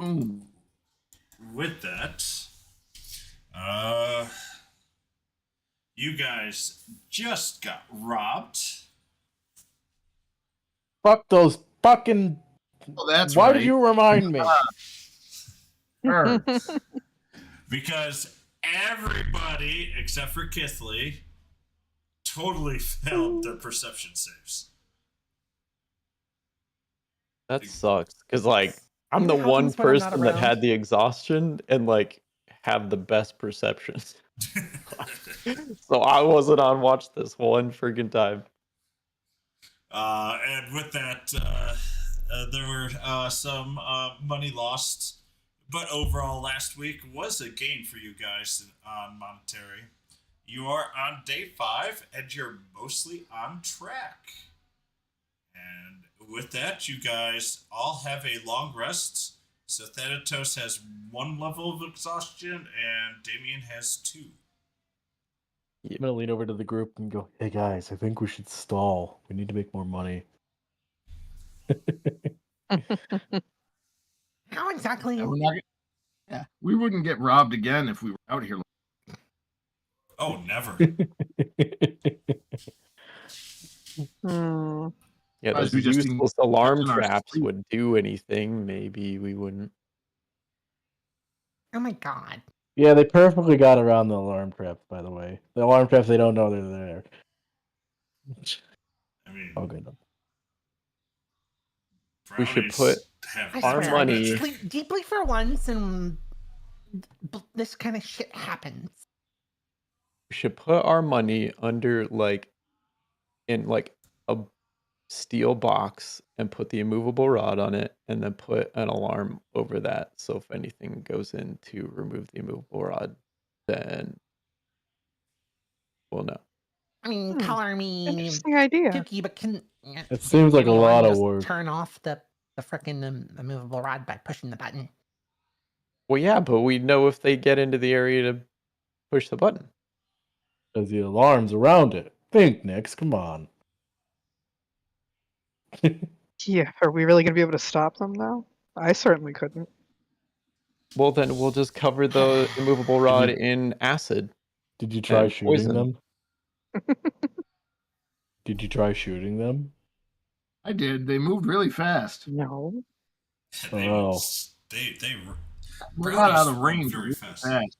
Ooh. With that, uh, you guys just got robbed. Fuck those fucking... Oh, that's Why right. did you remind me? Because everybody except for Kithley totally failed their perception saves. That sucks. Because, like, I'm the It one happens when I'm not person that around. had the exhaustion and, like, have the best perception. So I wasn't on watch this one friggin' time. And with that, there were some money lost. But overall, last week was a gain for you guys on monetary. You are on day 5, and you're mostly on track. And with that, you guys all have a long rest. So Thanatos has 1 level of exhaustion, and Damien has 2. I'm gonna lean over to the group and go, "Hey guys, I think we should stall. We need to make more money." How exactly? Yeah, we're not, yeah, we wouldn't get robbed again if we were out here. Oh, never. Yeah, Otherwise, those we just useless alarm in our traps sleep. would do anything. Maybe we wouldn't. Oh my god. Yeah, they perfectly got around the alarm traps, by the way. The alarm traps, they don't know they're there. I mean, Oh, good. We should put have I our swear, money- I sleep deeply for once, and this kind of shit happens. We should put our money under, like, in, like, a steel box and put the immovable rod on it and then put an alarm over that. So if anything goes in to remove the immovable rod, then we'll know. I mean, color me Interesting idea. kooky, but can It seems like a anyone lot of just work. turn off the frickin' immovable rod by pushing the button? Well, yeah, but we know if they get into the area to push the button. There's the alarms around it. Think, Nix, come on. Yeah, are we really going to be able to stop them now? I certainly couldn't. Well, then we'll just cover the immovable rod in acid. Did you try And shooting poison. them? Did you try shooting them? I did. They moved really fast. No. They Oh. We're not out of run range very really fast. fast.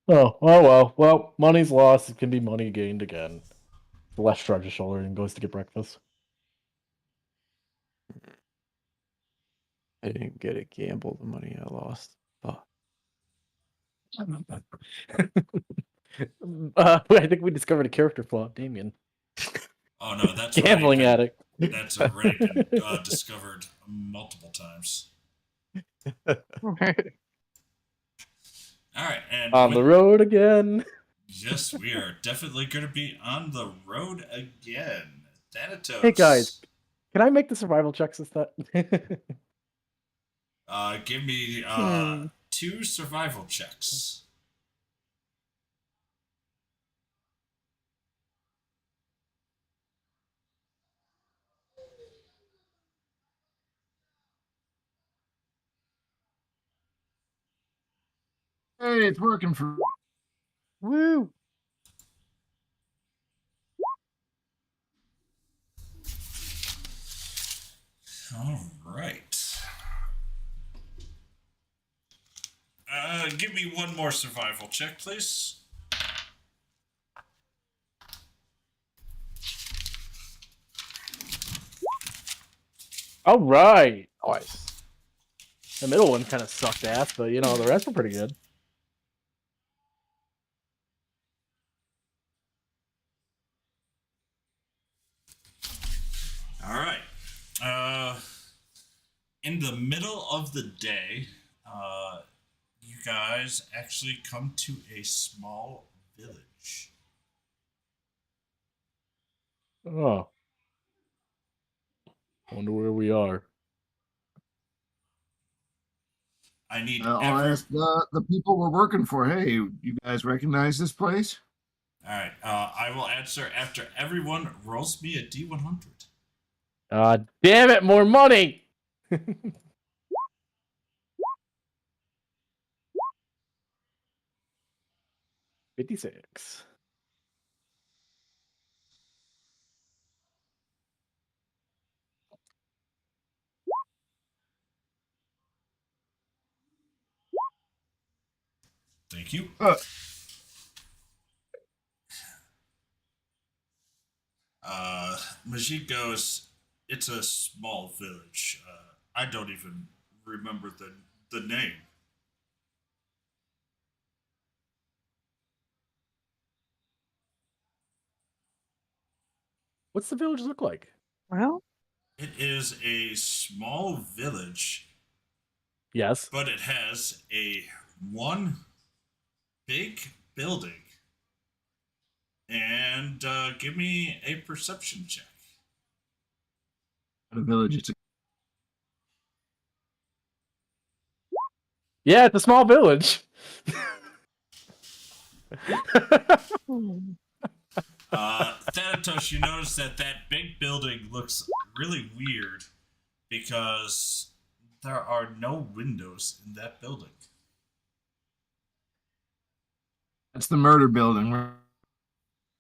Oh well. Well, money's lost. It can be money gained again. Les shrugs his shoulder and goes to get breakfast. I didn't get to gamble the money I lost. I think we discovered a character flaw, Damien. Oh no, that's Gambling already addict. That's already been discovered multiple times. Right. All right, and On the road again. Yes, we are definitely going to be on the road again. Thanatos. Hey guys, can I make the survival checks instead? Give me 2 survival checks. Hey, it's working for. Woo! All right. Give me 1 more survival check, please. All right. Nice. The middle one kind of sucked ass, but you know the rest were pretty good. All right. In the middle of the day, you guys actually come to a small village. Oh. Wonder where we are. I need I'll ask the people we're working for. Hey, you guys recognize this place? All right. I will answer after everyone rolls me a D100. Damn it, more money! 56. Thank you. Majid goes, it's a small village. I don't even remember the name. What's the village look like? Well, It is a small village, Yes. but it has one big building. And give me a perception check. The village. It's a Yeah, it's a small village. Thanatos, you notice that big building looks really weird because there are no windows in that building. That's the murder building where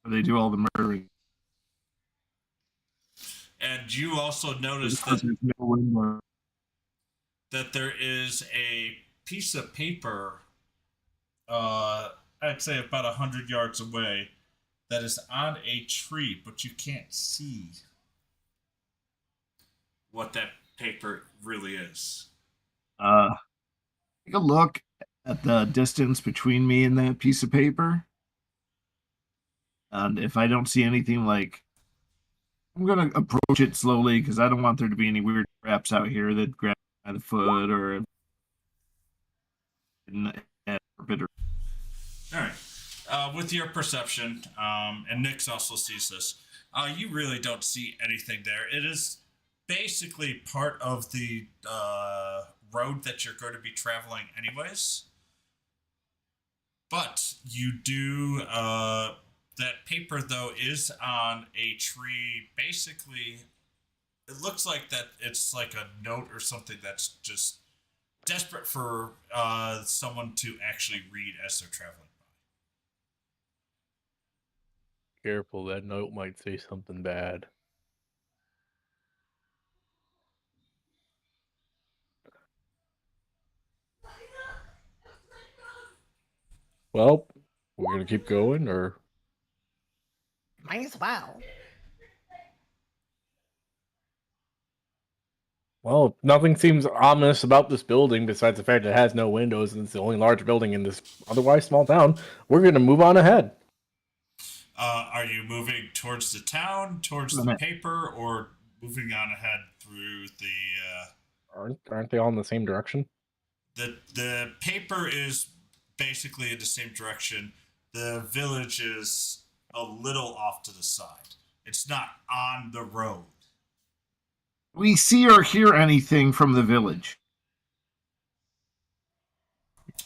they do all the murdering. And you also notice There's no window. that there is a piece of paper, I'd say about 100 yards away, that is on a tree, but you can't see what that paper really is. Take a look at the distance between me and that piece of paper. And if I don't see anything, like, I'm gonna approach it slowly because I don't want there to be any weird traps out here that grab me by the foot or All right. With your perception, and Nyx also sees this, you really don't see anything there. It is basically part of the road that you're going to be traveling anyways. But you do, that paper though is on a tree. Basically, it looks like that it's like a note or something that's just desperate for someone to actually read as they're traveling by. Careful, that note might say something bad. Well, we're gonna keep going, or Might as well. well, nothing seems ominous about this building besides the fact that it has no windows and it's the only large building in this otherwise small town. We're gonna move on ahead. Are you moving towards the town, towards the paper, or moving on ahead through the? Aren't they all in the same direction? The paper is basically in the same direction. The village is a little off to the side. It's not on the road. we see or hear anything from the village?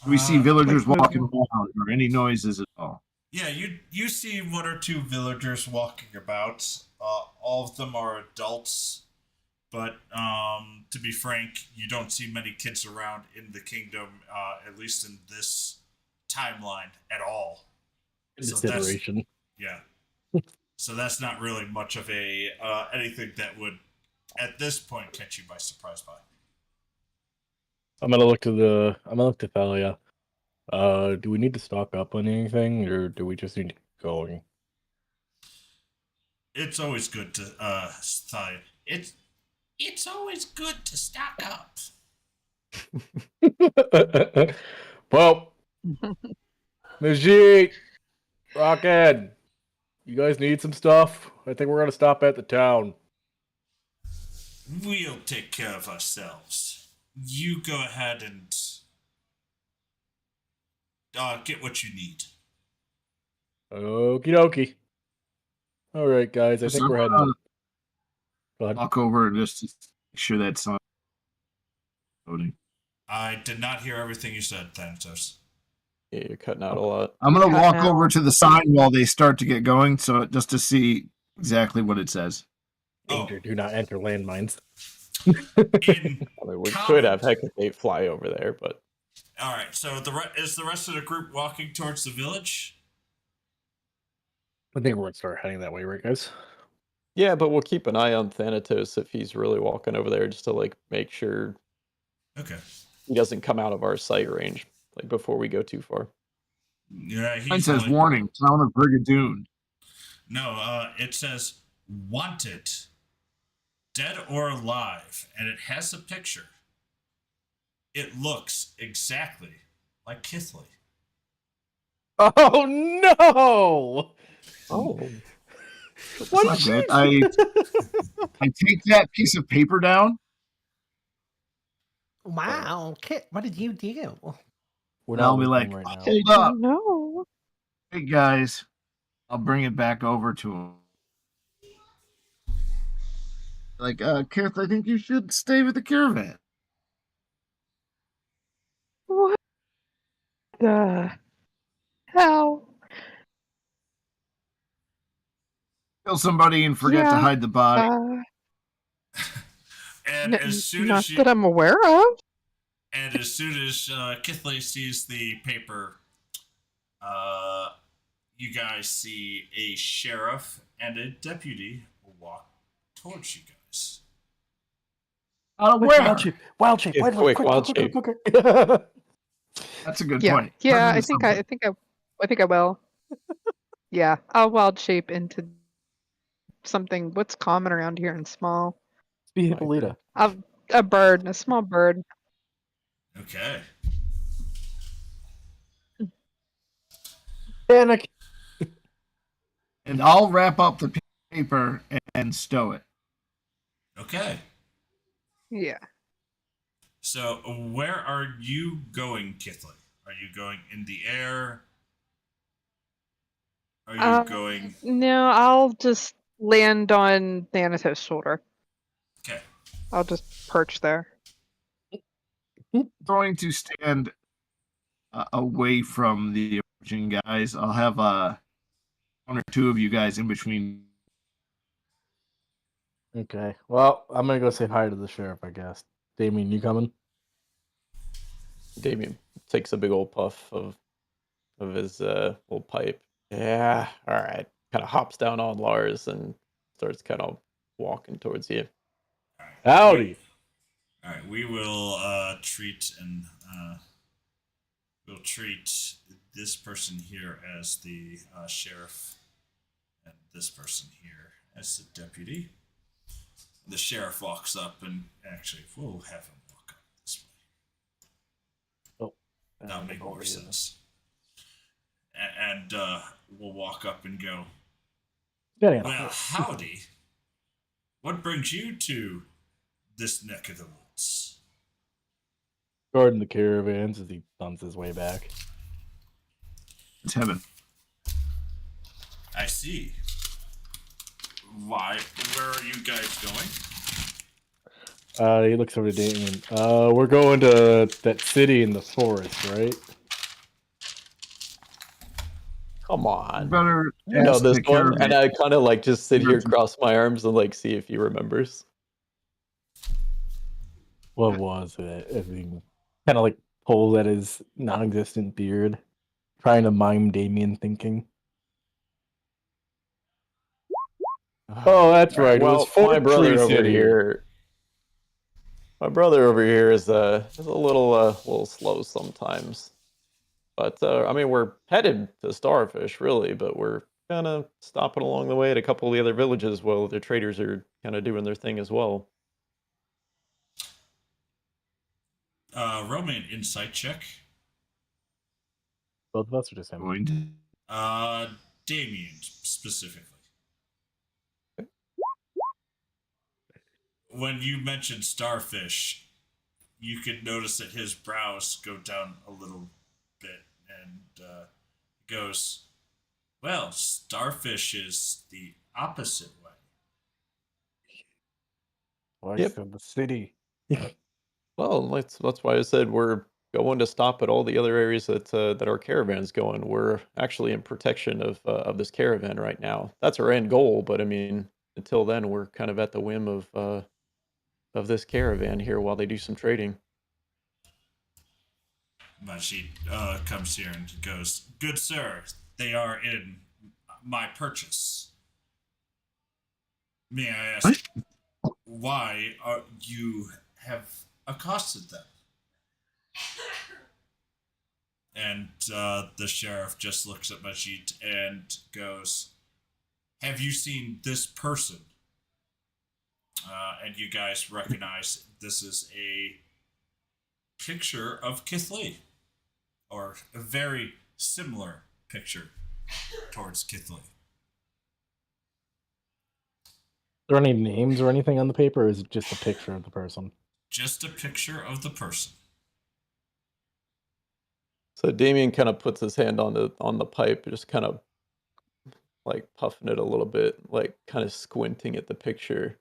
Do we see villagers walking around or any noises at all? Yeah, you see one or two villagers walking about. All of them are adults, but to be frank, you don't see many kids around in the kingdom, at least in this timeline at all. In this iteration. Yeah. So that's not really much of a anything that would, at this point, catch you by surprise. I'm gonna look to Thalia. Do we need to stock up on anything, or do we just need to keep going? It's always good to It's always good to stock up. Well, Majid, Rockhead, you guys need some stuff? I think we're gonna stop at the town. We'll take care of ourselves. You go ahead and get what you need. Okie dokie. All right, guys, I think we're heading up. Go ahead. Walk over just to make sure that's on loading. I did not hear everything you said, Thanatos. Yeah, you're cutting out a lot. I'm gonna walk out. over to the sign while they start to get going, so just to see exactly what it says. Danger, do not enter landmines. In Well, we could have Hecate fly over there, but all right, so is the rest of the group walking towards the village? I think we're gonna start heading that way, right, guys? Yeah, but we'll keep an eye on Thanatos if he's really walking over there, just to like make sure Okay. he doesn't come out of our sight range, like before we go too far. Yeah, Mine he's says like, warning, town of Brigadoon. no, it says wanted, dead or alive, and it has a picture. It looks exactly like Kithley. Oh no! Oh, That's not good. I take that piece of paper down. Wow, Kit, what did you do? We're And I'll not be listening like, right now. hold Oh up. no. Hey guys, I'll bring it back over to him. Like, Kith, I think you should stay with the caravan. What the hell? Kill somebody and forget to Yeah, hide the body. And as soon not as you, that I'm aware of. and as soon as Kithley sees the paper, you guys see a sheriff and a deputy walk towards you guys. Out of Quick, where? wild shape, Yeah, wild quick, quick, wild quick, shape. quick, quick. That's a good Yeah, point. yeah. Turn I into think something. I think I will. Yeah, I'll wild shape into something. What's common around here and small? Be Hippolyta. A bird, a small bird. Okay. Panic. And I'll wrap up the paper and stow it. Okay. Yeah. So where are you going, Kithley? Are you going in the air? Are you going? No, I'll just land on Thanatos' shoulder. Okay. I'll just perch there. Going to stand away from the approaching guys. I'll have one or two of you guys in between. Okay. Well, I'm gonna go say hi to the sheriff, I guess. Damien, you coming? Damien takes a big old puff of his little pipe. Yeah, all right. Kind of hops down on Lars and starts kind of walking towards you. Howdy. All right. We will treat and we'll treat this person here as the sheriff, and this person here as the deputy. The sheriff walks up, and actually, we'll have him walk up this way. Oh, That'll make more yeah. sense. And we'll walk up and go, Yeah. well, howdy. What brings you to this neck of the woods? Guarding the caravans as he thumbs his way back. It's heaven. I see. Why? Where are you guys going? He looks over to Damien. We're going to that city in the forest, right? Come on. Better You know ask this the one. caravan. And I kind of like just sit here, Caravan. cross my arms, and like see if he remembers. What was it? I mean, kind of like pulls at his non-existent beard, trying to mime Damien thinking. Oh, that's All right, right. It was well, my brother Fortree over City. here. My brother over here is a little slow sometimes. But I mean, we're headed to Starfish, really, but we're kind of stopping along the way at a couple of the other villages while the traders are kind of doing their thing as well. Roll me an insight check. Both of us are just him. Going to Damien specifically. When you mentioned starfish, you could notice that his brows go down a little bit, and goes, well, starfish is the opposite way. Why Yep. said the city? Well, that's why I said we're going to stop at all the other areas that our caravan's going. We're actually in protection of this caravan right now. That's our end goal, but I mean, until then, we're kind of at the whim of this caravan here while they do some trading. But she comes here and goes, good sir, they are in my purchase. May I ask why you have accosted them? And the sheriff just looks at Majid and goes, "Have you seen this person?" And you guys recognize this is a picture of Kithley, or a very similar picture towards Kithley. Are there any names or anything on the paper, or is it just a picture of the person? Just a picture of the person. So Damien kind of puts his hand on the pipe, just kind of like puffing it a little bit, like kind of squinting at the picture.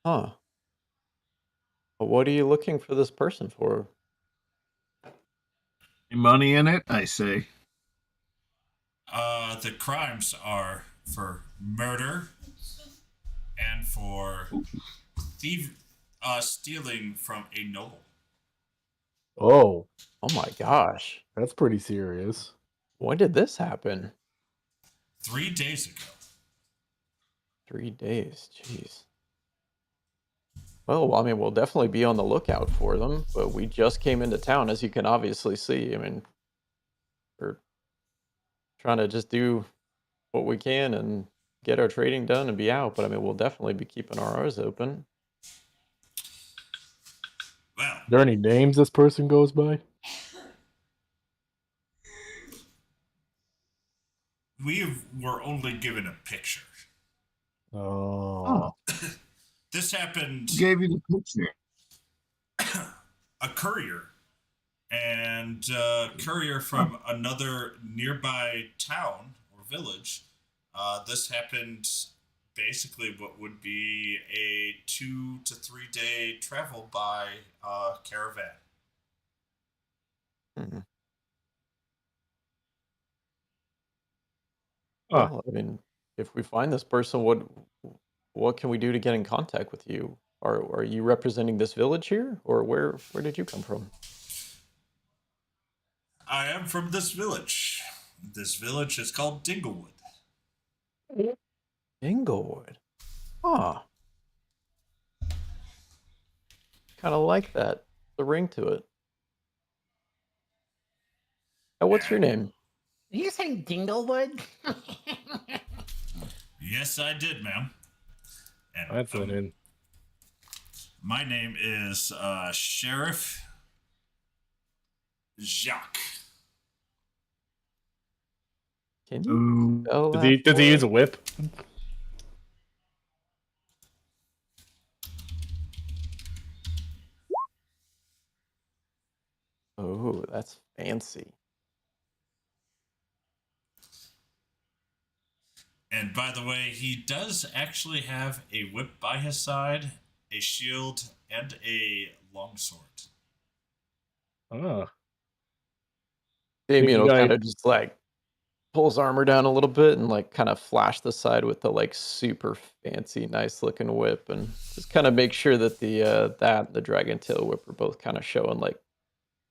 Huh. What are you looking for this person for? Money in it, I say. The crimes are for murder and for stealing from a noble. Oh, Oh my gosh. that's pretty serious. When did this happen? 3 days ago. 3 days. Jeez. Well, I mean, we'll definitely be on the lookout for them, but we just came into town, as you can obviously see. I mean, we're trying to just do what we can and get our trading done and be out, but I mean, we'll definitely be keeping our eyes open. Well, Are there any names this person goes by? we were only given a picture. Oh. This happened. Who gave you the picture? A courier, and courier from another nearby town or village. This happened basically what would be a 2 to 3 day travel by caravan. Mhm. Huh. Well, I mean, if we find this person, what can we do to get in contact with you? Are you representing this village here, or where did you come from? I am from this village. This village is called Dinglewood. Inglewood. Huh. Kind of like that. The ring to it. Now, what's your name? Are you saying Dinglewood? Yes, I did, ma'am. And That's an in. my name is Sheriff Jacques. Can you Ooh. spell Does that he for use us? a whip? Oh, that's fancy. And by the way, he does actually have a whip by his side, a shield, and a longsword. Ah. Damien you will kind guys- of just like pull his armor down a little bit and like kind of flash the side with the like super fancy, nice looking whip, and just kind of make sure that the dragon tail whip are both kind of showing like,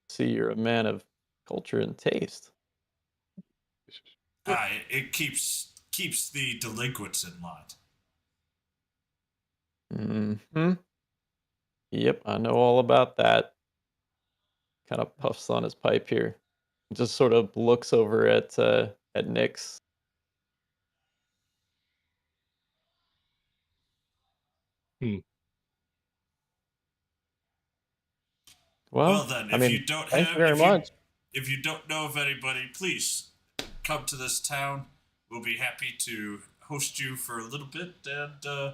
see, you're a man of culture and taste. It keeps the delinquents in line. Hmm. Yep, I know all about that. Kind of puffs on his pipe here. Just sort of looks over at Nyx. Hmm. Well, Well, then, I if mean, you don't thank have, you very much. if you don't know of anybody, please come to this town. We'll be happy to host you for a little bit, and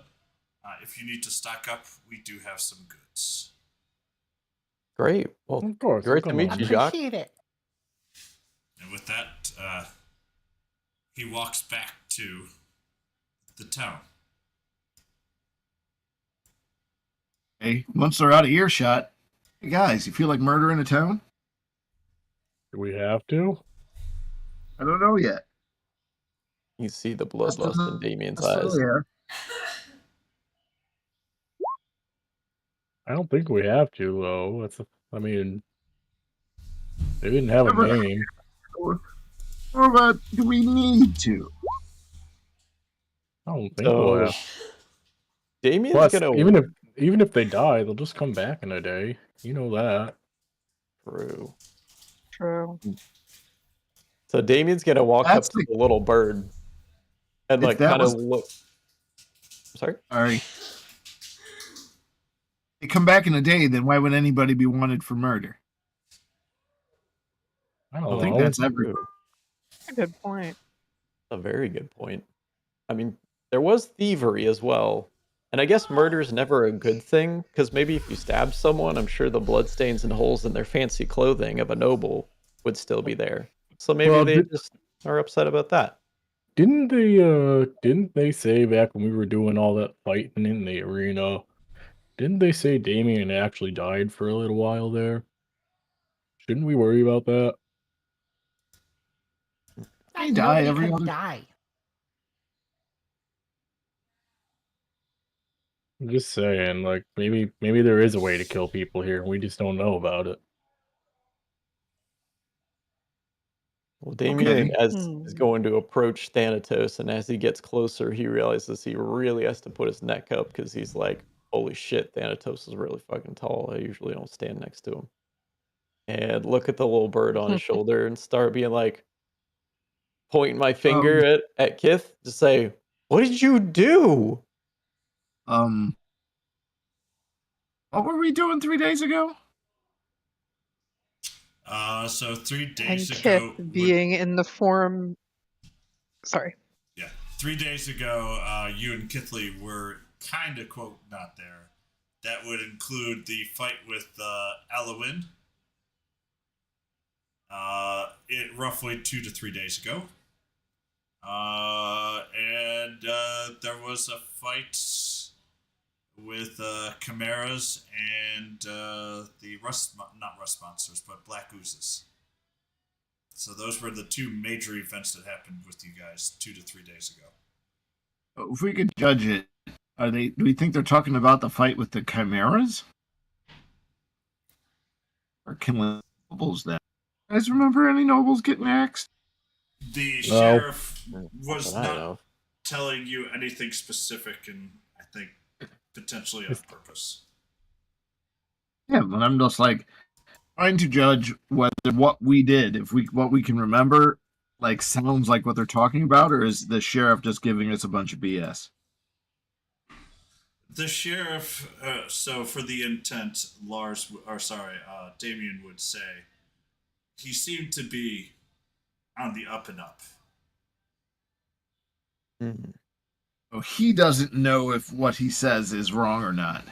if you need to stock up, we do have some goods. Great. Well, Of course. great to come meet on. you, Jacques. Appreciate it. And with that, he walks back to the town. Hey, once they're out of earshot, hey guys, you feel like murder in a town? Do we have to? I don't know yet. You see the bloodlust in Damien's eyes. Yeah. I don't think we have to, though. I mean, they didn't have a Never- name. Or about do we need to? I don't think So we'll have. Damien's Plus, gonna even if they die, they'll just come back in a day. You know that. True. True. So Damien's gonna walk That's up to the little bird and If like that kind of was look. Sorry. sorry, they come back in a day, then why would anybody be wanted for murder? I I don't think know. that's every. True. Good point. A very good point. I mean, there was thievery as well. And I guess murder is never a good thing, because maybe if you stab someone, I'm sure the bloodstains and holes in their fancy clothing of a noble would still be there. So maybe Well, they just are upset about that. didn't they say back when we were doing all that fighting in the arena? Didn't they say Damien actually died for a little while there? Shouldn't we worry about that? They die Nobody every could other. die. I'm just saying, like maybe there is a way to kill people here, and we just don't know about it. Well, Damien Okay. is going to approach Thanatos, and as he gets closer, he realizes he really has to put his neck up because he's like, holy shit, Thanatos is really fucking tall. I usually don't stand next to him. And look at the little bird on his shoulder and start being like, pointing my finger at Kith to say, what did you do? Um, what were we doing 3 days ago? So 3 days And ago, Kith being in the form. Sorry. yeah, 3 days ago, you and Kithley were kind of quote not there. That would include the fight with Alwyn. It roughly 2 to 3 days ago. And there was a fight with chimeras and the not rust monsters, but black oozes. So those were the two major events that happened with you guys 2 to 3 days ago. If we could judge it, are they? Do we think they're talking about the fight with the chimeras, or killing nobles? Then, you guys remember any nobles getting axed? The No. sheriff was Not that I not know. telling you anything specific, and I think potentially on purpose. Yeah, but I'm just like trying to judge whether what we did, if what we can remember, like sounds like what they're talking about, or is the sheriff just giving us a bunch of BS? The sheriff, so for the intent, Damien would say, he seemed to be on the up and up. Mhm. So he doesn't know if what he says is wrong or not.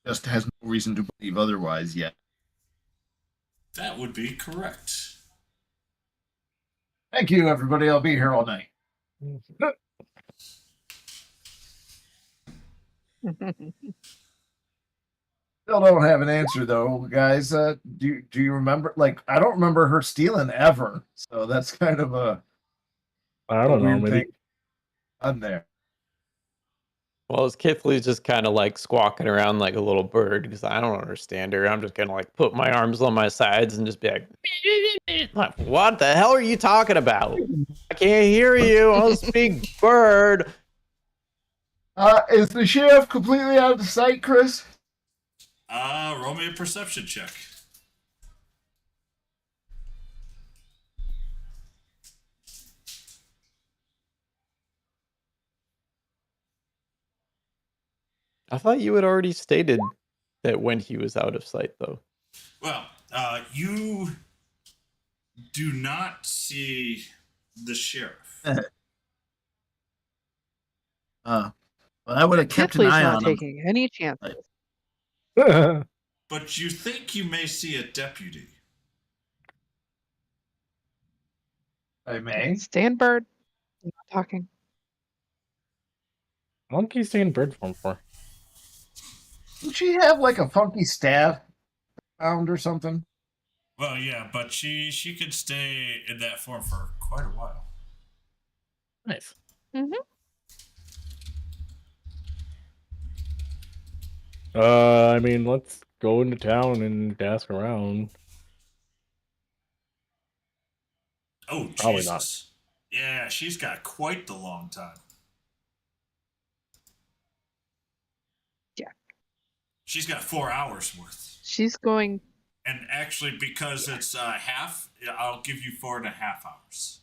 Just has no reason to believe otherwise yet. That would be correct. Thank you, everybody. I'll be here all night. Still don't have an answer though, guys. Do you remember? Like, I don't remember her stealing ever, so that's kind of a I don't know. weird Maybe thing on there. Well, as Kithley's just kind of like squawking around like a little bird because I don't understand her. I'm just gonna like put my arms on my sides and just be like, what the hell are you talking about? I can't hear you. I don't speak bird. Is the sheriff completely out of sight, Chris? Roll me a perception check. I thought you had already stated that when he was out of sight, though. Well, you do not see the sheriff. Well, I would have kept an Kithly's eye not on him. taking any chances. But you think you may see a deputy. I may. Stand bird. I'm not talking. How long can you stay in bird form for? Did she have like a funky staff found or something? Well, yeah, but she could stay in that form for quite a while. Nice. Mm-hmm. I mean, let's go into town and ask around. Oh, Probably Jesus. Yeah, she's got quite the long time. She's got 4 hours worth. She's going. And actually, because it's half, I'll give you 4.5 hours.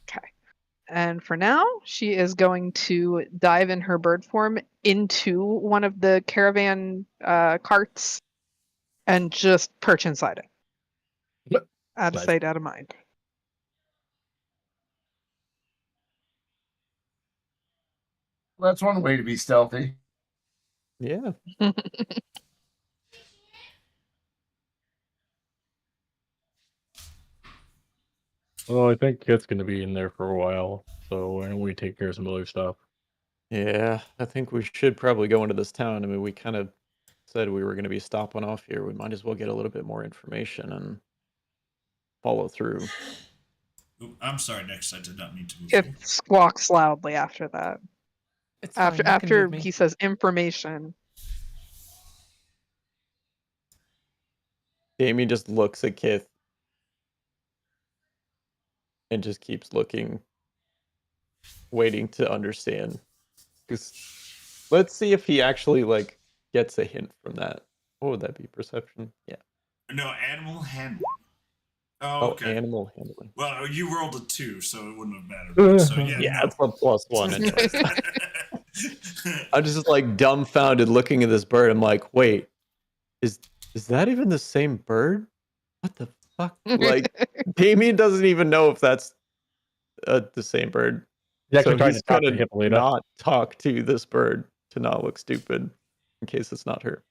Okay. And for now, she is going to dive in her bird form into one of the caravan carts and just perch inside it. Yep. Out of Nice. sight, out of mind. That's one way to be stealthy. Yeah. Well, I think it's going to be in there for a while, so why don't we take care of some other stuff? Yeah, I think we should probably go into this town. I mean, we kind of said we were going to be stopping off here. We might as well get a little bit more information and follow through. Ooh, I'm sorry, Nix. I did not mean to move It you. squawks loudly after that. It's fine. You can After move me. he says information. Damien just looks at Kith and just keeps looking, waiting to understand. Because let's see if he actually like gets a hint from that. What would that be? Perception? Yeah. No, animal handling. Oh, okay. Animal handling. Well, you rolled a 2, so it wouldn't have mattered. So yeah, Yeah, no. it's a +1 anyway. I'm just like dumbfounded looking at this bird. I'm like, wait, is that even the same bird? What the fuck? Like, Damien doesn't even know if that's the same bird. He's actually trying he's to talk to gonna Hippolyta. not talk to this bird to not look stupid in case it's not her.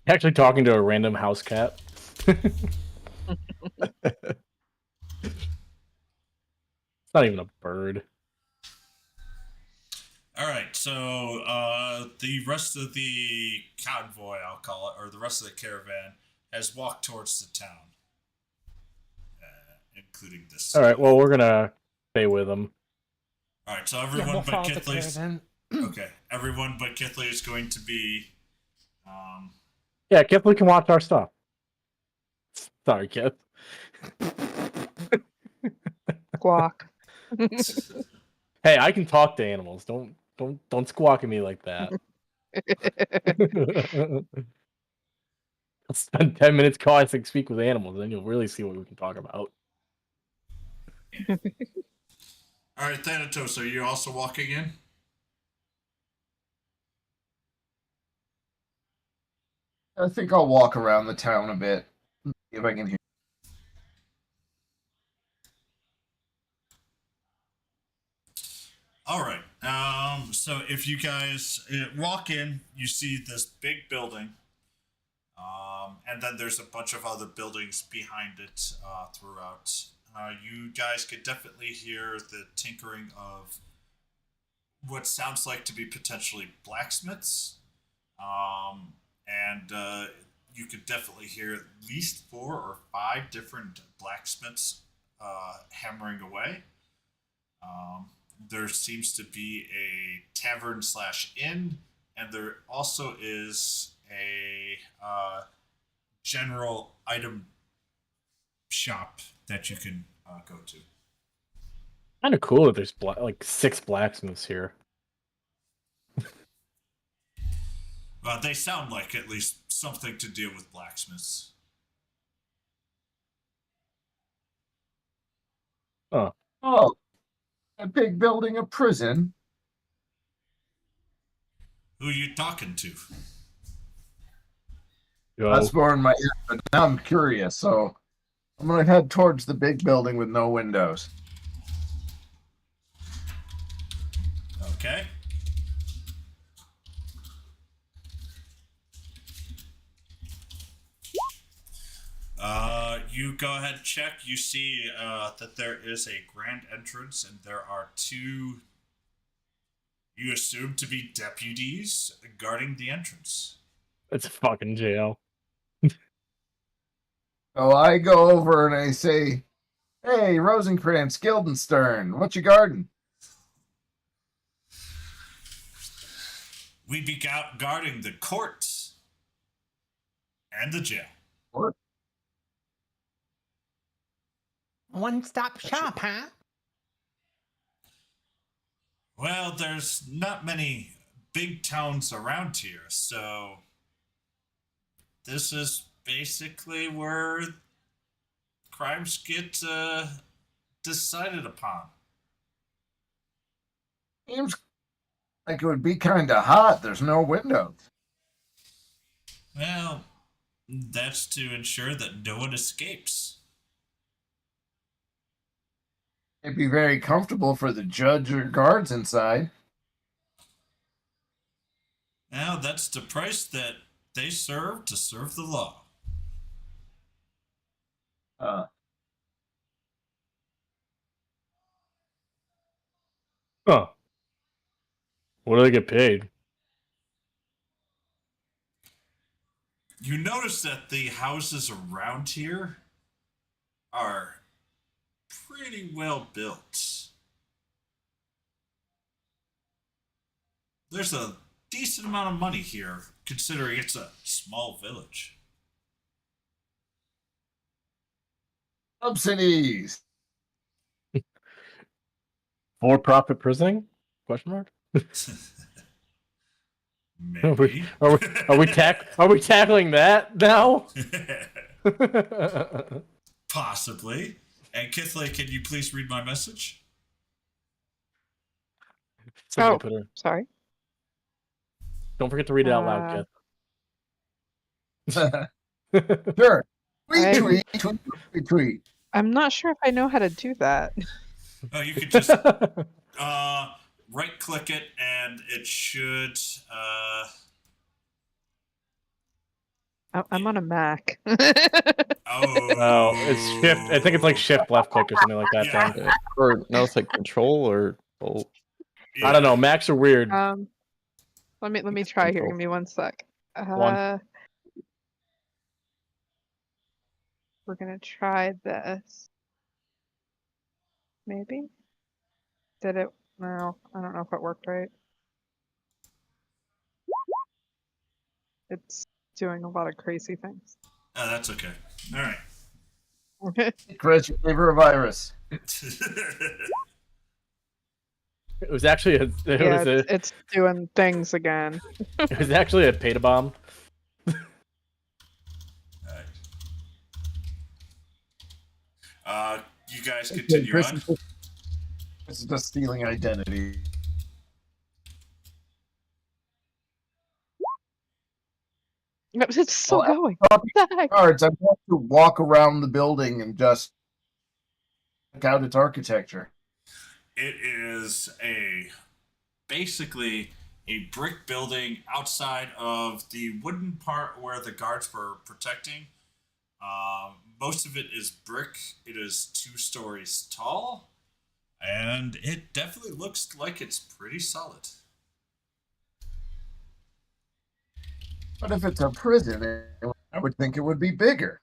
Actually talking to a random house cat. It's not even a bird. All right, so the rest of the convoy, I'll call it, or the rest of the caravan, has walked towards the town, including this. All right, well, we're going to stay with them. All right, so Yeah, everyone we'll but follow the Kithley. caravan. Okay, everyone but Kithley is going to be. Yeah, Kipling can watch our stuff. Sorry, Kip. Squawk. Hey, I can talk to animals. Don't squawk at me like that. I'll spend 10 minutes calling speak with animals, and then you'll really see what we can talk about. All right, Thanatos, are you also walking in? I think I'll walk around the town a bit. See if I can hear. All right. So if you guys walk in, you see this big building, and then there's a bunch of other buildings behind it throughout. You guys could definitely hear the tinkering of what sounds like to be potentially blacksmiths, and you could definitely hear at least 4 or 5 different blacksmiths hammering away. There seems to be a tavern / inn, and there also is a general item shop that you can go to. Kind of cool that there's like 6 blacksmiths here. They sound like at least something to deal with blacksmiths. Oh, Oh, a big building, a prison. Who are you talking to? Joe. That's more in my head, but now I'm curious, so I'm gonna head towards the big building with no windows. Okay. You go ahead and check. You see that there is a grand entrance, and there are 2, you assume to be deputies guarding the entrance. It's a fucking jail. So I go over and I say, "Hey, Rosencrantz, Guildenstern, what you guarding?" We'd be guarding the court and the jail. What? One-stop shop, huh? Well, there's not many big towns around here, so this is basically where crimes get decided upon. Seems like it would be kind of hot. There's no windows. Well, that's to ensure that no one escapes. It'd be very comfortable for the judge or guards inside. Now, that's the price that they serve to serve the law. Huh. What do they get paid? You notice that the houses around here are pretty well built. There's a decent amount of money here, considering it's a small village. Subsidies. For-profit prison? Question mark. Maybe. Are we tackling that now? Possibly. And Kithley, can you please read my message? Oh. Put her. Sorry. Don't forget to read it out loud, Kith. Sure. I- Tweet. I'm not sure if I know how to do that. Oh, you could just right click it and it should I'm on a Mac. oh it's shift. I think it's like shift left click or something like that. Yeah. Thing. Or no, it's like control or alt. I don't know. Macs are weird. Let me try here. Control. Give me one sec. One. We're gonna try this. Maybe? Did it? No, I don't know if it worked right. It's doing a lot of crazy things. Oh, that's okay. All right. Chris, you gave her a virus. It was actually It's doing things again. it was actually a peta bomb. You guys continue Chris, on. This is just stealing identity. It's still Well, going. talking What the heck? Guards, I want to walk around the building and just check out its architecture. It is basically a brick building outside of the wooden part where the guards were protecting. Most of it is brick. It is 2 stories tall, and it definitely looks like it's pretty solid. But if it's a prison, I would think it would be bigger.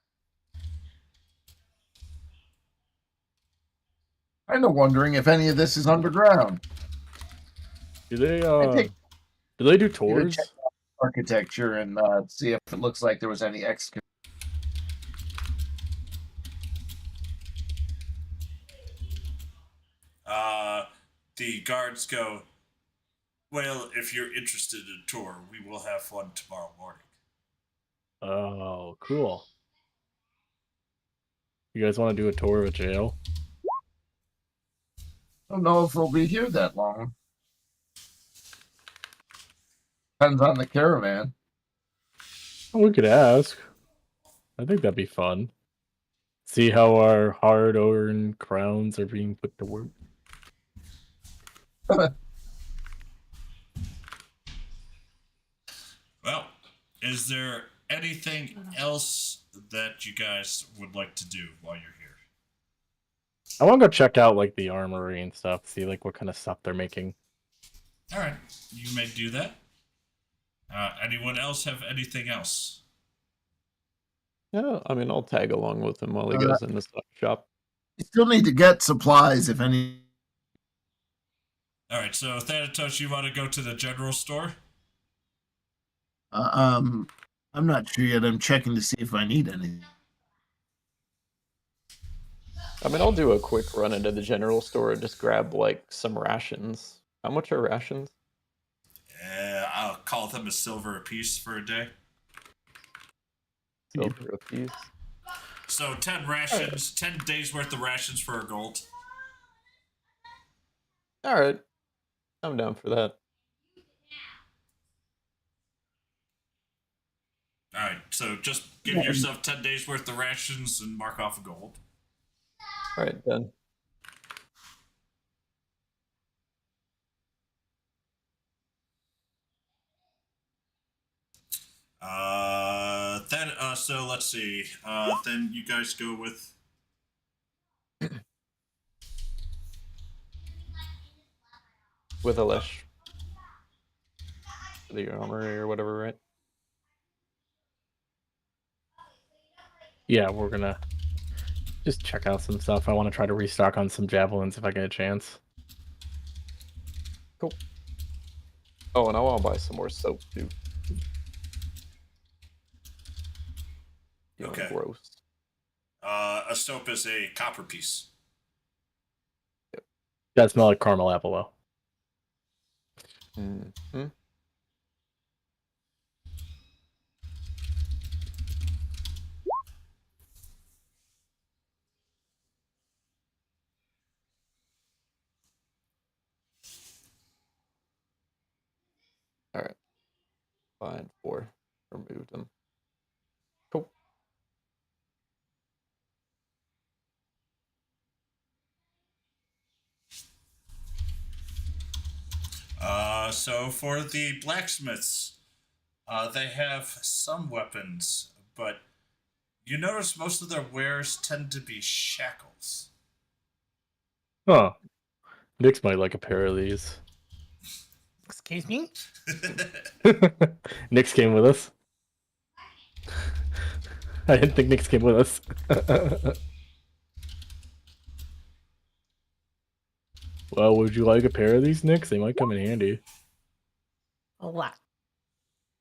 Kind of wondering if any of this is underground. Do they I think do they do you could tours? check out architecture and see if it looks like there was any excavation. The guards go, well, if you're interested in a tour, we will have one tomorrow morning. Oh, cool. You guys want to do a tour of a jail? I don't know if we'll be here that long. Depends on the caravan. Oh, we could ask. I think that'd be fun. See how our hard-earned crowns are being put to work. Well, is there anything else that you guys would like to do while you're here? I want to go check out like the armory and stuff. See like what kind of stuff they're making. All right, you may do that. Anyone else have anything else? Yeah, I mean, I'll tag along with him while he goes in the shop. You still need to get supplies, if any. All right, so Thanatos, you want to go to the general store? I'm not sure yet. I'm checking to see if I need any. I mean, I'll do a quick run into the general store and just grab like some rations. How much are rations? I'll call them a silver apiece for a day. Silver a piece. So 10 rations, 10 days worth of rations for a gold. All right, I'm down for that. All right, so just give yourself 10 days worth of rations and mark off a gold. All right, done. So let's see. Then you guys go with. With Alesh. The armory or whatever, right? Yeah, we're gonna just check out some stuff. I want to try to restock on some javelins if I get a chance. Cool. Oh, and I want to buy some more soap too. Okay. Gross. A soap is a copper piece. That smell like caramel apple though. Mm-hmm. All right. Fine. 4. Removed them. Cool. So for the blacksmiths, they have some weapons, but you notice most of their wares tend to be shackles. Huh. Nix might like a pair of these. Excuse me? Nix came with us. I didn't think Nix came with us. Well, would you like a pair of these, Nix? They might come in handy. What?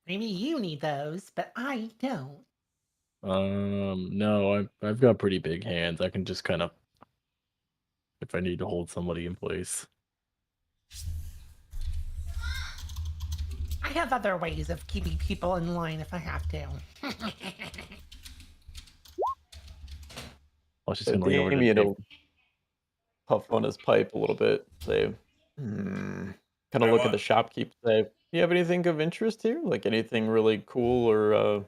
Maybe you need those, but I don't. No, I've got pretty big hands. I can just kind of, if I need to hold somebody in place. I have other ways of keeping people in line if I have to. I was just gonna lean over to Damien Nick. will puff on his pipe a little bit. Say, kind of look at the shopkeep. Say, you have anything of interest here? Like anything really cool or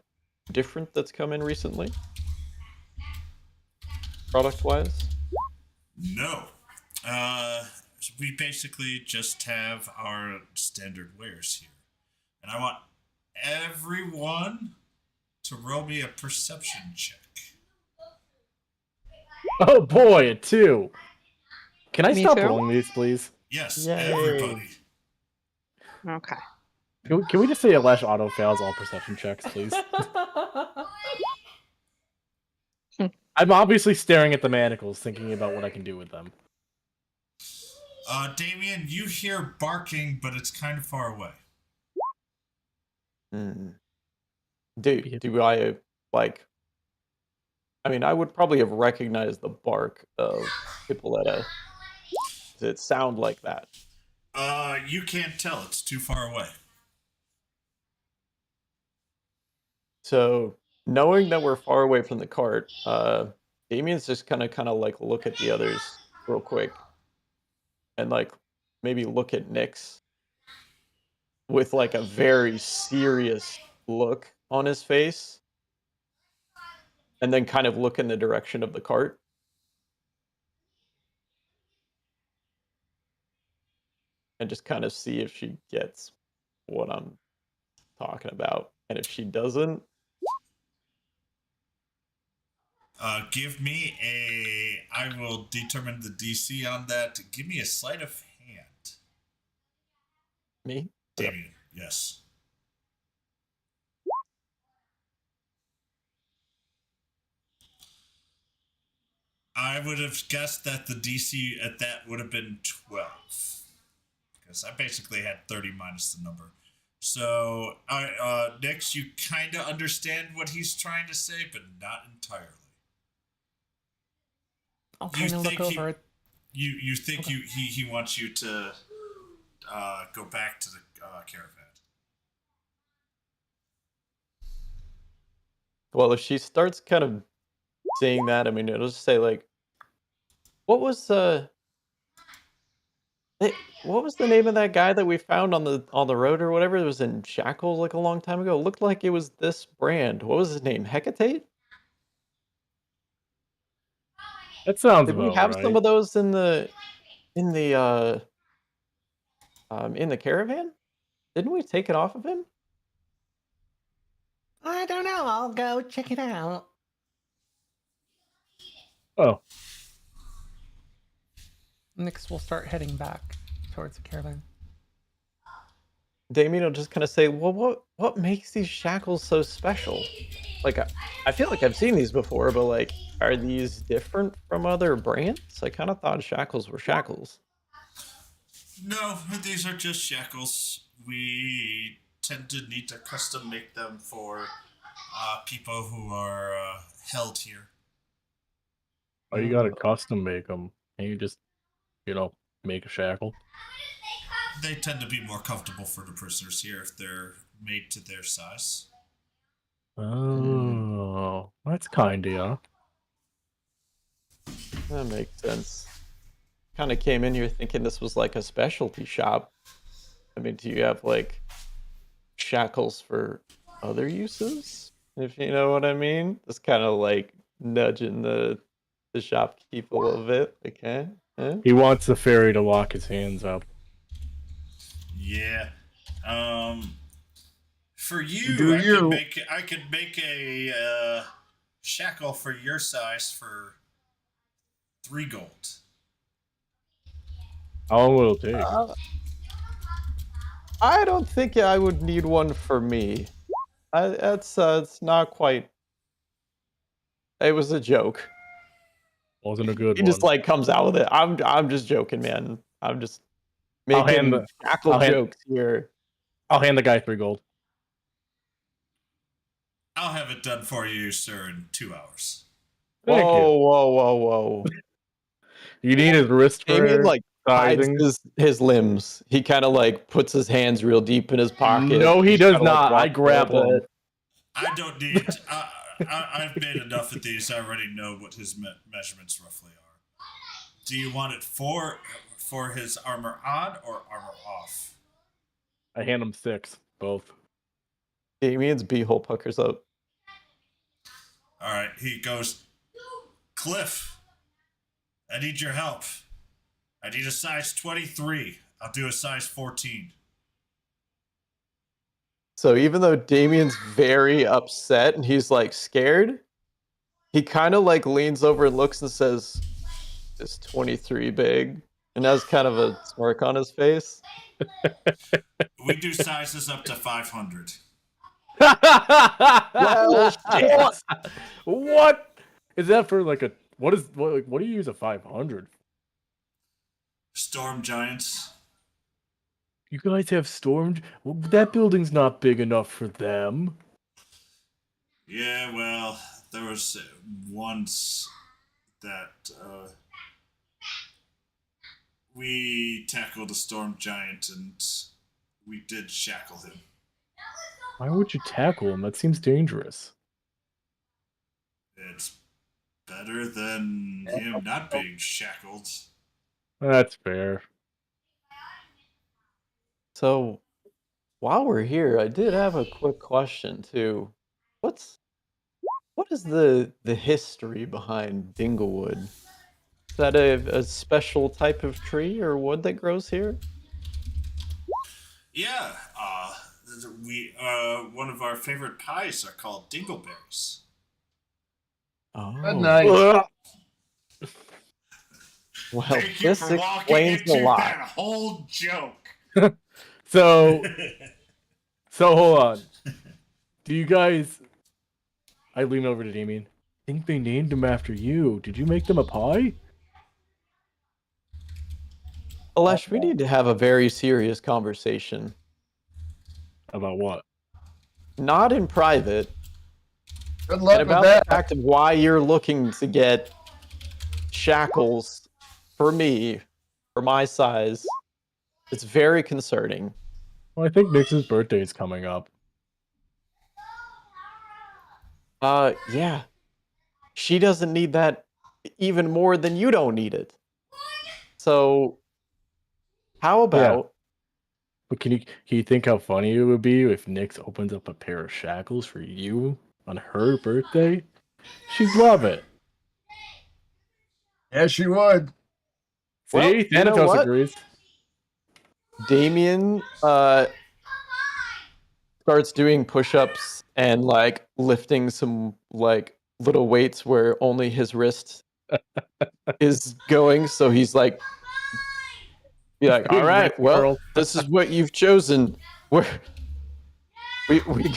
different that's come in recently? Product-wise? No. We basically just have our standard wares here. And I want everyone to roll me a perception check. Oh boy, a 2. Can I Me stop too? rolling these, please? Yes, Yay. everybody. Okay. Can we just say Alash auto fails all perception checks, please? I'm obviously staring at the manacles, thinking about what I can do with them. Damien, you hear barking, but it's kind of far away. Do I like? I mean, I would probably have recognized the bark of Hippolyta. Does it sound like that? You can't tell. It's too far away. So, knowing that we're far away from the cart, Damien's just kind of like look at the others real quick, and like maybe look at Nyx with like a very serious look on his face, and then kind of look in the direction of the cart. And just kind of see if she gets what I'm talking about. And if she doesn't, Give me I will determine the DC on that. Give me a sleight of hand. me? Damien, yes. I would have guessed that the DC at that would have been 12. Because I basically had 30 minus the number. So, Nyx, you kind of understand what he's trying to say, but not entirely. I'll kind of look over. You think Okay. he wants you to go back to the caravan. Well, if she starts kind of seeing that, I mean, it'll just say like, what was what was the name of that guy that we found on the road or whatever? It was in shackles like a long time ago. It looked like it was this brand. What was his name? Hecate? That sounds Did we about have right. some of those in the in the caravan? Didn't we take it off of him? I don't know. I'll go check it out. Oh, Nyx will start heading back towards the caravan. Damien will just kind of say, "Well, what makes these shackles so special? Like, I feel like I've seen these before, but like, are these different from other brands? I kind of thought shackles were shackles." No, these are just shackles. We tend to need to custom make them for people who are held here. oh, you gotta custom make them. And you just, make a shackle. They tend to be more comfortable for the prisoners here if they're made to their size. Oh, that's kind of yeah. That makes sense. Kind of came in here thinking this was like a specialty shop. I mean, do you have like shackles for other uses? If you know what I mean? Just kind of like nudging the shopkeep a little bit. Okay. He wants the fairy to lock his hands up. Yeah. For you, Do I you? could make a shackle for your size for 3 gold. How long will it take? I don't think I would need one for me. It's not quite. It was a joke. Wasn't a good He one. just like comes out with it. I'm just joking, man. I'm just I'll making hand shackle jokes here. I'll hand the guy 3 gold. I'll have it done for you, sir, in 2 hours. Thank Whoa. you need his wrist Damien for like hides sizing. his limbs. He kind of like puts his hands real deep in his pocket. No, he Just does kinda, like, not. I walks a grab little him. bit. I don't need. I've made enough of these. I already know what his measurements roughly are. Do you want it for his armor on or armor off? I hand him 6, both. Damien's beehole puckers up. All right. He goes, Cliff, I need your help. I need a size 23. I'll do a size 14. So even though Damien's very upset and he's like scared, he kind of like leans over and looks and says, "Is 23 big?" And has kind of a smirk on his face. We do sizes up to 500. Well, shit. What is that for? Like what do you use a 500? Storm giants. You guys have stormed. Well, that building's not big enough for them. Yeah, well, there was once that we tackled a storm giant and we did shackle him. Why would you tackle him? That seems dangerous. It's better than him not being shackled. That's fair. So while we're here, I did have a quick question too. What is the history behind Dinglewood? Is that a special type of tree or wood that grows here? Yeah, we one of our favorite pies are called dingleberries. Oh, Nice. well, Thank you this for walking explains into a lot. that whole joke. So hold on. Do you guys? I lean over to Damien. I think they named him after you. Did you make them a pie? Alesh, we need to have a very serious conversation. About what? Not in private, Good luck and with about that. the fact of why you're looking to get shackles for me, for my size, It's very concerning. Well, I think Nix's birthday is coming up. Yeah. She doesn't need that even more than you don't need it. So, how about But can you think how funny it would be if Nix opens up a pair of shackles for you on her birthday? She'd love it. Yeah, she would. See, Well, you know Thanatos what? agrees. Damien starts doing push-ups and like lifting some like little weights where only his wrist is going, so he's like be like, all Big right, wrist well, curl. this is what you've chosen. We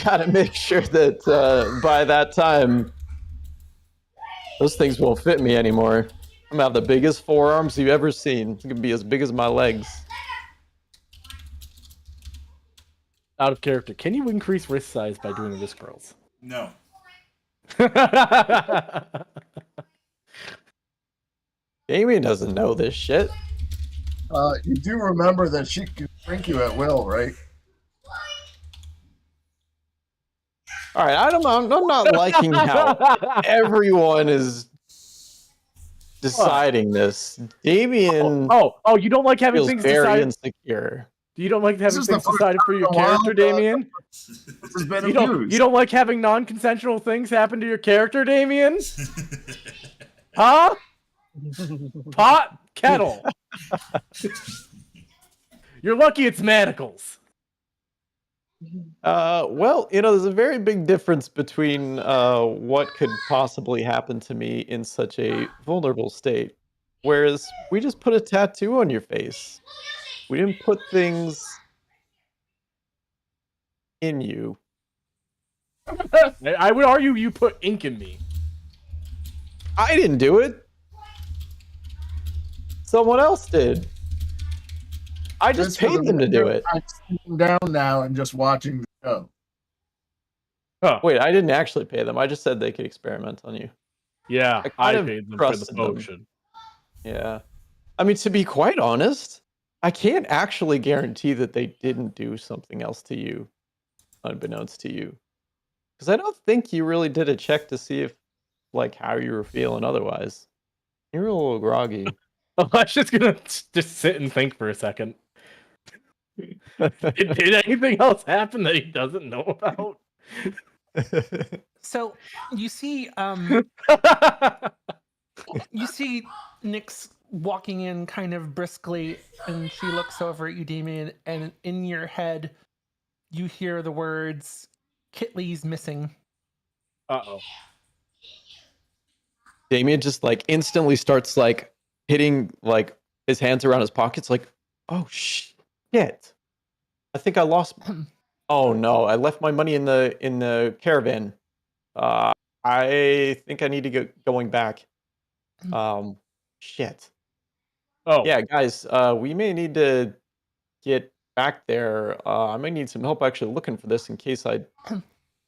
gotta make sure that by that time those things won't fit me anymore. I'm gonna have the biggest forearms you've ever seen. It's gonna be as big as my legs. Out of character. Can you increase wrist size by doing wrist curls? No. Damien doesn't know this shit. You do remember that she can drink you at will, right? All right, I'm not liking how everyone is deciding this. Damien Oh, you don't like having feels things very decided. insecure. You don't like having is the things first decided for time your in a while character, Damien? This has been You abused. don't like having non-consensual things happen to your character, Damien? Huh? Pot? Kettle. You're lucky it's manacles. Well, there's a very big difference between what could possibly happen to me in such a vulnerable state, whereas we just put a tattoo on your face. We didn't put things in you. I would argue you put ink in me. I didn't do it. Someone else did. I just paid them to do it. I'm sitting down now and just watching the show. Huh. Wait, I didn't actually pay them. I just said they could experiment on you. Yeah, I kind I of paid them for the trusted them. potion. Yeah. I mean, to be quite honest, I can't actually guarantee that they didn't do something else to you, unbeknownst to you. Because I don't think you really did a check to see if, like, how you were feeling otherwise. You're a little groggy. I was just gonna just sit and think for a second. Did anything else happen that he doesn't know about? So you see, you see Nyx walking in kind of briskly, and she looks over at you, Damien, and in your head, you hear the words, "Kitley's missing." Uh-oh. Damien just, like, instantly starts, like, hitting, like, his hands around his pockets, like, oh, shit. I think I lost... Oh, no, I left my money in the caravan. I think I need to get going back. Shit. Oh. Yeah, guys, we may need to get back there. I might need some help actually looking for this in case I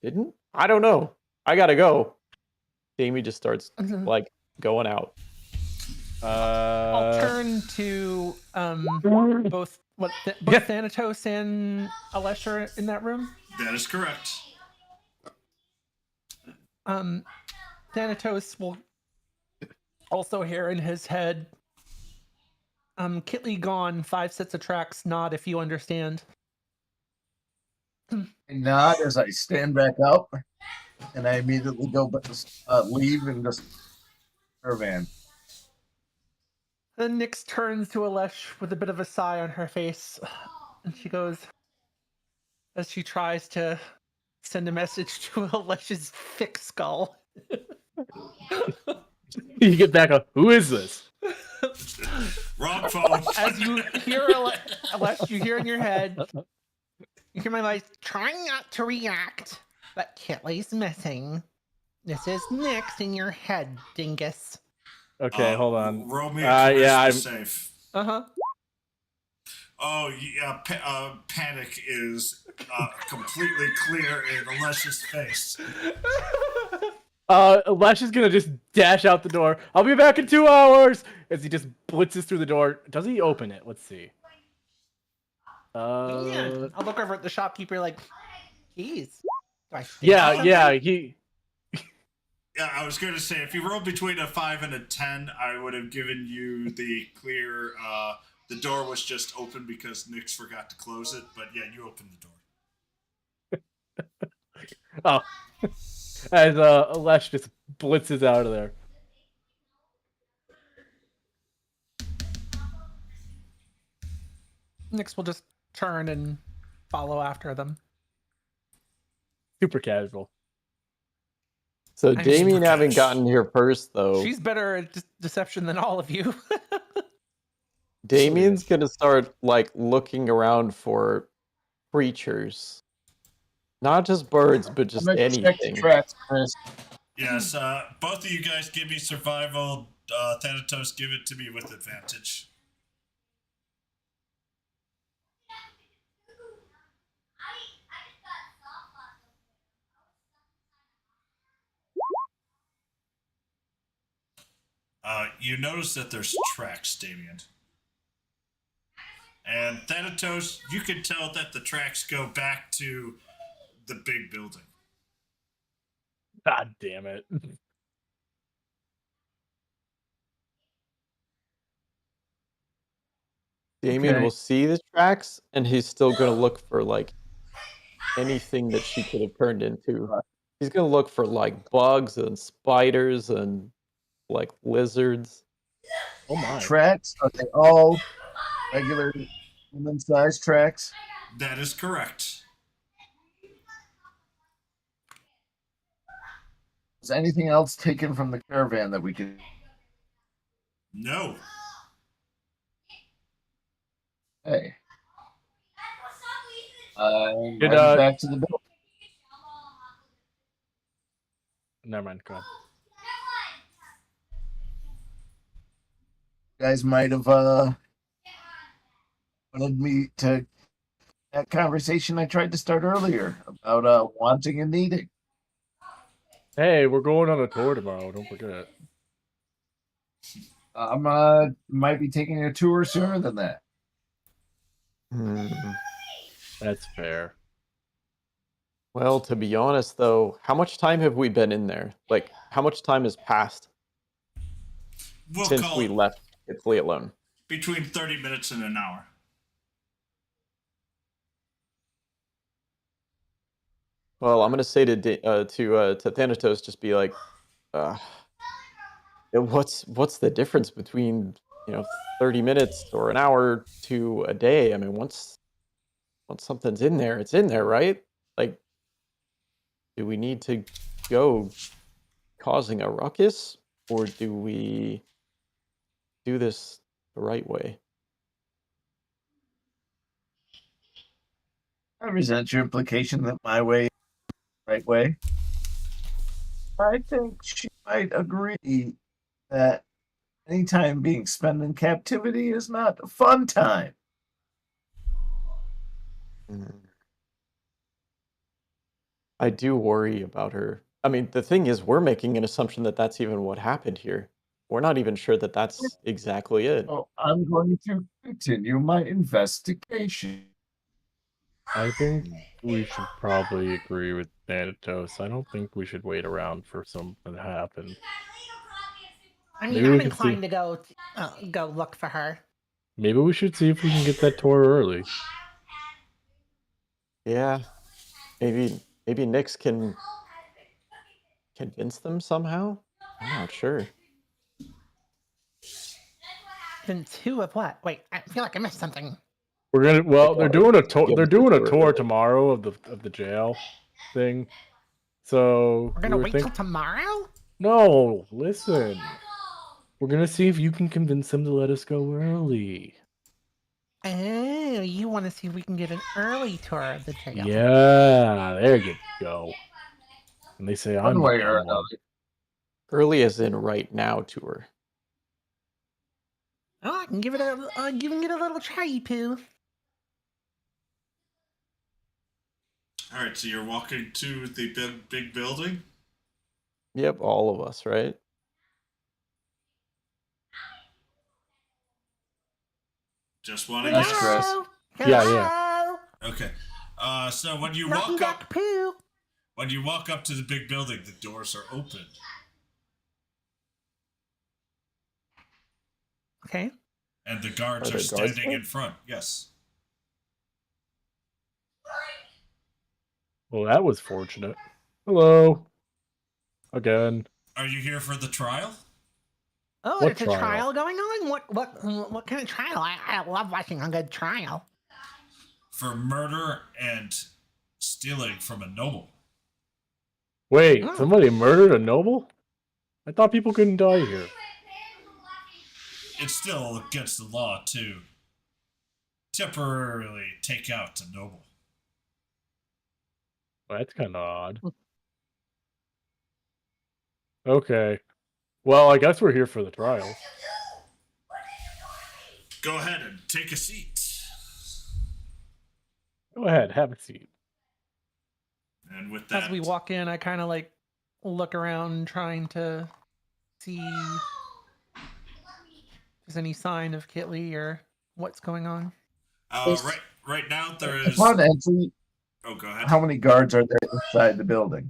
didn't. I don't know. I gotta go. Damien just starts like going out. I'll turn to both Thanatos and Alesh are in that room. That is correct. Thanatos will also hear in his head, Kitley gone, 5 sets of tracks, nod if you understand. I nod as I stand back up, and I immediately go leave and just caravan. Then Nyx turns to Alesh with a bit of a sigh on her face, and she goes, as she tries to send a message to Alesh's thick skull. You get back up. Who is this? Wrong phone. As you hear Alesh, you hear in your head, you hear my voice, trying not to react, but Kitley's missing. This is Nyx in your head, dingus. Okay, hold on. Roll me I'm safe. Uh-huh. Oh, yeah, panic is completely clear in Alesha's face. Lash is gonna just dash out the door. I'll be back in 2 hours! As he just blitzes through the door. Does he open it? Let's see. Yeah. I'll look over at the shopkeeper like, geez. Do I steal yeah, something? yeah. He Yeah, I was going to say, if you rolled between a 5 and a 10, I would have given you the clear. The door was just open because Nyx forgot to close it, but yeah, you opened the door. oh, as Lesh just blitzes out of there. Nyx will just turn and follow after them. Super casual. So I'm Damien super having cash. gotten here first, though, She's better at deception than all of you. Damien's gonna start like looking around for creatures, not just birds, but just I'm gonna check the anything. tracks, Chris. Yes, both of you guys give me survival. Thanatos, give it to me with advantage. You notice that there's tracks, Damien. And Thanatos, you can tell that the tracks go back to the big building. God damn it. Damien Okay. will see the tracks, and he's still gonna look for like anything that she could have turned into. He's gonna look for like bugs and spiders and like lizards. Oh my. Tracks, are they all regular human-sized tracks? That is correct. Is anything else taken from the caravan that we could? No. Hey. Did, Headed back to the building. Never mind. Go ahead. You guys might have wanted me to that conversation I tried to start earlier about wanting and needing. Hey, we're going on a tour tomorrow. Don't forget. I'm might be taking a tour sooner than that. That's fair. Well, to be honest, though, how much time have we been in there? Like, how much time has passed We'll since call we it left Italy alone? between 30 minutes and an hour. Well, I'm gonna say to Thanatos, just be like, what's the difference between 30 minutes or an hour to a day? I mean, once something's in there, it's in there, right? Like, do we need to go causing a ruckus, or do we do this the right way? I resent your implication that my way is the right way. I think she might agree that any time being spent in captivity is not a fun time. I do worry about her. I mean, the thing is, we're making an assumption that that's even what happened here. We're not even sure that that's exactly it. So I'm going to continue my investigation. I think we should probably agree with Thanatos. I don't think we should wait around for something to happen. I mean, Maybe we I'm can inclined see- to go look for her. Maybe we should see if we can get that tour early. Yeah, maybe Nyx can convince them somehow. I'm not sure. Then two of what? Wait, I feel like I missed something. We're gonna. Well, they're doing a tour. Give They're us the doing a tour tour early. tomorrow of the jail thing. So We're gonna we were wait till tomorrow? No, listen. We're gonna see if you can convince them to let us go early. Oh, you want to see if we can get an early tour of the jail? Yeah, there you go. And they say I'm One way the or dumb one. another. Early as in right now tour. Oh, I can give it a little try, poo. All right, so you're walking to the big building. Yep, all of us, right? Just want to That's guess. Chris. Hello? Yeah, yeah. Okay. So when you Knocking walk up, back poo. when you walk up to the big building, the doors are open. Okay. And the guards Are are there guards standing there? in front. Yes. Well, that was fortunate. Hello. Again. Are you here for the trial? Oh, What there's a trial? trial going on. What kind of trial? I love watching a good trial. For murder and stealing from a noble. Wait, Oh. somebody murdered a noble? I thought people couldn't die here. It's still against the law to temporarily take out a noble. Well, that's kind of odd. Okay. Well, I guess we're here for the trial. Go ahead and take a seat. Go ahead, have a seat. And with that, As we walk in, I kind of like look around, trying to see if there's any sign of Kitley or what's going on. right now there is. Upon entry, Oh, go ahead. how many guards are there inside the building?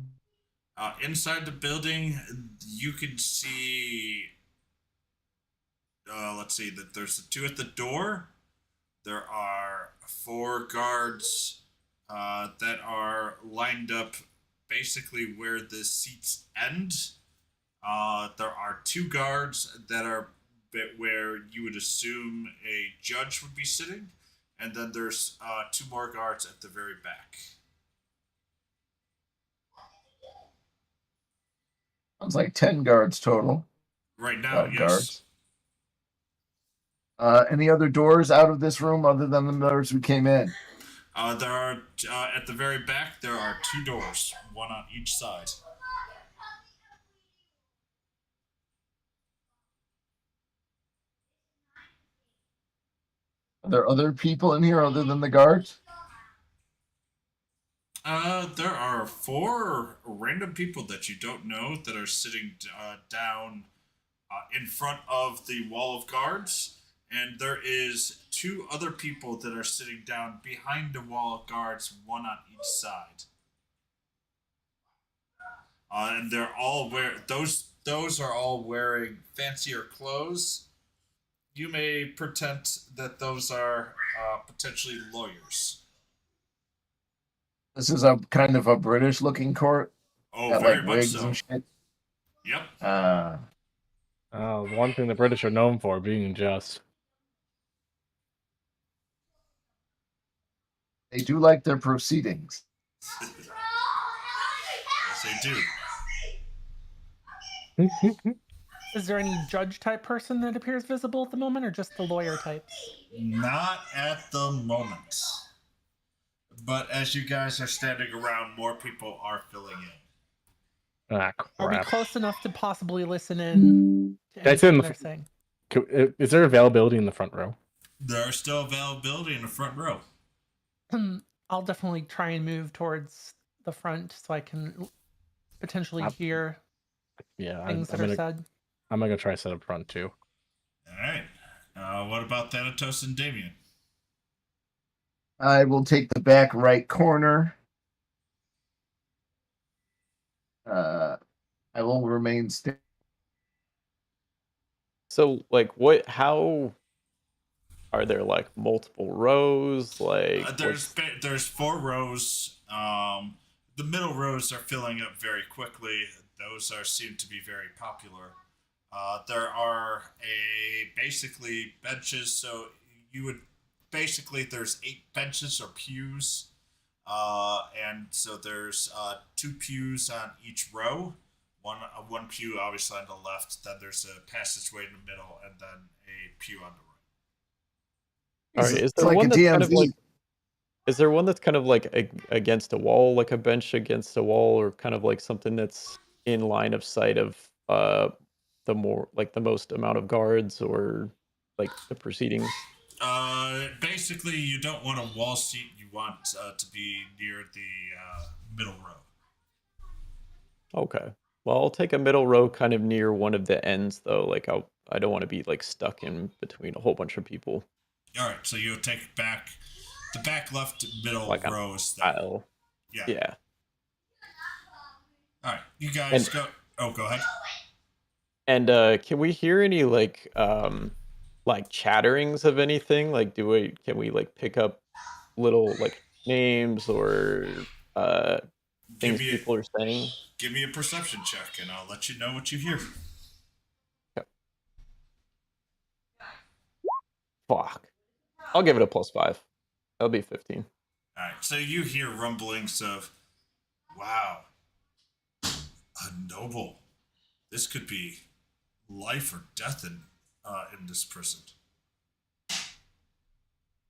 Inside the building, you can see. Let's see. That there's the 2 at the door. There are 4 guards that are lined up, basically where the seats end. There are 2 guards that are where you would assume a judge would be sitting, and then there's 2 more guards at the very back. Sounds like 10 guards total. Right now, yes. Guards. Any other doors out of this room other than the doors we came in? There are at the very back. There are 2 doors, one on each side. Are there other people in here other than the guards? There are 4 random people that you don't know that are sitting down in front of the wall of guards, and there is 2 other people that are sitting down behind the wall of guards, one on each side. And they're all those are all wearing fancier clothes. You may pretend that those are potentially lawyers. This is a kind of a British-looking court. Oh, Got very like much wigs so. and shit. Yep. One thing the British are known for, being just. They do like their proceedings. Yes, they do. Is there any judge type person that appears visible at the moment, or just the lawyer types? Not at the moment. But as you guys are standing around, more people are filling in. Ah, Are we crap. close enough to possibly listen in to That's in anything the- they're saying? Is there availability in the front row? There's still availability in the front row. I'll definitely try and move towards the front so I can potentially hear Yeah, things that are said. I'm gonna try to set up front too. All right. What about Thanatos and Damien? I will take the back right corner. I will remain still. So, like, how are there like multiple rows? Like, There's 4 rows. The middle rows are filling up very quickly. Those seem to be very popular. There are basically benches. So you would basically there's 8 benches or pews, and so there's 2 pews on each row. One pew obviously on the left. Then there's a passageway in the middle, and then a pew on the right. all right, is It's there like one a that's kind of DMV. like? Is there one that's kind of like against a wall, like a bench against a wall, or kind of like something that's in line of sight of the most amount of guards, or like the proceedings? Basically, you don't want a wall seat. You want to be near the middle row. Okay. Well, I'll take a middle row kind of near one of the ends though. Like I don't want to be like stuck in between a whole bunch of people. All right, so you'll take back The back left middle Like on row is there. I'll, Yeah. yeah. All right, you guys And- go. Oh, go ahead. And can we hear any like chatterings of anything? Like can we like pick up little like names or Give things me people are saying? give me a perception check, and I'll let you know what you hear. Fuck. I'll give it a +5. That'll be 15. All right, so you hear rumblings of, "Wow, a noble. This could be life or death in this prison."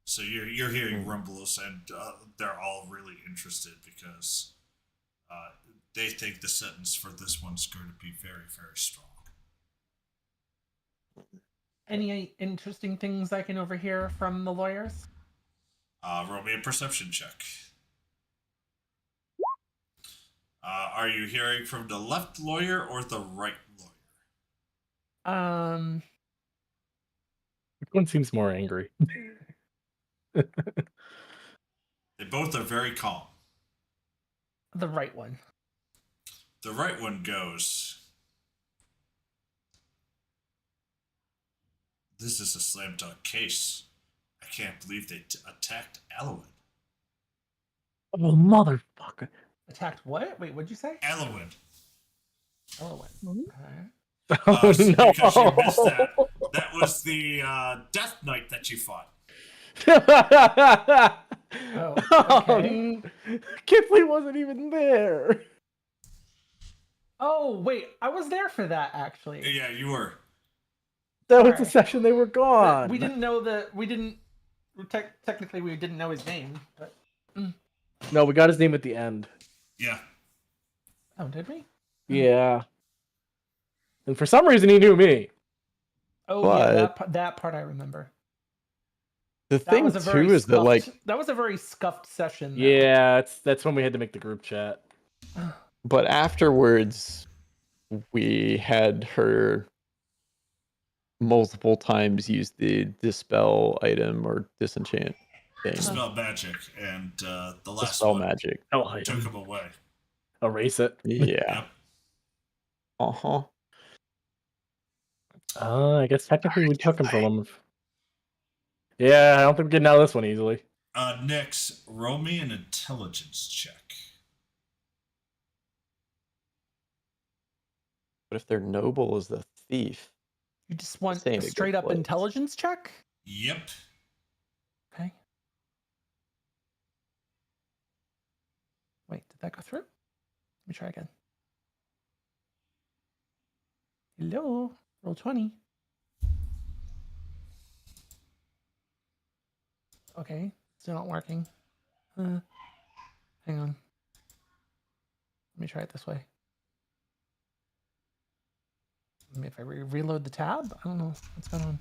So you're hearing rumbles, and they're all really interested because they think the sentence for this one's going to be very, very strong. Any interesting things I can overhear from the lawyers? Roll me a perception check. Are you hearing from the left lawyer or the right lawyer? Which one seems more angry? They both are very calm. The right one. The right one goes, "This is a slam dunk case. I can't believe they attacked Alwyn." Oh, motherfucker. Attacked what? Wait, what'd you say? Alwyn. Oh, Mhm. okay. Oh, So no. because you missed that, that was the Death Knight that you fought. Okay. Kipley wasn't even there. Oh, wait, I was there for that actually. Yeah, you were. That was the Alright. session they were But gone. we didn't know technically we didn't know his name, but No, we got his name at the end. Yeah. oh, did we? Yeah. And for some reason, he knew me. Oh yeah, But- that part I remember. The That thing was a very too is that like, that was a very scuffed session. though. Yeah, that's when we had to make the group chat. but afterwards, we had her multiple times use the dispel item or disenchant thing. Dispel magic, and the last Dispel one magic. Oh, took him away. erase it. Yeah. Yep. I guess technically we took him from him. Yeah, I don't think we're getting out of this one easily. Nyx, roll me an intelligence check. But if their noble is the thief, You just want Stay in a a good straight up place. intelligence check? Yep. Okay. Wait, did that go through? Let me try again. Hello, roll 20. Okay, still not working. Hang on. Let me try it this way. Maybe if I reload the tab, I don't know what's going on.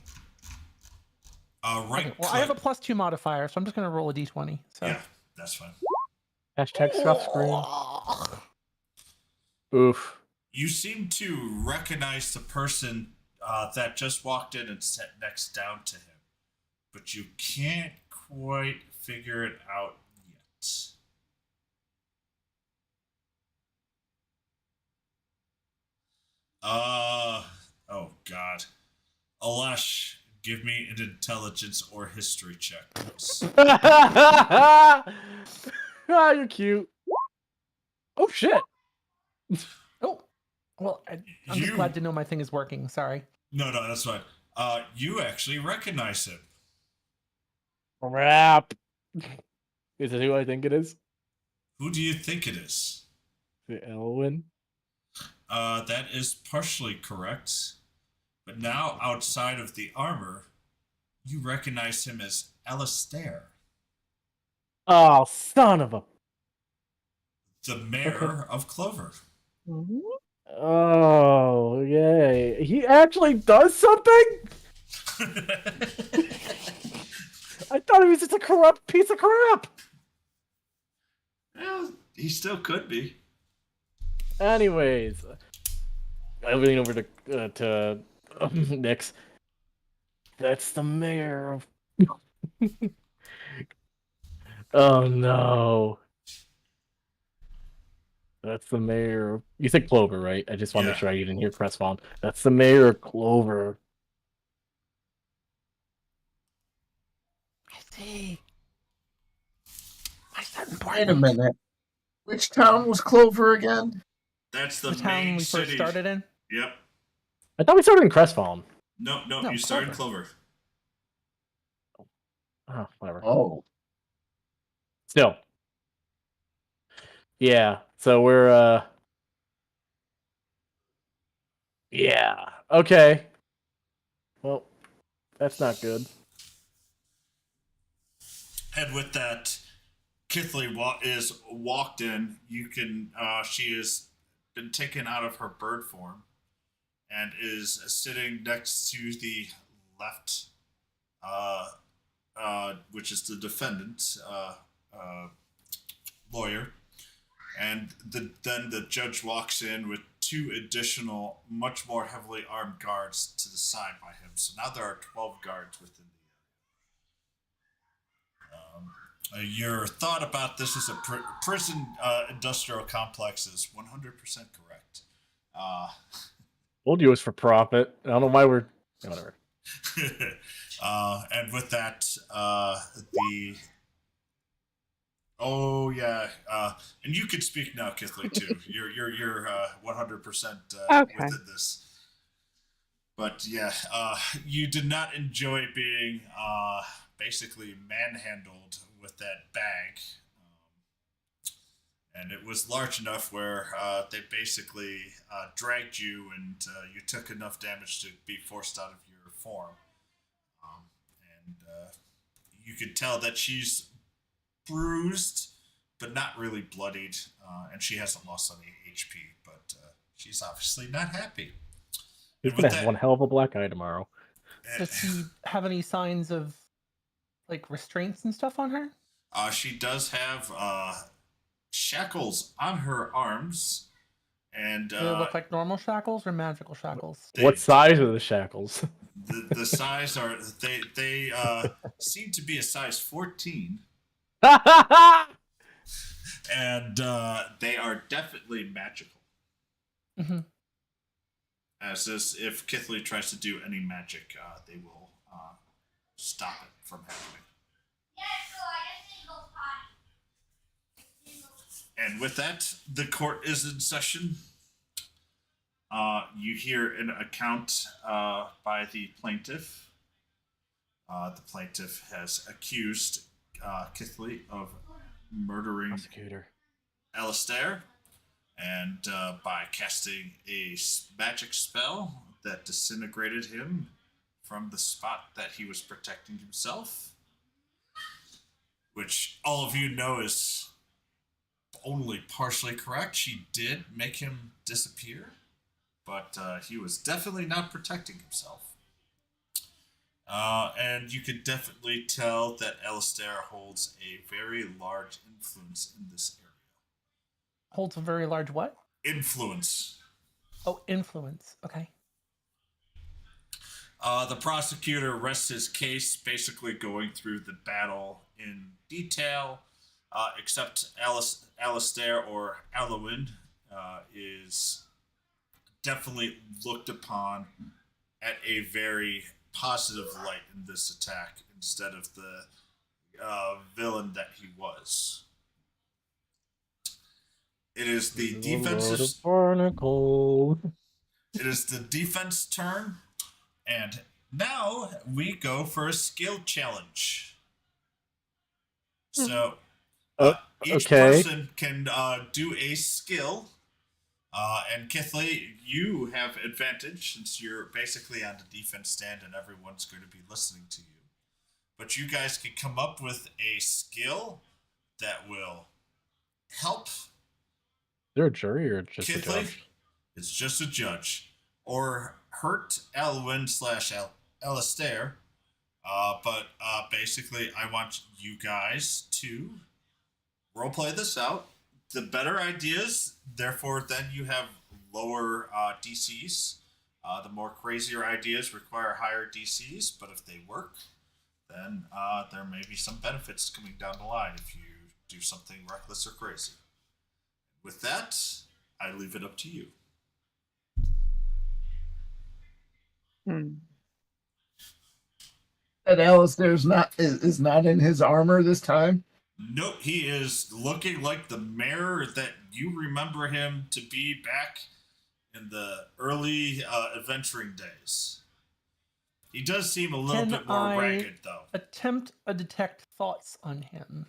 Right. Okay, well, I have a +2 modifier, so I'm just going to roll a d20. So. Yeah, that's fine. Hashtag scuff screen. Oof. You seem to recognize the person that just walked in and sat next down to him, but you can't quite figure it out yet. Oh God. Alash, give me an intelligence or history check, please. Ah, you're cute. Oh shit. Oh, well, I'm just glad to know my thing is working. Sorry. No, that's fine. You actually recognize him. Crap. Is it who I think it is? Who do you think it is? The Elwyn. That is partially correct. But now, outside of the armor, you recognize him as Alistair, Oh, son of a. the mayor of Clover. Mhm. Oh, yay. He actually does something? I thought he was just a corrupt piece of crap. Well, he still could be. Anyways, I lean over to Nyx. That's the mayor of. Oh no. That's the mayor. You said Clover, right? I just want to Yeah. make sure I didn't hear Crestfallen. That's the mayor of Clover. I see. Why is that Wait a important? minute. Which town was Clover again? That's the, The town main we city. first started in? Yep. I thought we started in Crestfallen. No, No, you started Clover. Oh, whatever. Oh. Still. Yeah. So we're yeah. Okay. Well, that's not good. And with that, Kithley is walked in. You can. She has been taken out of her bird form, and is sitting next to the left, which is the defendant lawyer, and then the judge walks in with two additional, much more heavily armed guards to the side by him. So now there are 12 guards within the. Your thought about this as a prison industrial complex is 100% correct. Told you it was for profit. I don't know why we're whatever. And with that, the oh yeah, and you could speak now, Kithley, too. You're 100% Okay. within this. But yeah, you did not enjoy being basically manhandled with that bag. And it was large enough where they basically dragged you, and you took enough damage to be forced out of your form. And you could tell that she's bruised, but not really bloodied, and she hasn't lost any HP, but she's obviously not happy. He's And gonna with have that, one hell of a black eye tomorrow. Does he have any signs of like restraints and stuff on her? she does have shackles on her arms, and Do they look like normal shackles or magical shackles? they, What size are the shackles? the size are they seem to be a size 14, and they are definitely magical. Mm-hmm. As this, if Kithley tries to do any magic, they will stop it from happening. And with that, the court is in session. You hear an account by the plaintiff. The plaintiff has accused Kithley of murdering Prosecutor. Alistair, and by casting a magic spell that disintegrated him from the spot that he was protecting himself, which all of you know is only partially correct. She did make him disappear, but he was definitely not protecting himself. And you could definitely tell that Alistair holds a very large influence in this area. Holds a very large what? Influence. Oh, influence. Okay. The prosecutor rests his case, basically going through the battle in detail, except Alistair or Alwyn is definitely looked upon at a very positive light in this attack instead of the villain that he was. It is the defensive. Barnacle. It is the defense turn, and now we go for a skill challenge. So each okay. person can do a skill. And Kithley, you have advantage since you're basically on the defense stand and everyone's going to be listening to you. But you guys can come up with a skill that will help. Is there a jury or just a Kithley, judge? it's just a judge. Or hurt Alwyn / Alistair. But basically, I want you guys to roleplay this out. The better ideas, therefore, then you have lower DCs. The more crazier ideas require higher DCs, but if they work, then there may be some benefits coming down the line if you do something reckless or crazy. With that, I leave it up to you. Hmm. And Alistair's is not in his armor this time. Nope, he is looking like the mayor that you remember him to be back in the early adventuring days. He does seem a little Can bit more I ragged, though. attempt a detect thoughts on him?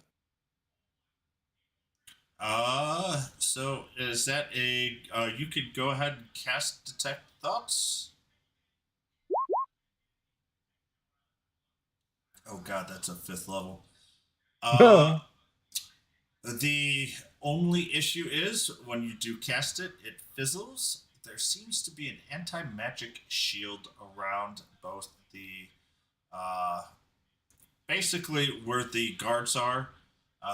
So is that a? You could go ahead and cast detect thoughts. Oh God, that's a 5th level. The only issue is when you do cast it, it fizzles. There seems to be an anti-magic shield around both the, basically where the guards are.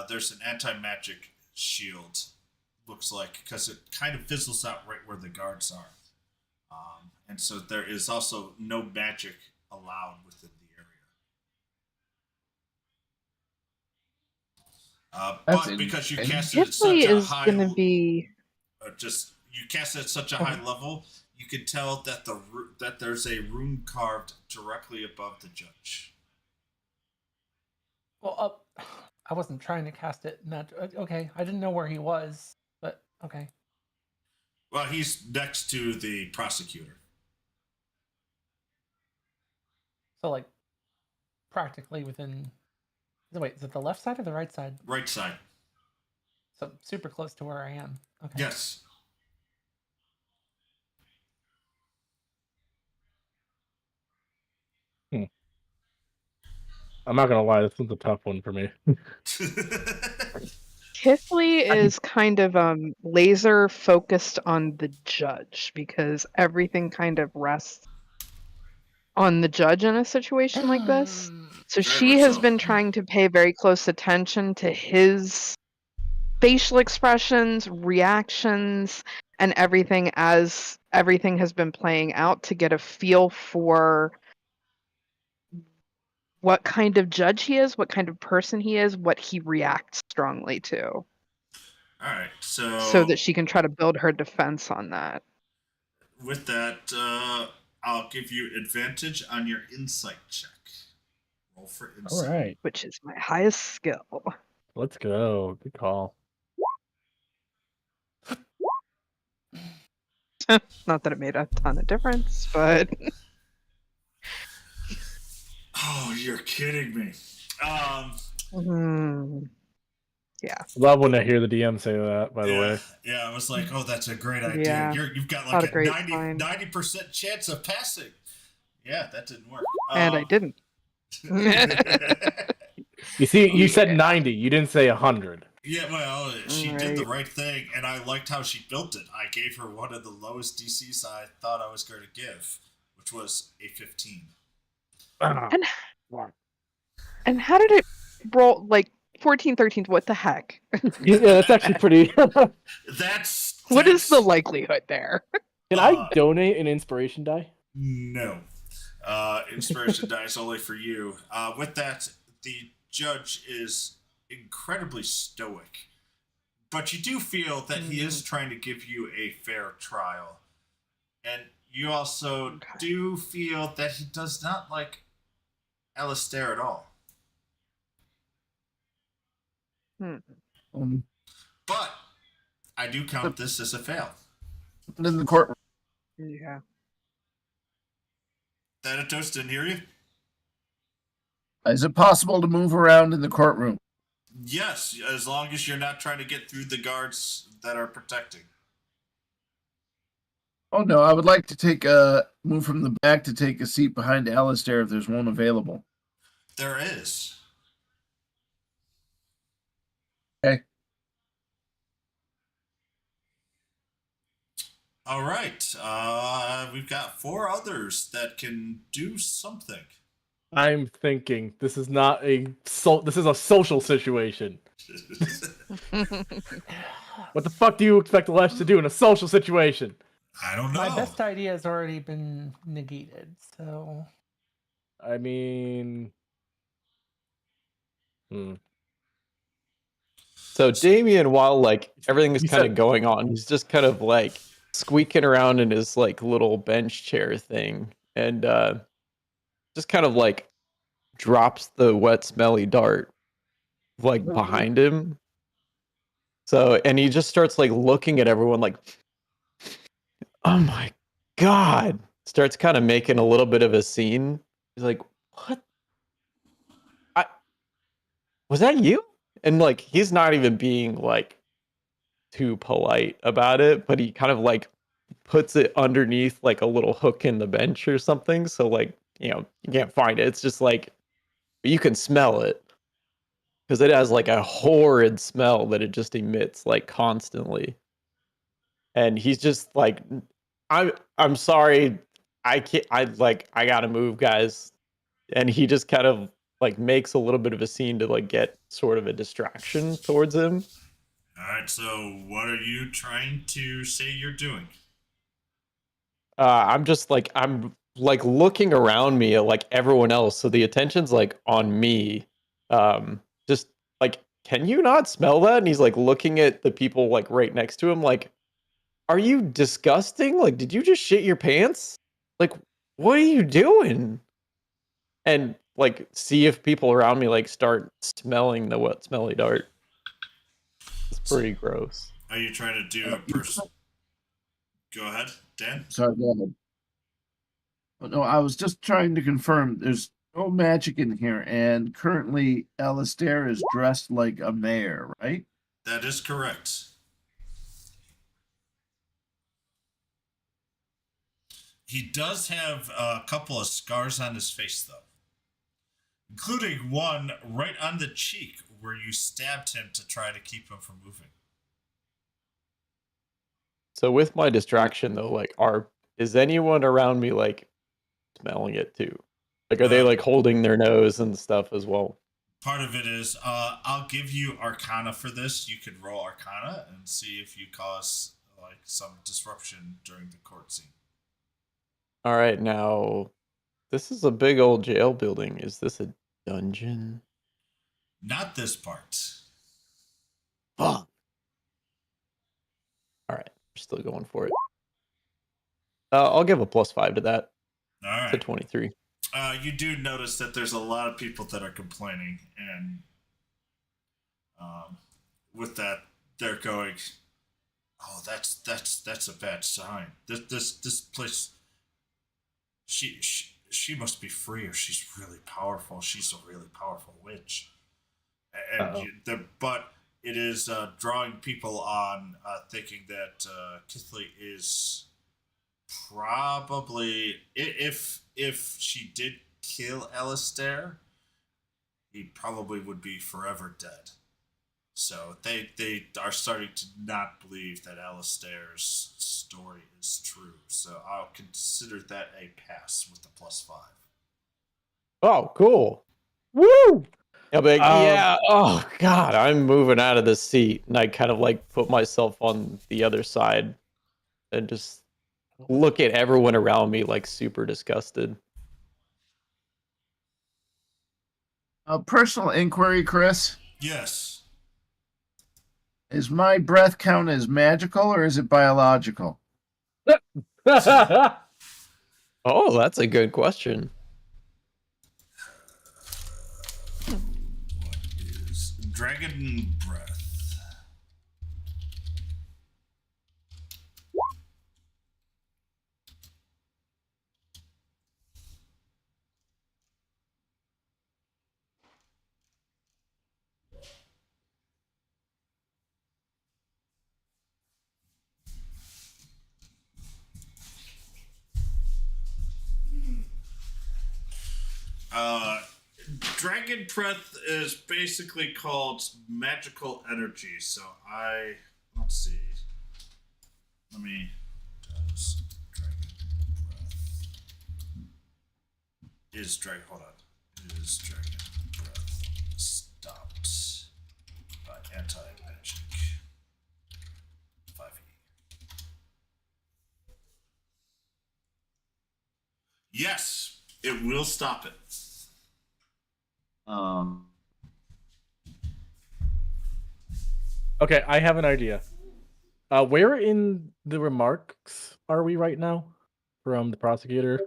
There's an anti-magic shield, looks like, because it kind of fizzles out right where the guards are. And so there is also no magic allowed within the area. But because you casted at such Hipley a is high, going to be. you cast it at such a high level, you can tell that that there's a rune carved directly above the judge. Well, I wasn't trying to cast it. Okay, I didn't know where he was, but okay. Well, he's next to the prosecutor. So, like, practically within. Wait, is it the left side or the right side? Right side. So super close to where I am. Okay. Yes. I'm not gonna lie, this one's a tough one for me. Hipley is kind of laser focused on the judge because everything kind of rests on the judge in a situation like this. So Very she much has so. been trying to pay very close attention to his facial expressions, reactions, and everything as everything has been playing out to get a feel for what kind of judge he is, what kind of person he is, what he reacts strongly to. All right, So that she can try to build her defense on that. With that, I'll give you advantage on your insight check. Roll for insight. All right, Which is my highest skill. let's go. Good call. Not that it made a ton of difference, but Oh, you're kidding me. Yeah. Love when I hear the DM say that, by the way. Yeah, I was like, oh, that's a great idea. Yeah. You've got Not like a great 90% chance of passing. Yeah, that didn't work. And I didn't. You see, you said 90. You didn't say 100. Yeah, well, she did the right thing, and I liked how she built it. I gave her one of the lowest DCs I thought I was going to give, which was a 15. And how did it roll like 14, 13? What the heck? Yeah, that's actually pretty. What is the likelihood there? Can I donate an inspiration die? No. Inspiration die is only for you. With that, the judge is incredibly stoic. But you do feel that he is trying to give you a fair trial. And you also do feel that he does not like Alistair at all. But I do count this as a fail. In the courtroom. Yeah. Thanatos didn't hear you? Is it possible to move around in the courtroom? Yes, as long as you're not trying to get through the guards that are protecting. Oh no, I would like to take a move from the back to take a seat behind Alistair if there's one available. There is. Okay. All right. We've got 4 others that can do something. I'm thinking this is not this is a social situation. What the fuck do you expect Lesh to do in a social situation? I don't know. My best idea has already been negated, so. I mean, Hmm. So Damien, while like everything is You kind said- of going on, he's just kind of like squeaking around in his like little bench chair thing, and just kind of like drops the wet, smelly dart like behind him. So, and he just starts like looking at everyone like, oh my god! Starts kind of making a little bit of a scene. He's like, what? I was that you? And like, he's not even being like too polite about it, but he kind of like puts it underneath like a little hook in the bench or something. So like, you can't find it. It's just like you can smell it because it has like a horrid smell that it just emits like constantly. And he's just like, I'm sorry, I can't. I gotta move, guys. And he just kind of like makes a little bit of a scene to like get sort of a distraction towards him. All right. So, what are you trying to say you're doing? I'm like looking around me at like everyone else, so the attention's like on me. Just like, can you not smell that? And he's like looking at the people like right next to him, like, are you disgusting? Like, did you just shit your pants? Like, what are you doing? And like, see if people around me like start smelling the wet, smelly dart. It's pretty gross. Are you trying to do a person? Go ahead, Dan. Sorry, go ahead. No, I was just trying to confirm there's no magic in here, and currently Alistair is dressed like a mayor, right? That is correct. He does have a couple of scars on his face, though, including one right on the cheek where you stabbed him to try to keep him from moving. So with my distraction though, like, is anyone around me like smelling it too? Like, are they like holding their nose and stuff as well? Part of it is, I'll give you Arcana for this. You could roll Arcana and see if you cause like some disruption during the court scene. All right, now this is a big old jail building. Is this a dungeon? Not this part. Fuck. All right, we're still going for it. I'll give a +5 to that. All right. To 23. You do notice that there's a lot of people that are complaining, and with that, they're going, "Oh, that's a bad sign. This place. She must be free, or she's really powerful. She's a really powerful witch." But it is drawing people on thinking that Kithley is probably, if she did kill Alistair, he probably would be forever dead. So they are starting to not believe that Alistair's story is true. So I'll consider that a pass with the +5. Oh, cool. Woo! Yeah, but yeah. Oh god, I'm moving out of the seat, and I kind of like put myself on the other side, and just look at everyone around me like super disgusted. A personal inquiry, Chris. Yes. Is my breath count as magical or is it biological? Oh, that's a good question. What is Dragon Breath? Dragon Breath is basically called magical energy. So let's see. Does Dragon Breath is Dragon Breath stopped by anti-magic 5e? Yes, it will stop it. Okay, I have an idea. Where in the remarks are we right now from the prosecutor?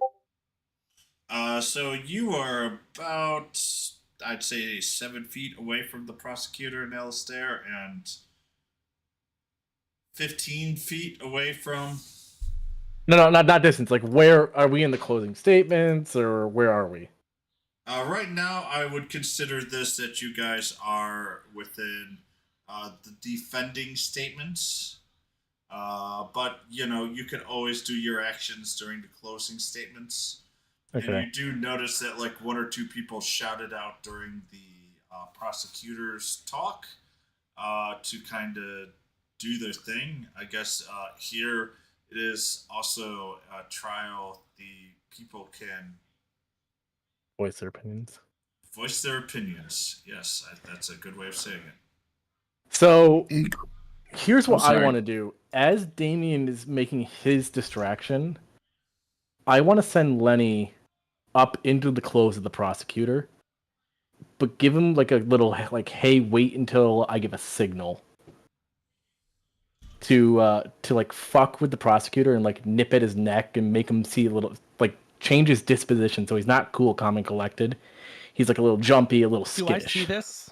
So you are about, I'd say, 7 feet away from the prosecutor and Alistair, and 15 feet away from. No, not distance. Like, where are we in the closing statements, or where are we? Right now, I would consider this that you guys are within the defending statements. But you can always do your actions during the closing statements. And Okay. you do notice that like one or two people shouted out during the prosecutor's talk to kind of do their thing. I guess here it is also a trial. The people can Voice their opinions. voice their opinions. Yes, that's a good way of saying it. So He- here's what I sorry. want to do. As Damien is making his distraction, I want to send Lenny up into the clothes of the prosecutor, but give him like a little like, hey, wait until I give a signal to like fuck with the prosecutor and like nip at his neck and make him see a little like change his disposition so he's not cool, calm, and collected. He's like a little jumpy, a little Do I skittish. see this?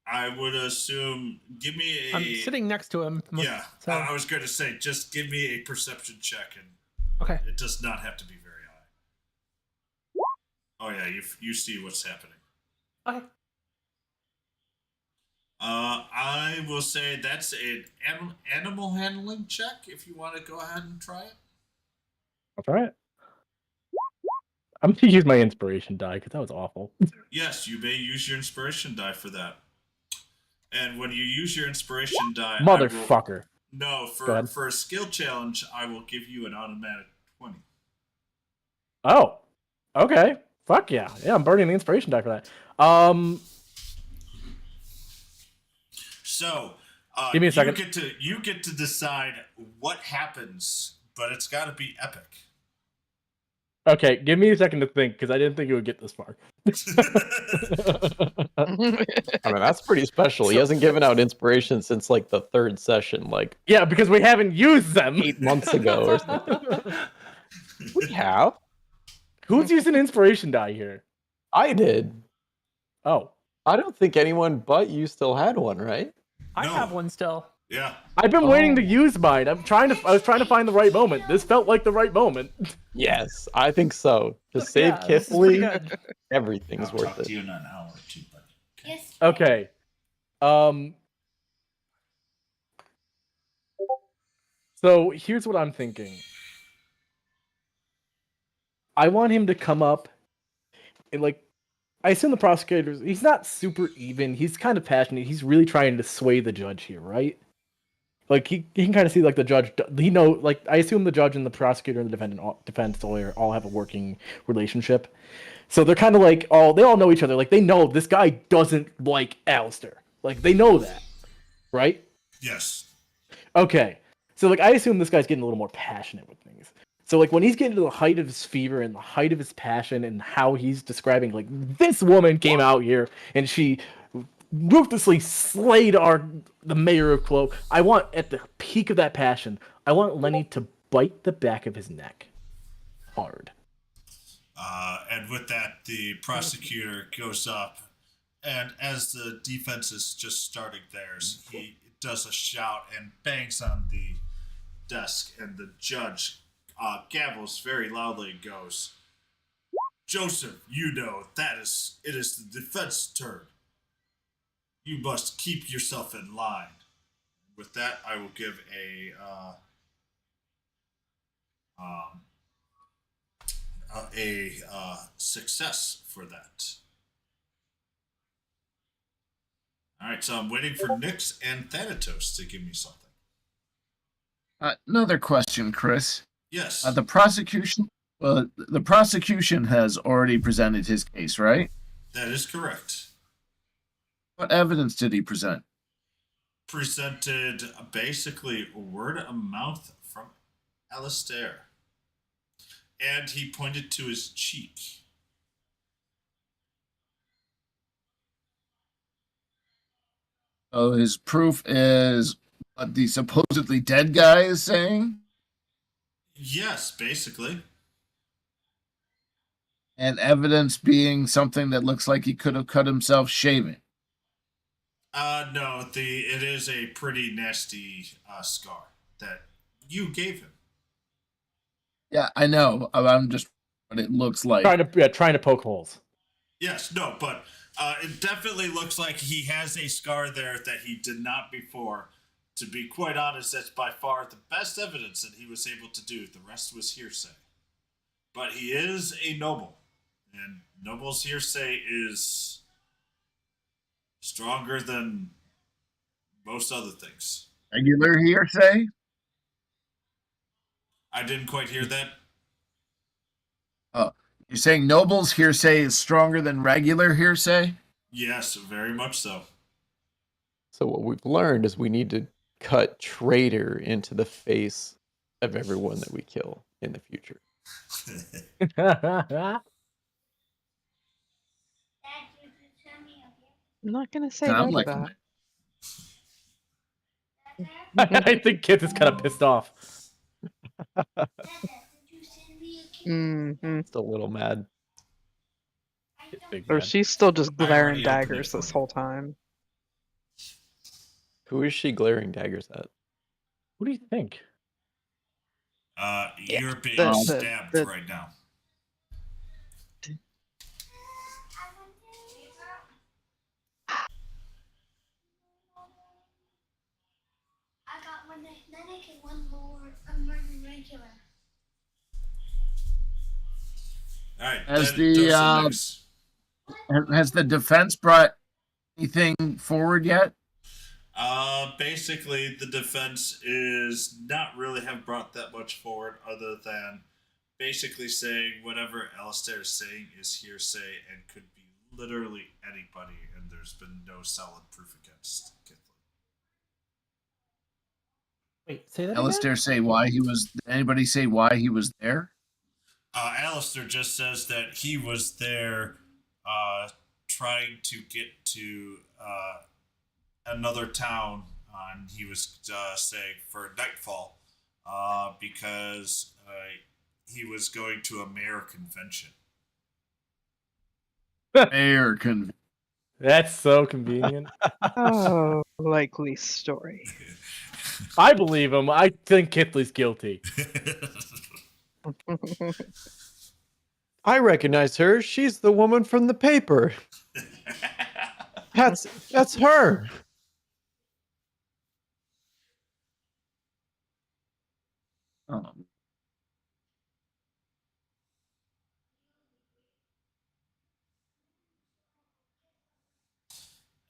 I would assume. Give me a. I'm sitting next to him. Yeah, So, I was going to say, just give me a perception check, and okay. it does not have to be very high. Oh yeah, you see what's happening. Okay. I will say that's an animal handling check. If you want to go ahead and try it. That's all right. I'm gonna use my inspiration die because that was awful. Yes, you may use your inspiration die for that. And when you use your inspiration die, Motherfucker. No, Go ahead. for a skill challenge, I will give you an automatic 20. Oh. Okay. Fuck yeah. Yeah, I'm burning the inspiration die for that. So, Give me a second. You get to decide what happens, but it's got to be epic. Okay, give me a second to think because I didn't think it would get this far. I mean, that's pretty special. He hasn't given out inspiration since like the third session, like Yeah, because we haven't used them 8 months ago or something. We have. Who's using inspiration die here? I did. Oh, I don't think anyone but you still had one, right? I No. have one still. Yeah. I've been waiting to use mine. I was trying to find the right moment. This felt like the right moment. Yes, I think so. To save Yeah, this is pretty Kifley, good. everything's I'll worth talk it. to you in an hour or two, buddy. Yes. Okay. So here's what I'm thinking. I want him to come up and like I assume the prosecutor's he's not super even. He's kind of passionate. He's really trying to sway the judge here, right? Like he can kind of see like the judge like I assume the judge and the prosecutor and the defense lawyer all have a working relationship. So they're kind of like they all know each other. Like they know this guy doesn't like Alistair. Like they know that. Right? Yes. Okay. So like I assume this guy's getting a little more passionate with things. So like when he's getting to the height of his fever and the height of his passion and how he's describing like this woman came out here and she ruthlessly slayed the mayor of Clo. I want at the peak of that passion, I want Lenny to bite the back of his neck hard. And with that, the prosecutor goes up, and as the defense is just starting theirs, he does a shout and bangs on the desk, and the judge gavels very loudly and goes, "Joseph, you know it is the defense turn. You must keep yourself in line." With that, I will give a success for that. All right, so I'm waiting for Nyx and Thanatos to give me something. Another question, Chris. Yes. The prosecution has already presented his case, right? That is correct. What evidence did he present? Presented basically word of mouth from Alistair. And he pointed to his cheek. Oh, his proof is what the supposedly dead guy is saying, Yes, basically. and evidence being something that looks like he could have cut himself shaving. No, it is a pretty nasty scar that you gave him. Yeah, I know. I'm just what it looks like. Trying to poke holes. Yes, no, but it definitely looks like he has a scar there that he did not before. To be quite honest, that's by far the best evidence that he was able to do. The rest was hearsay. But he is a noble, and noble's hearsay is stronger than most other things. Regular hearsay? I didn't quite hear that. Oh, you're saying noble's hearsay is stronger than regular hearsay? Yes, very much so. So what we've learned is we need to cut traitor into the face of everyone that we kill in the future. I'm not gonna say Sound no like to I that. think Kith is kind of pissed off. Mm-hmm. Still a little mad. Big Or man. she's still just I glaring already opened it daggers for this you. whole time. Who is she glaring daggers at? What do you think? You're being The- stabbed the- right now. I got one magnetic and one more regular. All right. Has then the, Dosa next. Has the defense brought anything forward yet? Basically, the defense is not really have brought that much forward other than basically saying whatever Alistair is saying is hearsay and could be literally anybody, and there's been no solid proof against Kithley. Wait, say that again? Alistair say why he was. Did anybody say why he was there? Alistair just says that he was there trying to get to another town, and he was saying for nightfall because he was going to a mayor convention. Mayor convention. That's so convenient. Oh, likely story. I believe him. I think Kithley's guilty. I recognize her. She's the woman from the paper. That's her. Oh.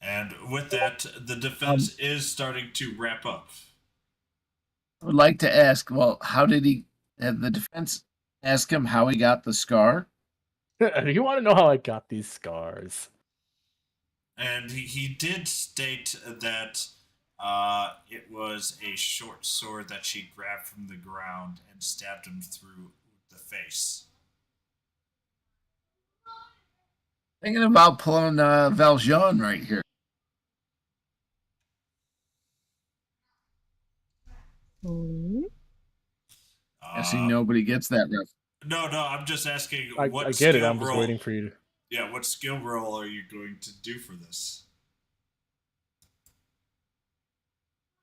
And with that, the defense is starting to wrap up. I would like to ask. Well, how did he? Had the defense ask him how he got the scar? You want to know how I got these scars? And he did state that it was a short sword that she grabbed from the ground and stabbed him through the face. Thinking about pulling Valjean right here. Mhm. Guessing nobody gets that reference. No, I'm just asking I what get it. skill I'm just roll. waiting for you to. Yeah, what skill roll are you going to do for this?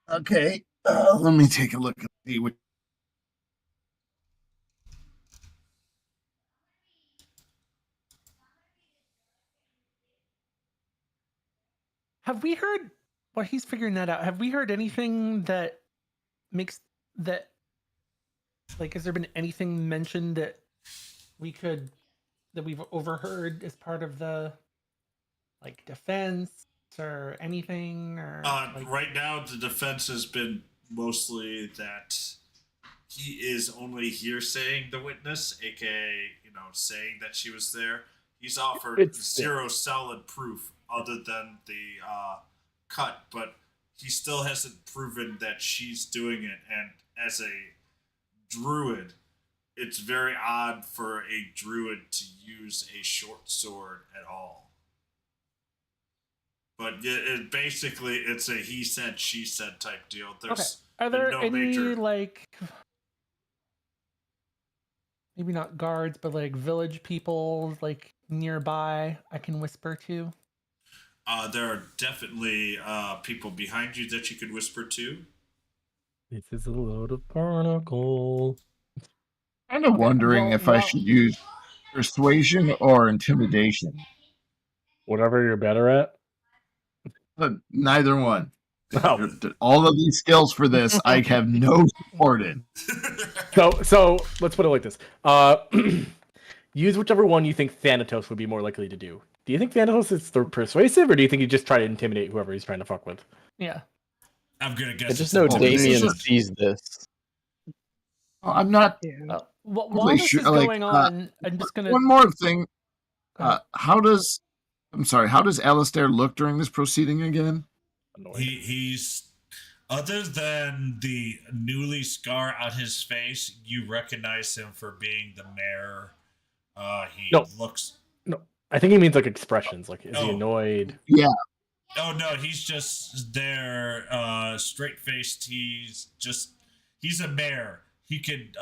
Okay, let me take a look and see what. Have we heard? While he's figuring that out, have we heard anything that makes that? Like, has there been anything mentioned that we've overheard as part of the like defense or anything? Or like, Right now, the defense has been mostly that he is only hearsaying the witness, aka saying that she was there. He's offered It's- zero solid proof other than the cut, but he still hasn't proven that she's doing it. And as a druid, it's very odd for a druid to use a short sword at all. But basically, it's a he said, she said type deal. Okay. There's Are there no any major. like maybe not guards, but like village people like nearby I can whisper to? There are definitely people behind you that you could whisper to. This is a load of barnacle. Kind of wondering if I should use persuasion or intimidation. Whatever you're better at. But neither one. Oh. All of these skills for this, I have no support in. So let's put it like this. Use whichever one you think Thanatos would be more likely to do. Do you think Thanatos is the persuasive, or do you think you just try to intimidate whoever he's trying to fuck with? Yeah. I'm gonna guess. I just it's know intimidation. Damien sees this. I'm not While totally this sure. is Like, going on, I'm just gonna. one more thing. Go ahead. How does Alistair look during this proceeding again? He's other than the newly scar on his face, you recognize him for being the mayor. He looks. No, I think he means like expressions. Like, is he Oh. annoyed? Yeah. Oh no, he's just there, straight faced. He's a mayor. He could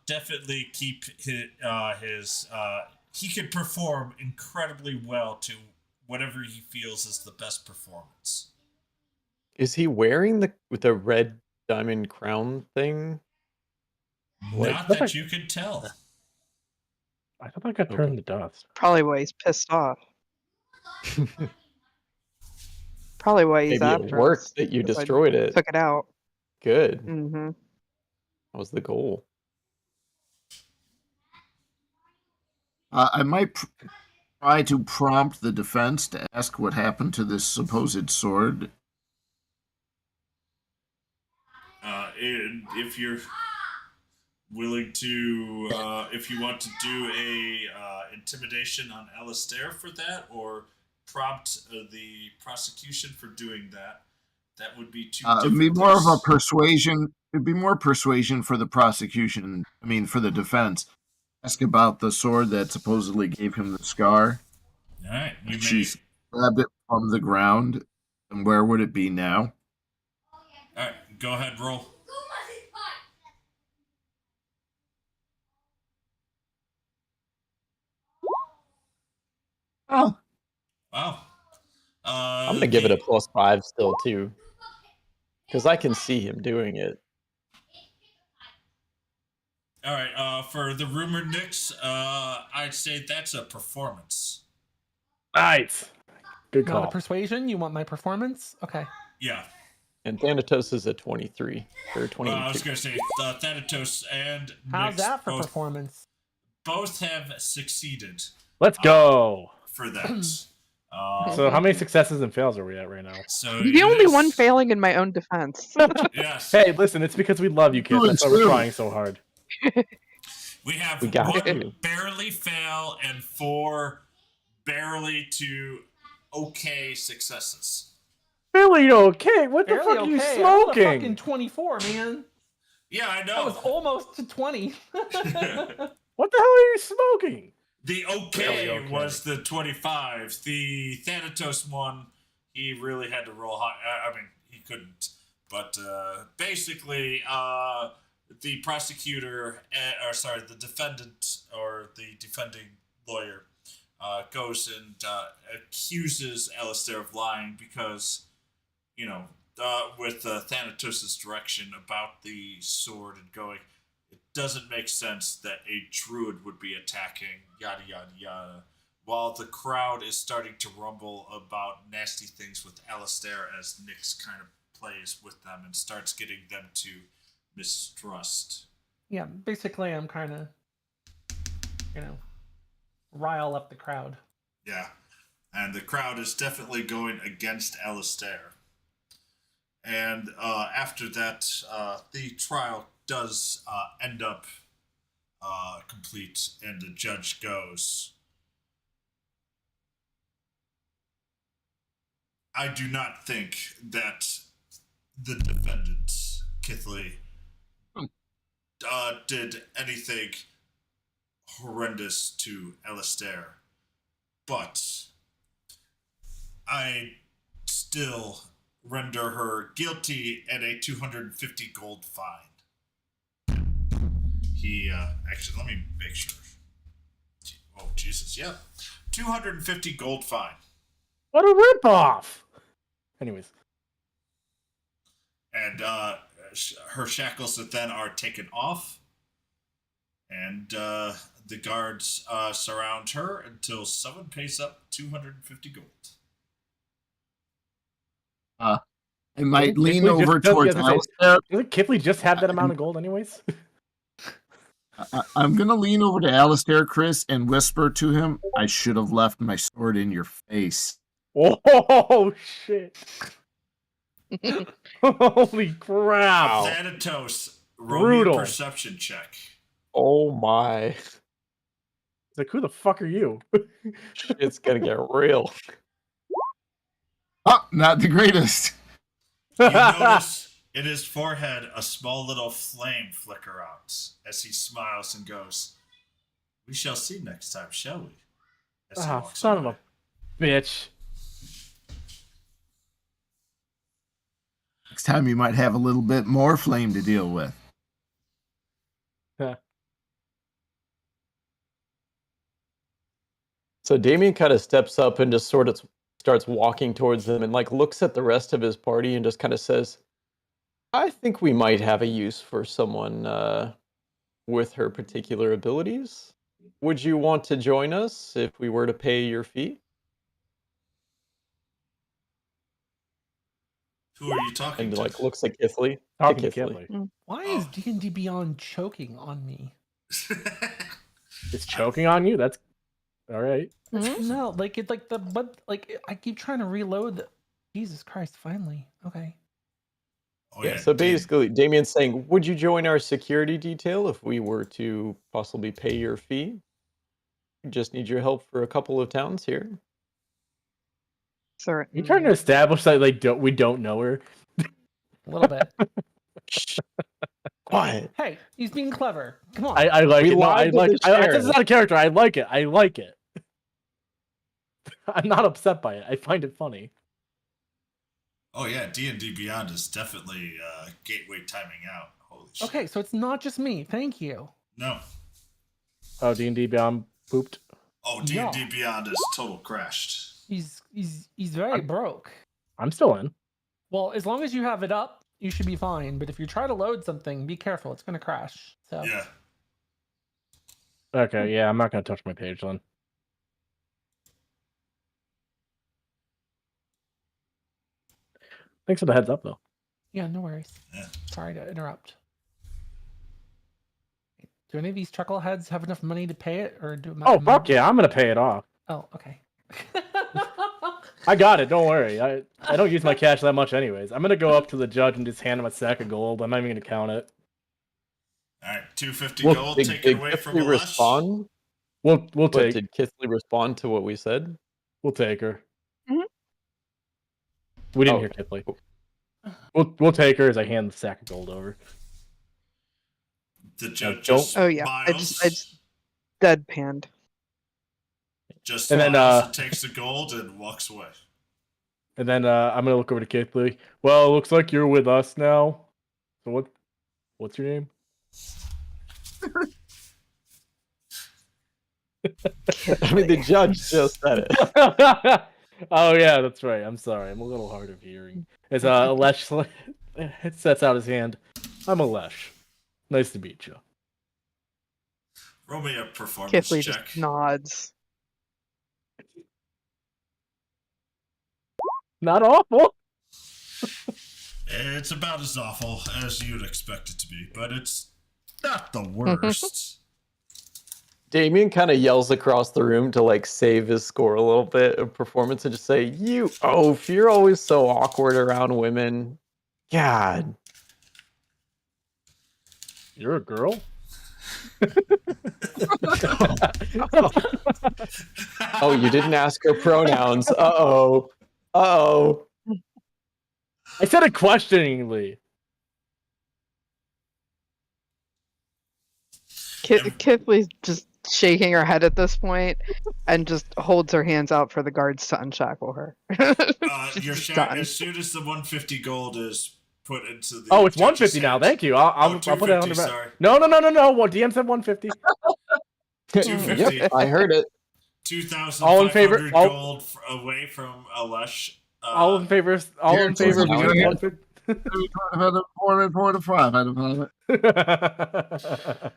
definitely keep his he could perform incredibly well to whatever he feels is the best performance. Is he wearing the red diamond crown thing? Not that you could tell. I thought that got turned to dust. Probably why he's pissed off. Probably why he's Maybe after it worked us, that you 'cause I destroyed it. Took it out. Good. Mm-hmm. That was the goal. I might try to prompt the defense to ask what happened to this supposed sword. If you're willing to, if you want to do a intimidation on Alistair for that, or prompt the prosecution for doing that, that would be two It'd different be more of a things. persuasion. It'd be more persuasion for the prosecution. I mean, for the defense. Ask about the sword that supposedly gave him the scar. All right, you She's grabbed it from the ground, and where would it be now? All right, go ahead, roll. Oh, Wow. I'm gonna give it a +5 still too, because I can see him doing it. All right, for the rumored Knicks, I'd say that's a performance. Nice. Good Not a call. persuasion. You want my performance? Okay. Yeah. And Thanatos is a 23 or 22. I was going to say Thanatos and How's Nyx that for performance? both have succeeded Let's go. for that. So how many successes and fails are we at right now? So The only one yes. failing in my own defense. Yes. Hey, listen, it's because we love you, kid. That's why we're trying so hard. We have We got one you. barely fail and 4 barely to okay successes. Really okay? What the Barely fuck are you okay. I rolled a smoking? fucking 24, man. Yeah, I That was know. almost to 20. What the hell are you smoking? The okay was the 25. The Thanatos one, he really had to roll high. I mean, he couldn't. But basically, the prosecutor, the defendant or the defending lawyer, goes and accuses Alistair of lying because, with Thanatos' direction about the sword and going, it doesn't make sense that a druid would be attacking, yada, yada, yada. While the crowd is starting to rumble about nasty things with Alistair as Nyx kind of plays with them and starts getting them to mistrust. Yeah, basically, I'm kind of, rile up the crowd. Yeah. And the crowd is definitely going against Alistair. And after that, the trial does end up complete, and the judge goes, I do not think that the defendant, Kithley, did anything horrendous to Alistair. But I still render her guilty and a 250 gold fine. He actually, let me make sure. Oh Jesus, yeah, 250 gold fine. What a ripoff! Anyways, And her shackles then are taken off, and the guards surround her until someone pays up 250 gold. I might Doesn't lean Kipley over just- towards yeah, I was Alistair. doesn't Kipley just have that amount of gold, anyways? I'm gonna lean over to Alistair, Chris, and whisper to him, "I should have left my sword in your face." Oh shit! Holy crap! Wow. Thanatos, roll me Brutal. a perception check. Oh my. It's like, who the fuck are you? It's gonna get real. Oh, not the greatest. You notice in his forehead a small little flame flicker out as he smiles and goes, "We shall see next time, shall we?" As he Ah, walks son away. of a bitch. Next time you might have a little bit more flame to deal with. So Damien kind of steps up and just sort of starts walking towards them and like looks at the rest of his party and just kind of says, I think we might have a use for someone with her particular abilities. Would you want to join us if we were to pay your fee? Who are you talking And to? like looks at Kithly. Talking to Kithly. Kipley. Why Oh. is D&D Beyond choking on me? It's choking on you? That's alright. No, like it's like I keep trying to reload the Jesus Christ, finally. Okay. Oh, Yeah, so basically Damien's saying, would you join our security detail if we were to possibly pay your fee? We just need your help for a couple of towns here. Certainly. You trying to establish that we don't know her? A little bit. Quiet. Hey, he's being clever. Come on. I like We it. No, I lied to like the it. This sheriff. is not a character. I like it. I like it. I'm not upset by it. I find it funny. Oh yeah, D&D Beyond is definitely gateway timing out. Holy shit. Okay, so it's not just me. Thank you. No. Oh, D&D Beyond pooped. Oh, D&D Beyond is total crashed. He's very broke. I'm still in. Well, as long as you have it up, you should be fine. But if you try to load something, be careful. It's going to crash. So Yeah. Okay, yeah, I'm not gonna touch my page then. Thanks for the heads up, though. yeah, no worries. Yeah. Sorry to interrupt. Do any of these chuckleheads have enough money to pay it, or do? Oh, fuck yeah, I'm gonna pay it off. Oh, okay. I got it. Don't worry. I don't use my cash that much, anyways. I'm gonna go up to the judge and just hand him a sack of gold. I'm not even gonna count it. All right, 250 Well, gold Did taken away from Kithly Alesh. respond? We'll But take did Kithly respond to what we said? we'll take her. Mhm. We didn't Oh, hear Kipley. We'll take her as I hand the sack of gold over. The judge don't- just Oh yeah, smiles, I just deadpanned. just And then, smiles and takes the gold and walks away. And then I'm gonna look over to Kipley. Well, looks like you're with us now. So what's your name? I mean, the judge just said it. Oh yeah, that's right. I'm sorry. I'm a little hard of hearing. As Alesh sets out his hand. I'm Alesh. Nice to meet you. Roll me a performance Kithly check. just nods. Not awful. It's about as awful as you'd expect it to be, but it's not the worst. Damien kind of yells across the room to like save his score a little bit of performance and just say, "You oaf, you're always so awkward around women. God." You're a girl? Oh, you didn't ask her pronouns. Uh-oh. Uh-oh. I said it questioningly. Kithly's just shaking her head at this point and just holds her hands out for the guards to unshackle her. Your She's shack, done. as soon as the 150 gold is put into the Oh, it's judge's 150 now. hands- Thank you. I'll put it 250, 100 back. sorry. No. What DM said 150. 250. Yep, I heard it. 2,500 all- gold away from Alesh. All in favor. All in favor of now doing again. 150.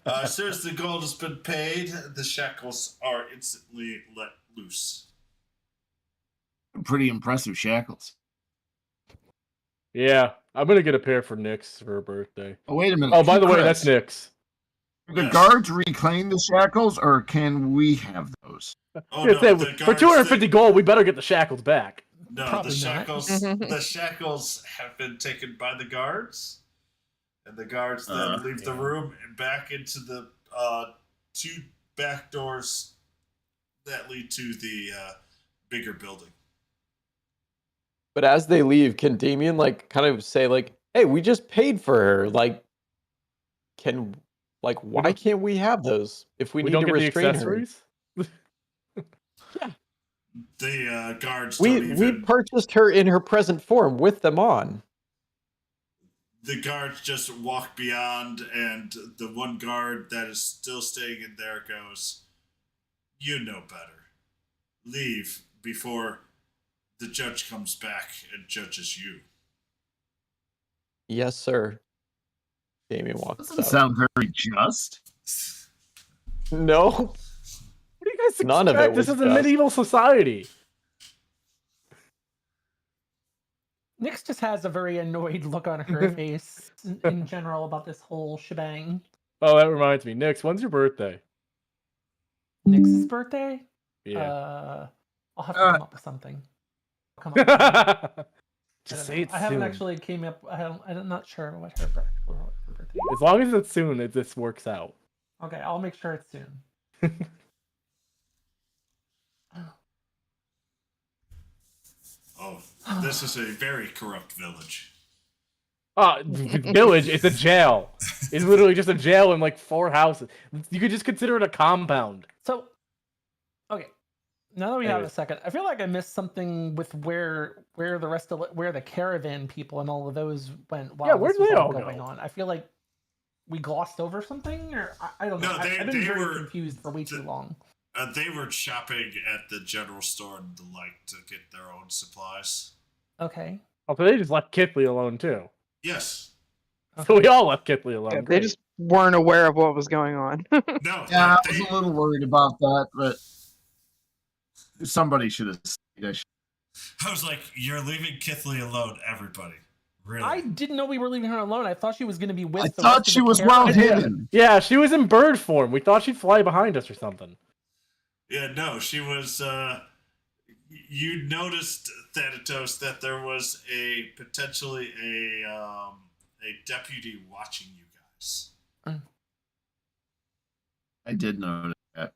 As soon as the gold has been paid, the shackles are instantly let loose. Pretty impressive shackles. Yeah, I'm gonna get a pair for Nyx for her birthday. Oh, wait a minute. Oh, by the way, Chris, that's Nyx. do the Yes. guards reclaim the shackles, or can we have those? Oh, Yeah, no, say, the for guards 250 gold, we better get the shackles back. No, Probably the not. shackles. The shackles have been taken by the guards, and the guards then leave the room and back into the 2 back doors that lead to the bigger building. But as they leave, can Damien like kind of say like, "Hey, we just paid for her. Like, why don't- can't we have those if we We need don't to get the restrain her?" accessories. The guards We don't even. purchased her in her present form with them on. The guards just walk beyond, and the one guard that is still staying in there goes, "You know better. Leave before the judge comes back and judges you." Yes, sir. Damien walks Doesn't out. sound very just. No, What do you guys expect? None of it This was is a just. medieval society. Nyx just has a very annoyed look on her face in general about this whole shebang. Oh, that reminds me. Nyx, when's your birthday? Nyx's birthday? Yeah. I'll have to come up with something. I'll come up with something. Just I say it's I haven't soon. actually came up. I'm not sure what her birthday. As long as it's soon, this works out. Okay, I'll make sure it's soon. Oh, this is a very corrupt village. Village, it's a jail. It's literally just a jail and like 4 houses. You could just consider it a compound. So, okay. Now that we have a Anyways. second, I feel like I missed something with where the caravan people and all of those went while Yeah, where'd this was they all all going go? on. I feel like we glossed over something, or I don't know. No, I've been very they were- confused for way too long. They were shopping at the general store and the like to get their own supplies. Okay. Oh, so they just left Kithley alone too. Yes. So we all left Kithley alone. Yeah, they Great. just weren't aware of what was going on. No. Yeah, like, I was a little worried about that, but somebody should have said I should. I was like, "You're leaving Kithley alone, everybody." Really? I didn't know we were leaving her alone. I thought she was going to be with. I the thought rest of she the was well caravan. hidden. Yeah, she was in bird form. We thought she'd fly behind us or something. Yeah, no, she was. You noticed, Thanatos, that there was potentially a deputy watching you guys. I did notice that.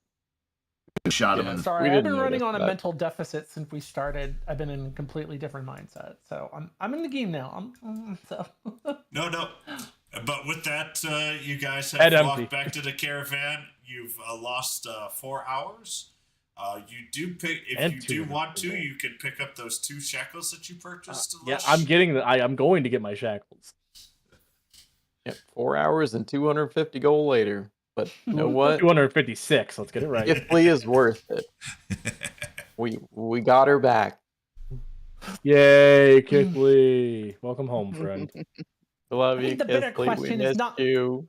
Shot him Yeah. in the Sorry, We I've didn't been running notice on a that. mental deficit since we started. I've been in a completely different mindset, so I'm in the game now. So No. But with that, you guys Head have empty. walked back to the caravan. You've lost 4 hours. You do pick if And you 2 do want to. gold. You can pick up those 2 shackles that you purchased. Yeah, Lush. I'm getting I'm going to get my shackles. Yep, 4 hours and 250 gold later. But you know what? 256. Let's get it right. Kithley is worth it. We got her back. Yay, Kithley! Welcome home, friend. Love I you, think the bigger Kithley. We question is missed not- you.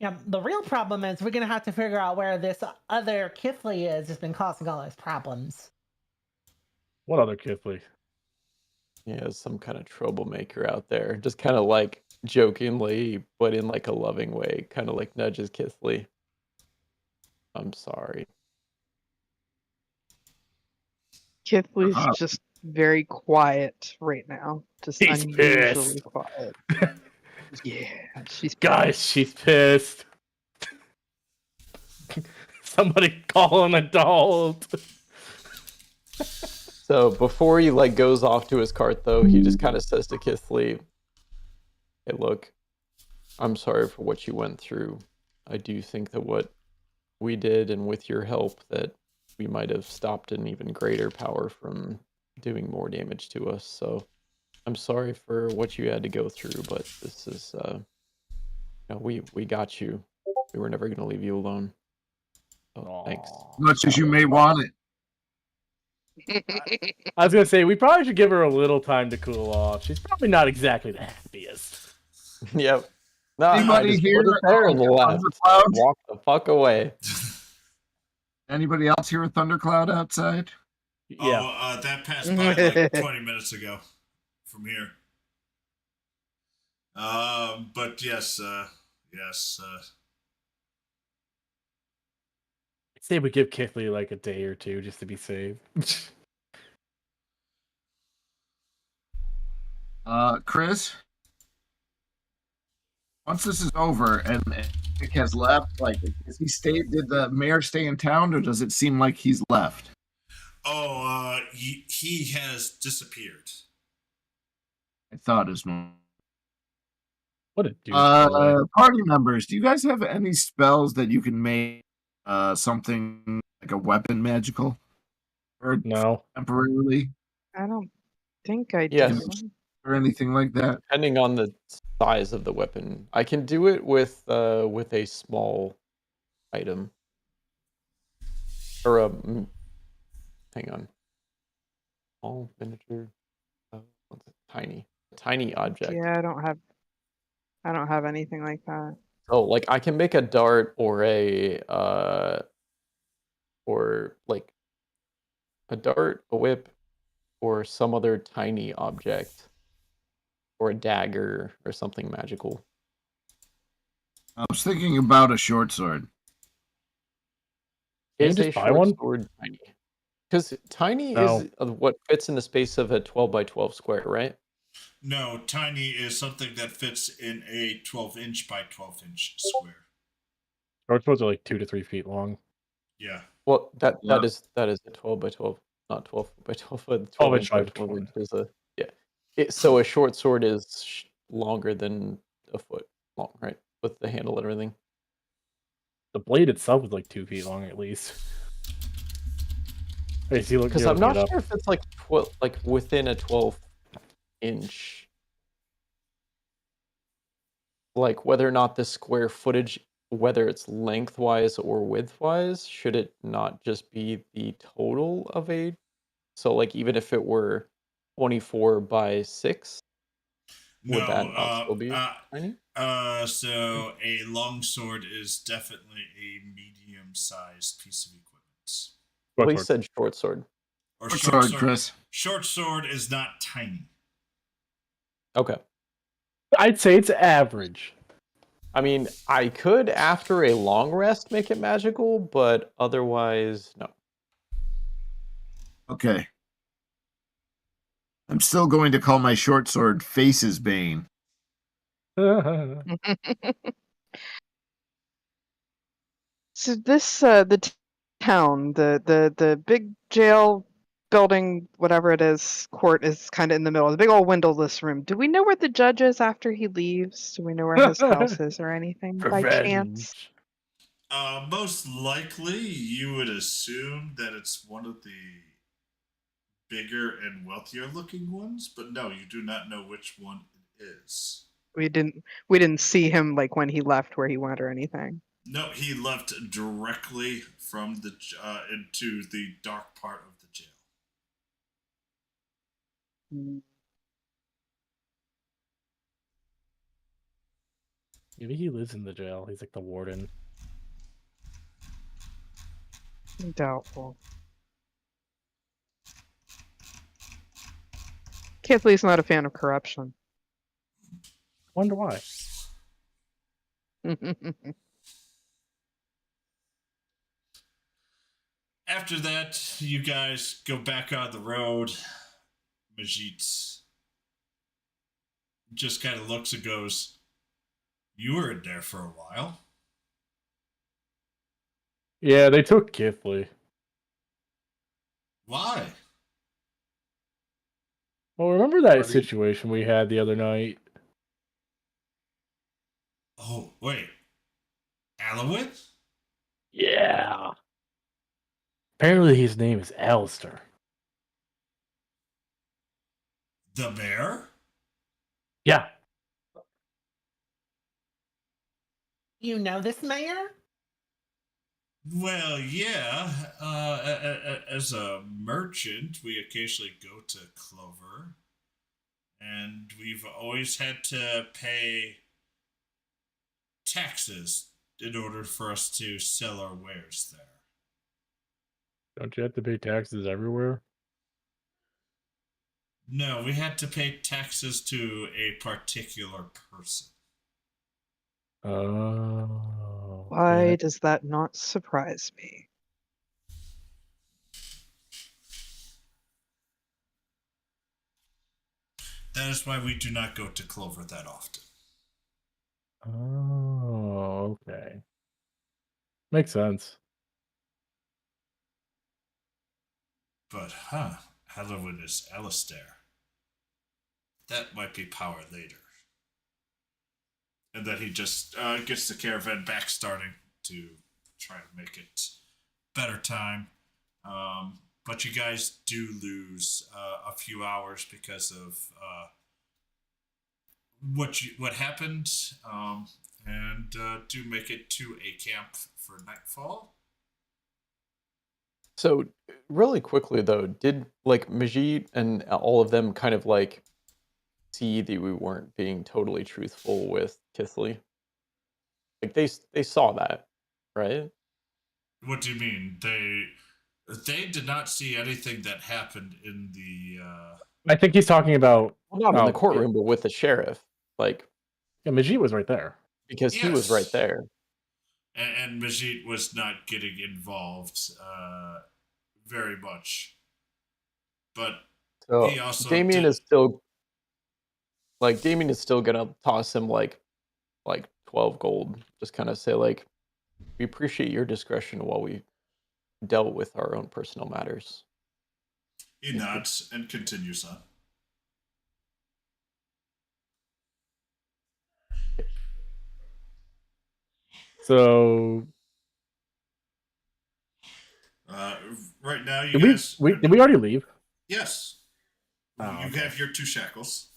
Yeah, the real problem is we're gonna have to figure out where this other Kithley is has been causing all those problems. What other Kithley? Yeah, some kind of troublemaker out there. Just kind of like jokingly, but in like a loving way, kind of like nudges Kithley. I'm sorry. Kithley's Uh-huh. just very quiet right now. Just He's unusually pissed. quiet. Yeah, she's Guys, she's pissed. Somebody call an adult. So before he like goes off to his cart, though, he just kind of says to Kithley, "Hey, look, I'm sorry for what you went through. I do think that what we did, and with your help, that we might have stopped an even greater power from doing more damage to us. So I'm sorry for what you had to go through, but this is, we got you. We were never going to leave you alone. So thanks. Aw. Much as you may want it. I was gonna say we probably should give her a little time to cool off. She's probably not exactly the happiest. Yep. No, I Anybody just here, put it there and left. Thundercloud? Walk the fuck away. Anybody else hear a thundercloud outside? Yeah. Oh, that passed by like 20 minutes ago from here. But yes. I'd say we give Kifley like a day or two just to be safe. Chris, once this is over and Nick has left, like, does he stay? Did the mayor stay in town, or does it seem like he's left? Oh, he has disappeared. I thought as much. What a douche. Party members, do you guys have any spells that you can make something like a weapon magical? Or No. temporarily? I don't think I Yes. do. Or anything like that? Depending on the size of the weapon, I can do it with a small item or a. Hang on. Small miniature. What's it? Tiny object. Yeah, I don't have anything like that. Oh, like I can make a dart or like a dart, a whip, or some other tiny object, or a dagger or something magical. I was thinking about a short sword. Can you Is just a buy short one? sword tiny? Because tiny No. is what fits in the space of a 12 by 12 square, right? No, tiny is something that fits in a 12-inch by 12-inch square. Short swords are like 2 to 3 feet long. Yeah. Well, that Yeah. is a 12 by 12, not 12 by 12, but 12 inch by by 12 12. inch is so a short sword is longer than a foot long, right? With the handle and everything. The blade itself is like 2 feet long at least. Hey, see, look, Because you're I'm looking not it up. sure if it's like within a 12-inch, like whether or not the square footage, whether it's lengthwise or widthwise, should it not just be the total of a? So like even if it were 24 by 6, would that not still be tiny? So a longsword is definitely a medium-sized piece of equipment. Well, he Short sword. said short sword. Or Short sword, Chris. Short sword is not tiny. Okay. I'd say it's average. I mean, I could after a long rest make it magical, but otherwise, no. Okay. I'm still going to call my short sword Face's Bane. So this the town, the big jail building, whatever it is, court is kind of in the middle. The big old windowless room. Do we know where the judge is after he leaves? Do we know where his house is or anything by chance? Revenge. Most likely, you would assume that it's one of the bigger and wealthier looking ones, but no, you do not know which one it is. We didn't see him like when he left where he went or anything. No, he left directly from the into the dark part of the jail. Maybe he lives in the jail. He's like the warden. Doubtful. Kifley's not a fan of corruption. Wonder why. After that, you guys go back on the road. Majit just kind of looks and goes, "You were in there for a while." Yeah, they took Kifley. Why? Well, remember that Party. situation we had the other night? Oh, wait. Alowit? Yeah. Apparently his name is Alistair. The mayor? Yeah. You know this mayor? Well, yeah. As a merchant, we occasionally go to Clover, and we've always had to pay taxes in order for us to sell our wares there. Don't you have to pay taxes everywhere? No, we had to pay taxes to a particular person. Oh. Why does that not surprise me? That is why we do not go to Clover that often. Oh, okay. Makes sense. But, Halloween is Alistair. That might be power later. And then he just gets the caravan back starting to try to make it better time. But you guys do lose a few hours because of what happened, and do make it to a camp for nightfall. So really quickly though, did like Majid and all of them kind of like see that we weren't being totally truthful with Kithley? Like they saw that, right? What do you mean? They did not see anything that happened in the. I think he's talking about. Well, not in the Oh, courtroom, but with the sheriff. Like Yeah, Majid was right there. because he was right Yes. there. And Majid was not getting involved very much, but So he also Damien did. is still gonna toss him like 12 gold. Just kind of say like, we appreciate your discretion while we dealt with our own personal matters. He nods and continues on. So Right now, you did we, guys. did we already leave? Yes. Oh, You okay. have your 2 shackles.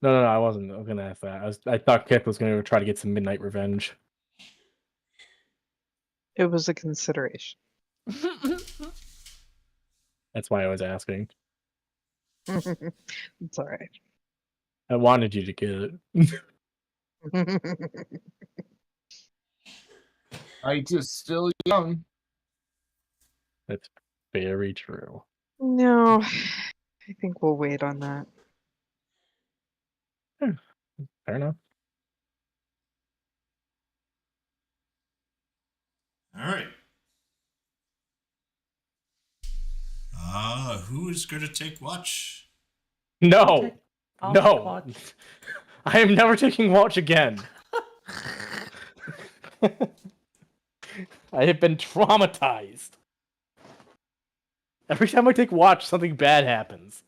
No, I wasn't. I was gonna ask that. I thought Kip was gonna try to get some midnight revenge. It was a consideration. That's why I was asking. It's all right. I wanted you to get it. Height is still young. That's very true. No, I think we'll wait on that. Fair enough. All right. Who is going to take watch? No, I'll no. take watch. I am never taking watch again. I have been traumatized. Every time I take watch, something bad happens.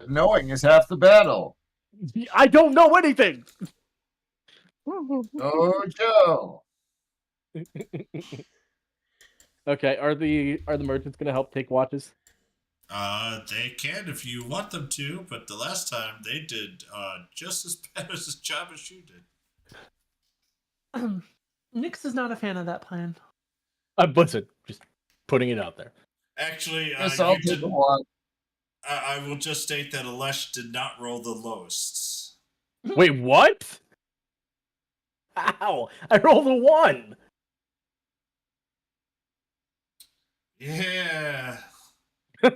Knowing is half the battle. I don't know anything. Oh, Joe. Okay, are the merchants gonna help take watches? They can if you want them to, but the last time they did just as bad as a job as you did. Nix is not a fan of that plan. Listen, just putting it out there. Actually, Yes, I'll you take did. a walk. I will just state that Alesh did not roll the lowest. Wait, what? Ow! I rolled a 1. Yeah.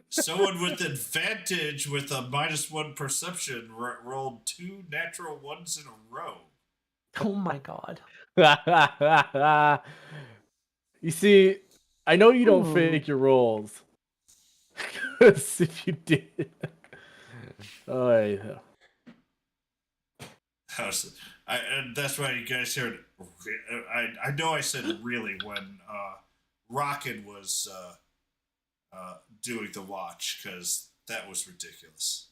Someone with advantage with a -1 perception rolled 2 natural ones in a row. Oh my god. You see, I know you don't Ooh. fake your rolls. 'Cause if you did, oh yeah. And that's why you guys heard. I know I said really when Rockin was doing the watch, because that was ridiculous.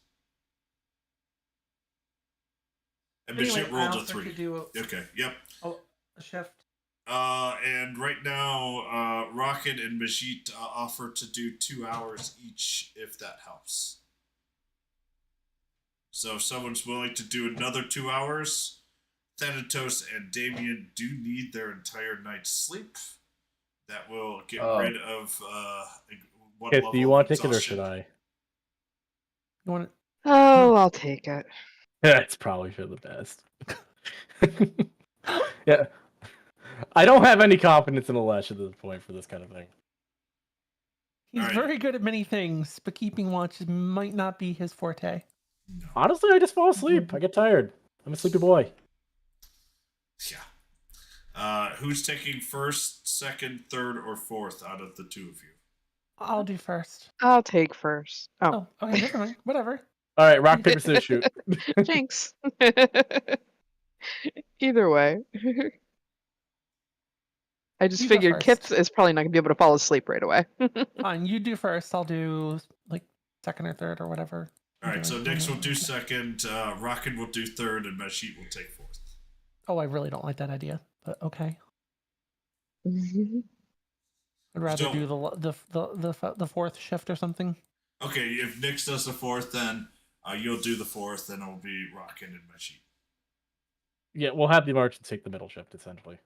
And Anyway, Mashit I rolled a also 3. could do Okay, yep. a shift. And right now, Rocket and Majit offer to do 2 hours each, if that helps. So if someone's willing to do another 2 hours, Thanatos and Damien do need their entire night's sleep. That will get rid of one Kit, level do you of want to take it or exhaustion. should I? You want Oh, I'll take it. That's probably for the best. Yeah. I don't have any confidence in Alesh at this point for this kind of thing. He's Alright. very good at many things, but keeping watch might not be his forte. No. Honestly, I just fall asleep. I get tired. I'm a sleepy boy. Yeah. Who's taking first, second, third, or fourth out of the two of you? I'll do first. I'll take first. Oh, Oh, okay, never mind. Whatever. All right, rock, paper, scissors, shoot. jinx. Either way. I just You go figured first. Kit is probably not gonna be able to fall asleep right away. Fine, you do first. I'll do like second or third or whatever. Alright, so Nix will do second, Rockin will do third, and Mashit will take fourth. Oh, I really don't like that idea, but okay. I'd rather Still- do the fourth shift or something. Okay, if Nix does the fourth, then you'll do the fourth, then it'll be Rockin and Mashit. Yeah, we'll have the merchant take the middle shift, essentially.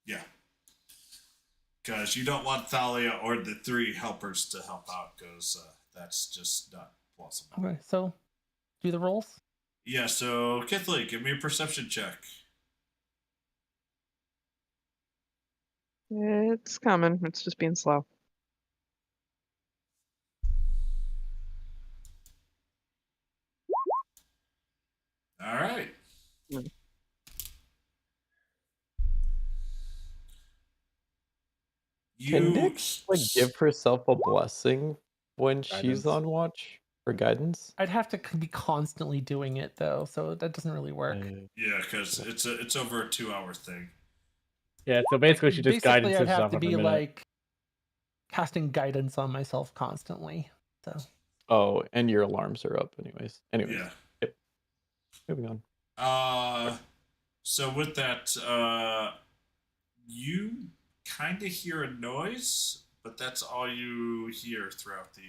Yeah. Because you don't want Thalia or the 3 helpers to help out, because that's just not plausible. Okay, so do the rolls. Yeah, so Kithley, give me a perception check. It's coming. It's just being slow. All right. Mm. Can Nix like give herself a blessing when she's Guidance. on watch for guidance? I'd have to be constantly doing it though, so that doesn't really work. Yeah, because it's over a 2-hour thing. Yeah, so basically she just guided Basically, I'd have herself to for a be minute. like casting guidance on myself constantly. So Oh, and your alarms are up anyways. Anyways, Yeah. yep. Moving on. So with that, you kind of hear a noise, but that's all you hear throughout the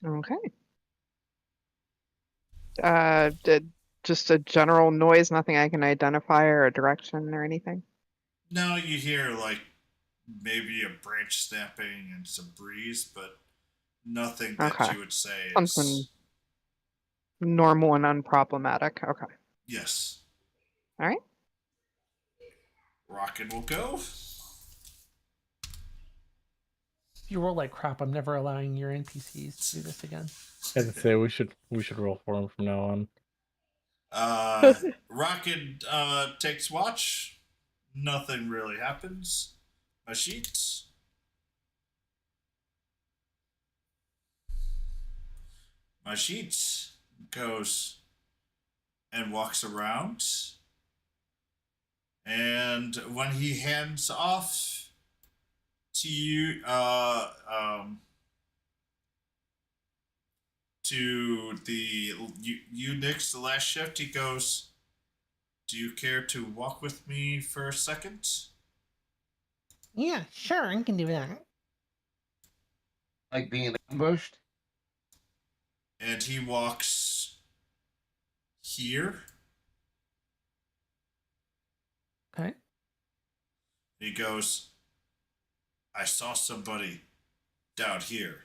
Okay. Just a general noise, nothing I can identify or a direction or anything. No, you hear like maybe a branch snapping and some breeze, but nothing that Okay. you would say is Something normal and unproblematic. Okay. yes. All right. Rocket will go. if you roll like crap, I'm never allowing your NPCs to do this again. As I say, we should roll for him from now on. Rocket takes watch. Nothing really happens. Mashit. Mashit goes and walks around. And when he hands off to you, to the Unix, the last shift, he goes, "Do you care to walk with me for a second?" Yeah, sure, I can do that. Like being ambushed? And he walks here. Okay. He goes, "I saw somebody down here."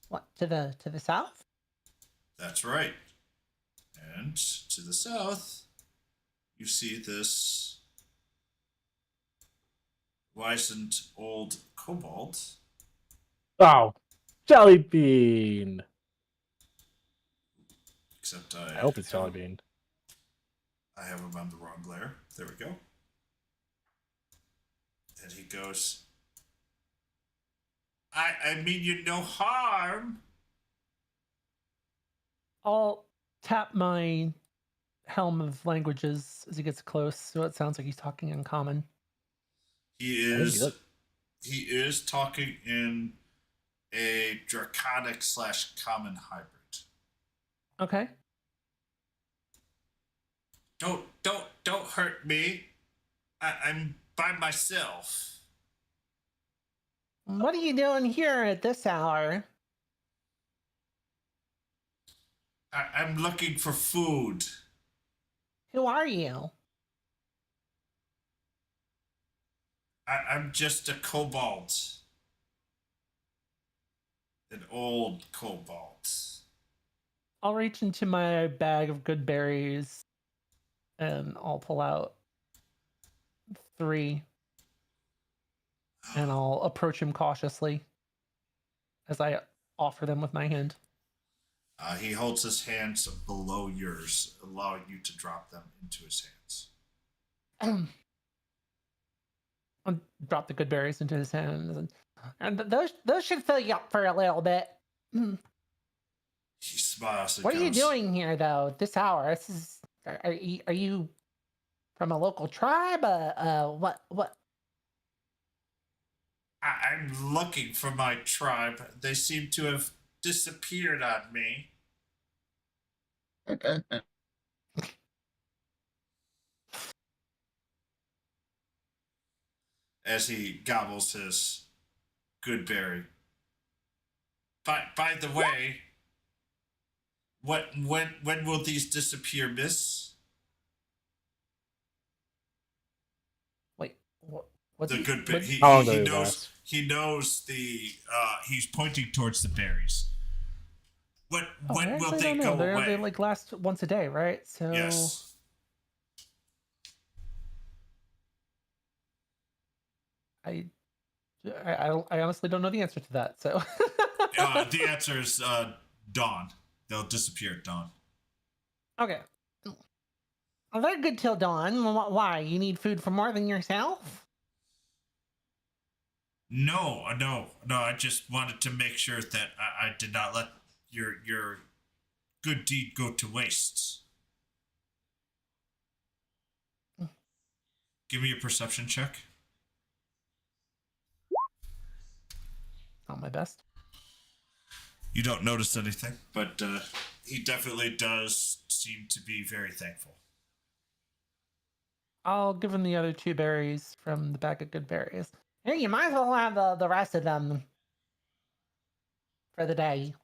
What, to the south? That's right. And to the south, you see this wizened old kobold. Oh, jelly bean. Except I hope it's jelly bean. I have him on the wrong layer. There we go. And he goes, I mean you no harm. I'll tap my helm of languages as he gets close, so it sounds like he's talking in common. He I think is that- he is talking in a draconic / common hybrid. Okay. Don't hurt me. I'm by myself. What are you doing here at this hour? I'm looking for food. Who are you? I'm just a kobold. An old kobold. I'll reach into my bag of good berries and I'll pull out 3 and I'll approach him cautiously as I offer them with my hand. He holds his hands below yours, allowing you to drop them into his hands. I'll drop the good berries into his hands, and those should fill you up for a little bit. He smiles and What goes, are you doing here, though? This hour? This is. Are you from a local tribe? What? I'm looking for my tribe. They seem to have disappeared on me. As he gobbles his good berry. By the way, when will these disappear, miss? Wait, what's The he, good berry. what, He, How long he, do he they knows. last? He knows the. He's pointing towards the berries. When I will actually they don't go know. away? They like last once a day, right? So Yes. I honestly don't know the answer to that. So The answer is dawn. They'll disappear at dawn. okay. Well, they're good till dawn. Why? You need food for more than yourself? No. I just wanted to make sure that I did not let your good deed go to waste. Give me a perception check. Not my best. You don't notice anything, but he definitely does seem to be very thankful. I'll give him the other 2 berries from the bag of good berries. Here, you might as well have the rest of them for the day.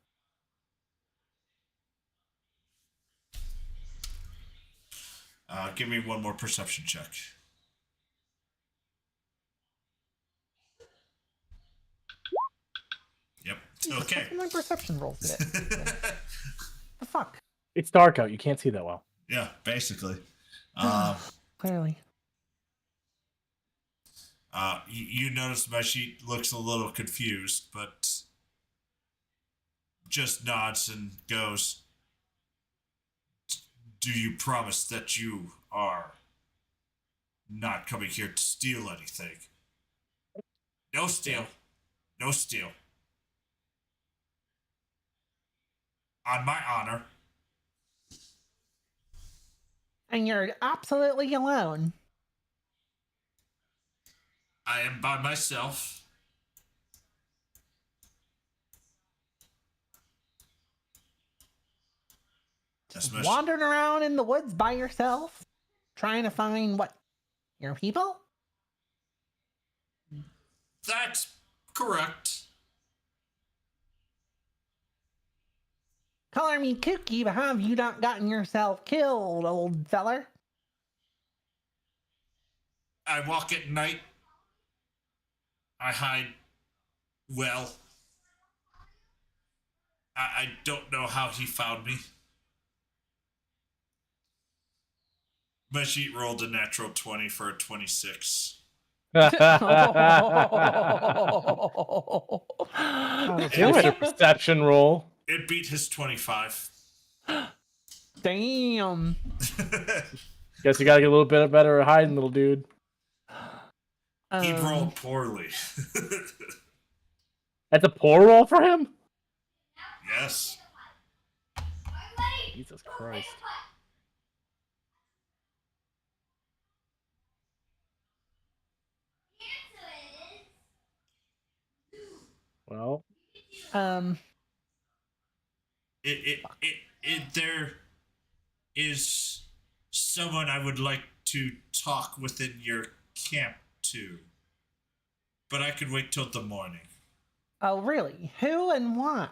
Give me one more perception check. Yep. Jesus, Okay. what's with my perception rolls today? The fuck? It's dark out. You can't see that well. Yeah, basically. Clearly. You notice my sheet looks a little confused, but just nods and goes, "Do you promise that you are not coming here to steal anything?" No steal. No steal. On my honor. And you're absolutely alone. I am by myself. That's my Wandering around in the woods by yourself? Trying to find what? Your people? That's correct. Color me kooky, but have you not gotten yourself killed, old feller? I walk at night. I hide well. I don't know how he found me. My sheet rolled a natural 20 for a 26. Do it. A perception roll. It beat his 25. Damn. Guess you gotta get a little bit better at hiding, little dude. He rolled poorly. That's a poor roll for him? Yes. Jesus Christ. Well, There is someone I would like to talk within your camp to, but I could wait till the morning. Oh, really? Who and why?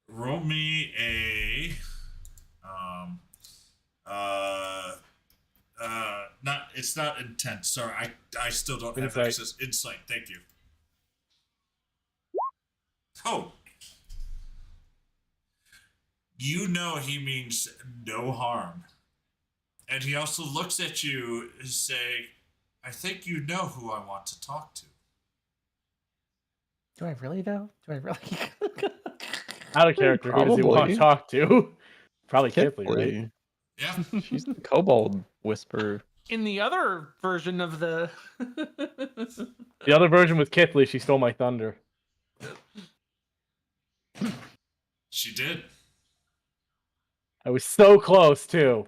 Roll me a it's not intense. Sorry, I still don't have Insight. access. Insight, thank you. Oh. You know he means no harm. And he also looks at you saying, I think you know who I want to talk to. Do I really though? Do I really? Out of character. Who does he want Probably. to talk to? Probably Kipley, right? Kipley. Yeah. She's the kobold whisperer. In the other version of the The other version was Kipley. She stole my thunder. She did. I was so close too.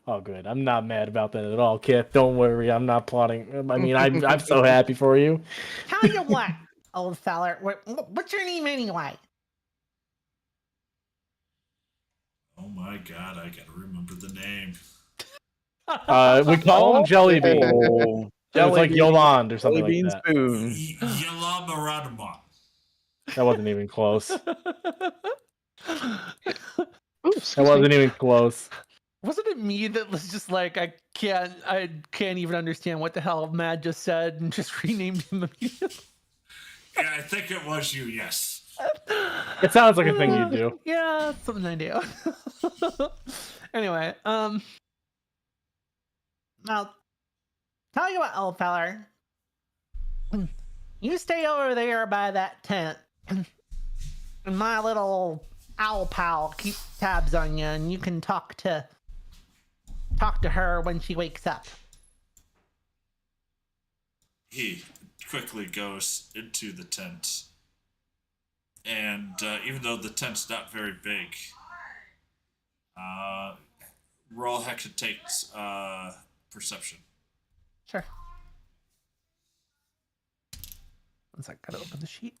Oh, good. I'm not mad about that at all, Kip. Don't worry. I'm not plotting. I mean, I'm so happy for you. Tell you what, old feller. What's your name anyway? Oh my god, I gotta remember the name. We call him Jellybean. Oh, It was like Jellybean- Yolande or something like Jellybean that. spoon. Yalamaradamon. That wasn't even close. Ooh, That excuse me. wasn't even close. wasn't it me that was just like I can't even understand what the hell Mad just said and just renamed him immediately. Yeah, I think it was you, yes. It sounds like a thing you do. Yeah, it's something I do. Anyway, Well, tell you what, old feller. You stay over there by that tent, and my little owl pal keep tabs on you, and you can talk to her when she wakes up. He quickly goes into the tent. And even though the tent's not very big, roll Hecatate's perception. sure. One sec, gotta open the sheet.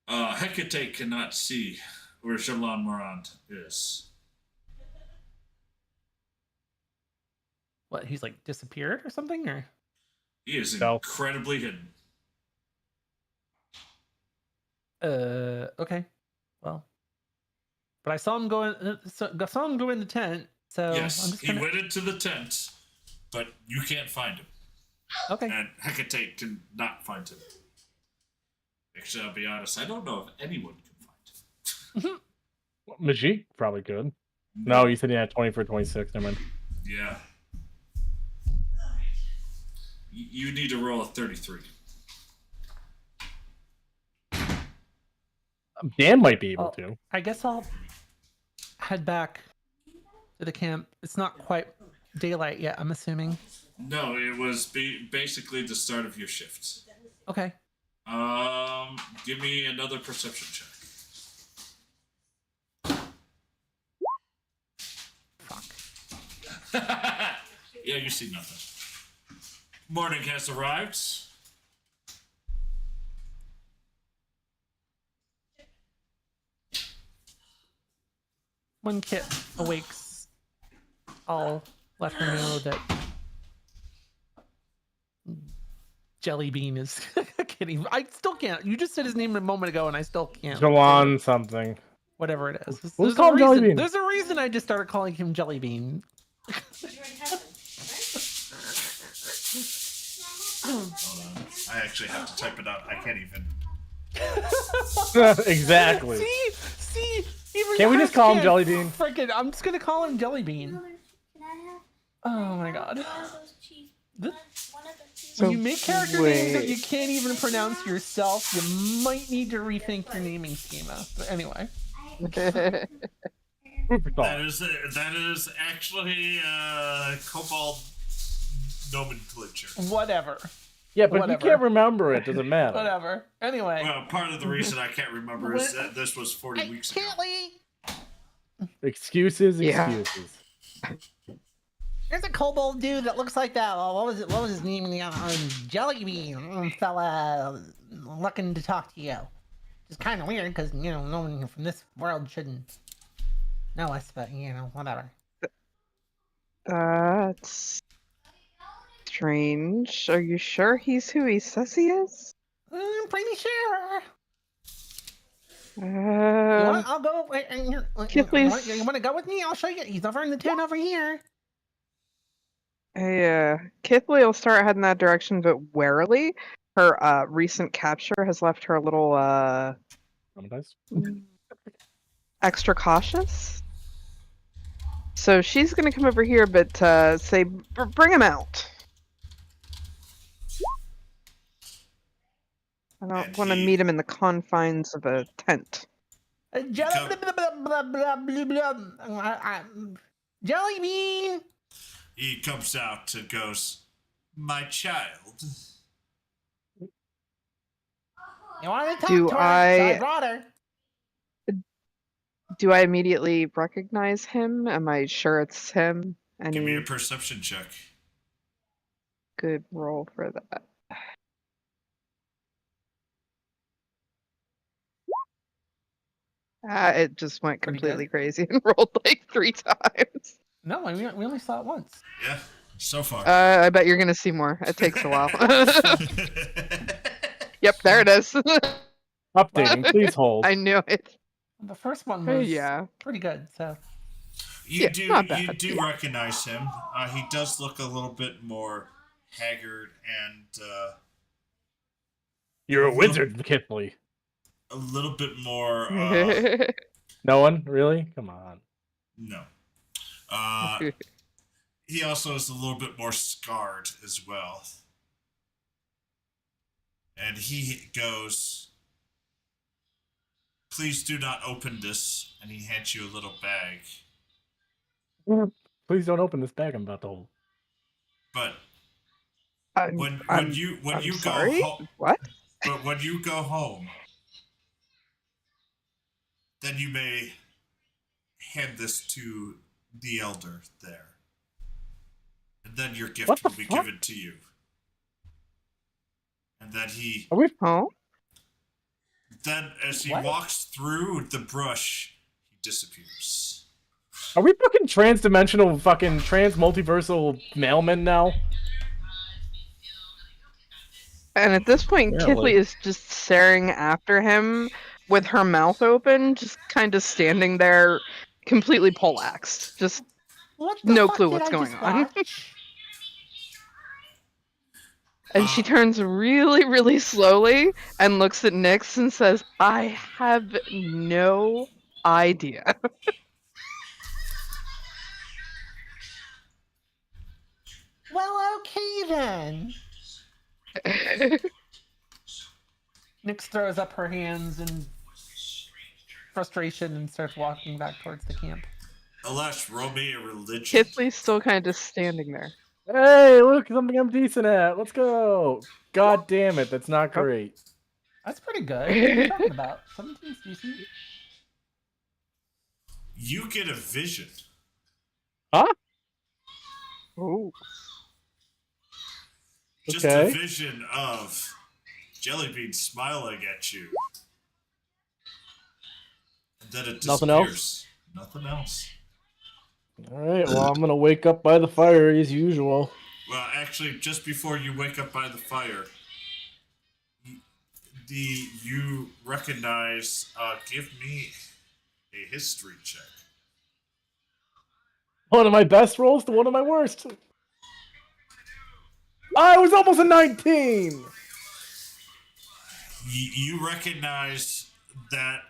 Hecate cannot see where Jalan Morand is. What? He's like disappeared or something, or? He is No. incredibly hidden. Okay. Well, but I saw him go in. Saw him go in the tent. So I'm Yes, just he gonna... went into the tent, but you can't find him. Okay. And Hecate can not find him. Actually, I'll be honest, I don't know if anyone can find him. Majik probably could. No, you said he had 20 for 26. Never mind. Yeah. You need to roll a 33. Dan might be able Oh. to. I guess I'll head back to the camp. It's not quite daylight yet, I'm assuming. No, it was basically the start of your shift. Okay. Give me another perception check. Fuck. Yeah, you see nothing. Morning has arrived. When Kit awakes, I'll let her know that Jellybean is kidding. I still can't. You just said his name a moment ago, and I still can't. Jalan something. Whatever it is. We'll There's call him a reason. Jellybean. There's a reason I just started calling him Jellybean. Hold on. I actually have to type it out. I can't even. Exactly. See. Even Can't we just Chris call him can't. Jellybean? Frickin', I'm just gonna call him Jellybean. Can I have Oh my god. one of those cheese? Th- One of the cheese. So, When you make character names that wait. you can't even pronounce yourself, you might need to rethink your naming schema. But anyway. Food for thought. That is actually Cobalt nomenclature. Whatever. Yeah, but if Whatever. you can't remember it, doesn't matter. Whatever. Anyway. Well, part of the reason I can't remember is that this was 40 weeks ago. Kitley, Excuses, Yeah. excuses. There's a kobold dude that looks like that. What was it? What was his name? Jellybean fella, looking to talk to you. It's kind of weird because no one from this world shouldn't know us, but whatever. That's strange. Are you sure he's who he says he is? I'm pretty sure. Uh, I'll go. You please. want to go with me? I'll show you. He's over in the tent over here. Kithley will start heading that direction, but warily. Her recent capture has left her a little Traumatized? extra cautious. So she's gonna come over here, but say, bring him out. I don't want to meet him in the confines of a tent. Jellybean. He comes out and goes, "My child." You want to talk to her? So I brought her. Do I immediately recognize him? Am I sure it's him? Give me a perception check. Good roll for that. It just went completely crazy and rolled like 3 times. No, we only saw it once. Yeah, so far. I bet you're gonna see more. It takes a while. Yep, there it is. Updating, please hold. I knew it. The first one was Yeah. pretty good. So You not bad. you do recognize him. He does look a little bit more haggard and You're a wizard, Kithley. a little bit more. No one? Really? Come on. No. He also is a little bit more scarred as well. And he goes, "Please do not open this." And he hands you a little bag. Please don't open this bag I'm about to hold. But when I'm you sorry? go home, What? but when you go home, then you may hand this to the elder there, and then your gift will be given to you. And then he. Are we? Oh? Then, as he walks through the brush, he disappears. Are we fucking trans-dimensional, fucking trans-multiversal mailmen now? And at this point, Apparently. Kithley is just staring after him with her mouth open, just kind of standing there, completely poleaxed. Just no clue what's going on. And she turns really, really slowly and looks at Nyx and says, "I have no idea." well, okay then. Nyx throws up her hands in frustration and starts walking back towards the camp. Alash, roll me a religion. Kithley's still kind of just standing there. Hey, look, something I'm decent at. Let's go. God damn it, that's not great. That's pretty good. What are you talking about? 17's decent. You get a vision. Huh? Oh. Just a vision of Jellybean smiling at you. And then it disappears. Nothing else? Nothing else. Alright, well, I'm gonna wake up by the fire as usual. Well, actually, just before you wake up by the fire, you recognize. Give me a history check. One of my best rolls to one of my worst. I was almost a 19! You recognize that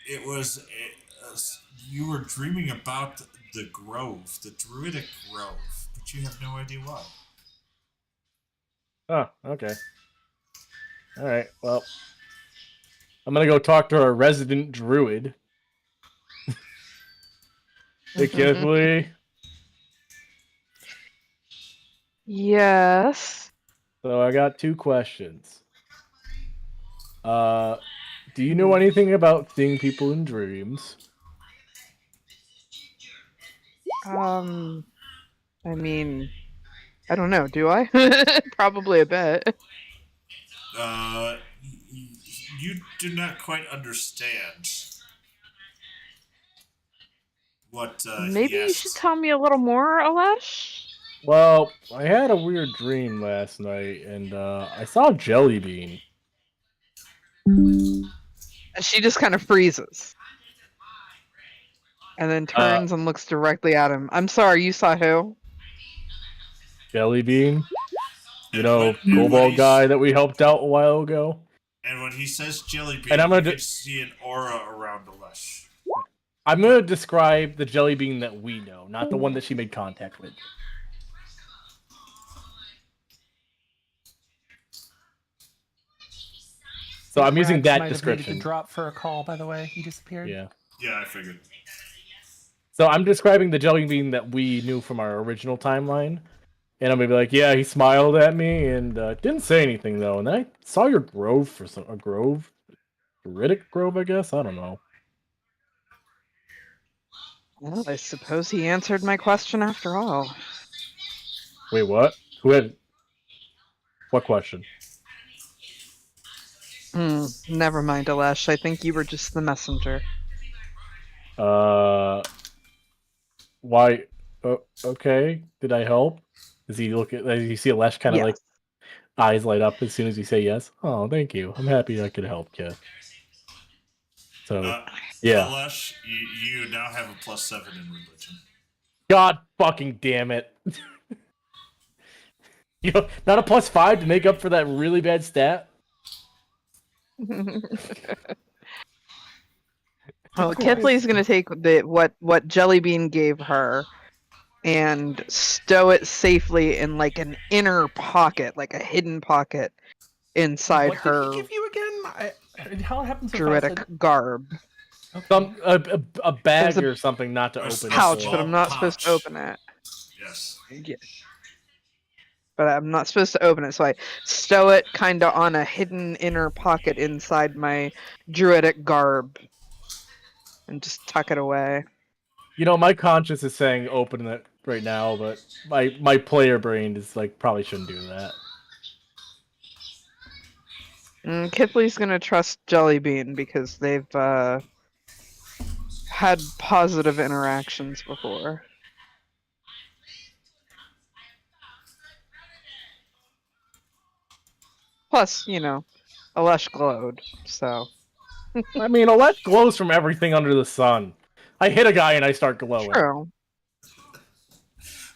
it was you were dreaming about the grove, the druidic grove, but you have no idea why. Oh, okay. Alright, well. I'm gonna go talk to our resident druid. Hey, Kithley. Yes. So I got 2 questions. Do you know anything about seeing people in dreams? I mean, I don't know. Do I? Probably a bit. You do not quite understand what Maybe he you should asked. tell me a little more, Alesh. Well, I had a weird dream last night, and I saw Jellybean. And she just kind of freezes. And then turns and looks directly at him. I'm sorry, you saw who? Jellybean? You And know, when Kobold he's- guy that we helped out a while ago? And when he says jelly bean, And I'm you gonna can see an aura around Alesh. I'm gonna describe the Jellybean that we know, not the one that she made contact with. So I'm using Rags that might have needed description. to drop for a call, by the way. He disappeared. Yeah. Yeah, I figured. So I'm describing the Jellybean that we knew from our original timeline. And I'm gonna be like, yeah, he smiled at me and didn't say anything though. And then I saw your grove for a grove, Riddick Grove, I guess. I don't know. Well, I suppose he answered my question after all. Wait, what? Who had? What question? Never mind, Alesh. I think you were just the messenger. Why? Okay. Did I help? Does he look at? Does you see Alesh kind of Yes. like eyes light up as soon as you say yes? Oh, thank you. I'm happy I could help you. So, yeah. Alesh, you now have a +7 in religion. God fucking damn it. You know, not a +5 to make up for that really bad stat? Well, Kipley's gonna take what Jellybean gave her and stow it safely in like an inner pocket, like a hidden pocket inside What her did he give you again? How it happened so fast? druidic garb. Some a bag There's a or something not to a open. pouch, it, but so- I'm not supposed to pouch. open it. Yes. Yeah. But I'm not supposed to open it, so I stow it kind of on a hidden inner pocket inside my druidic garb and just tuck it away. You know, my conscience is saying open it right now, but my player brain is like probably shouldn't do that. Kipley's gonna trust Jellybean because they've had positive interactions before. Plus, you know, Alesh glowed, so. I mean, Alette glows from everything under the sun. I hit a guy and I start glowing. True.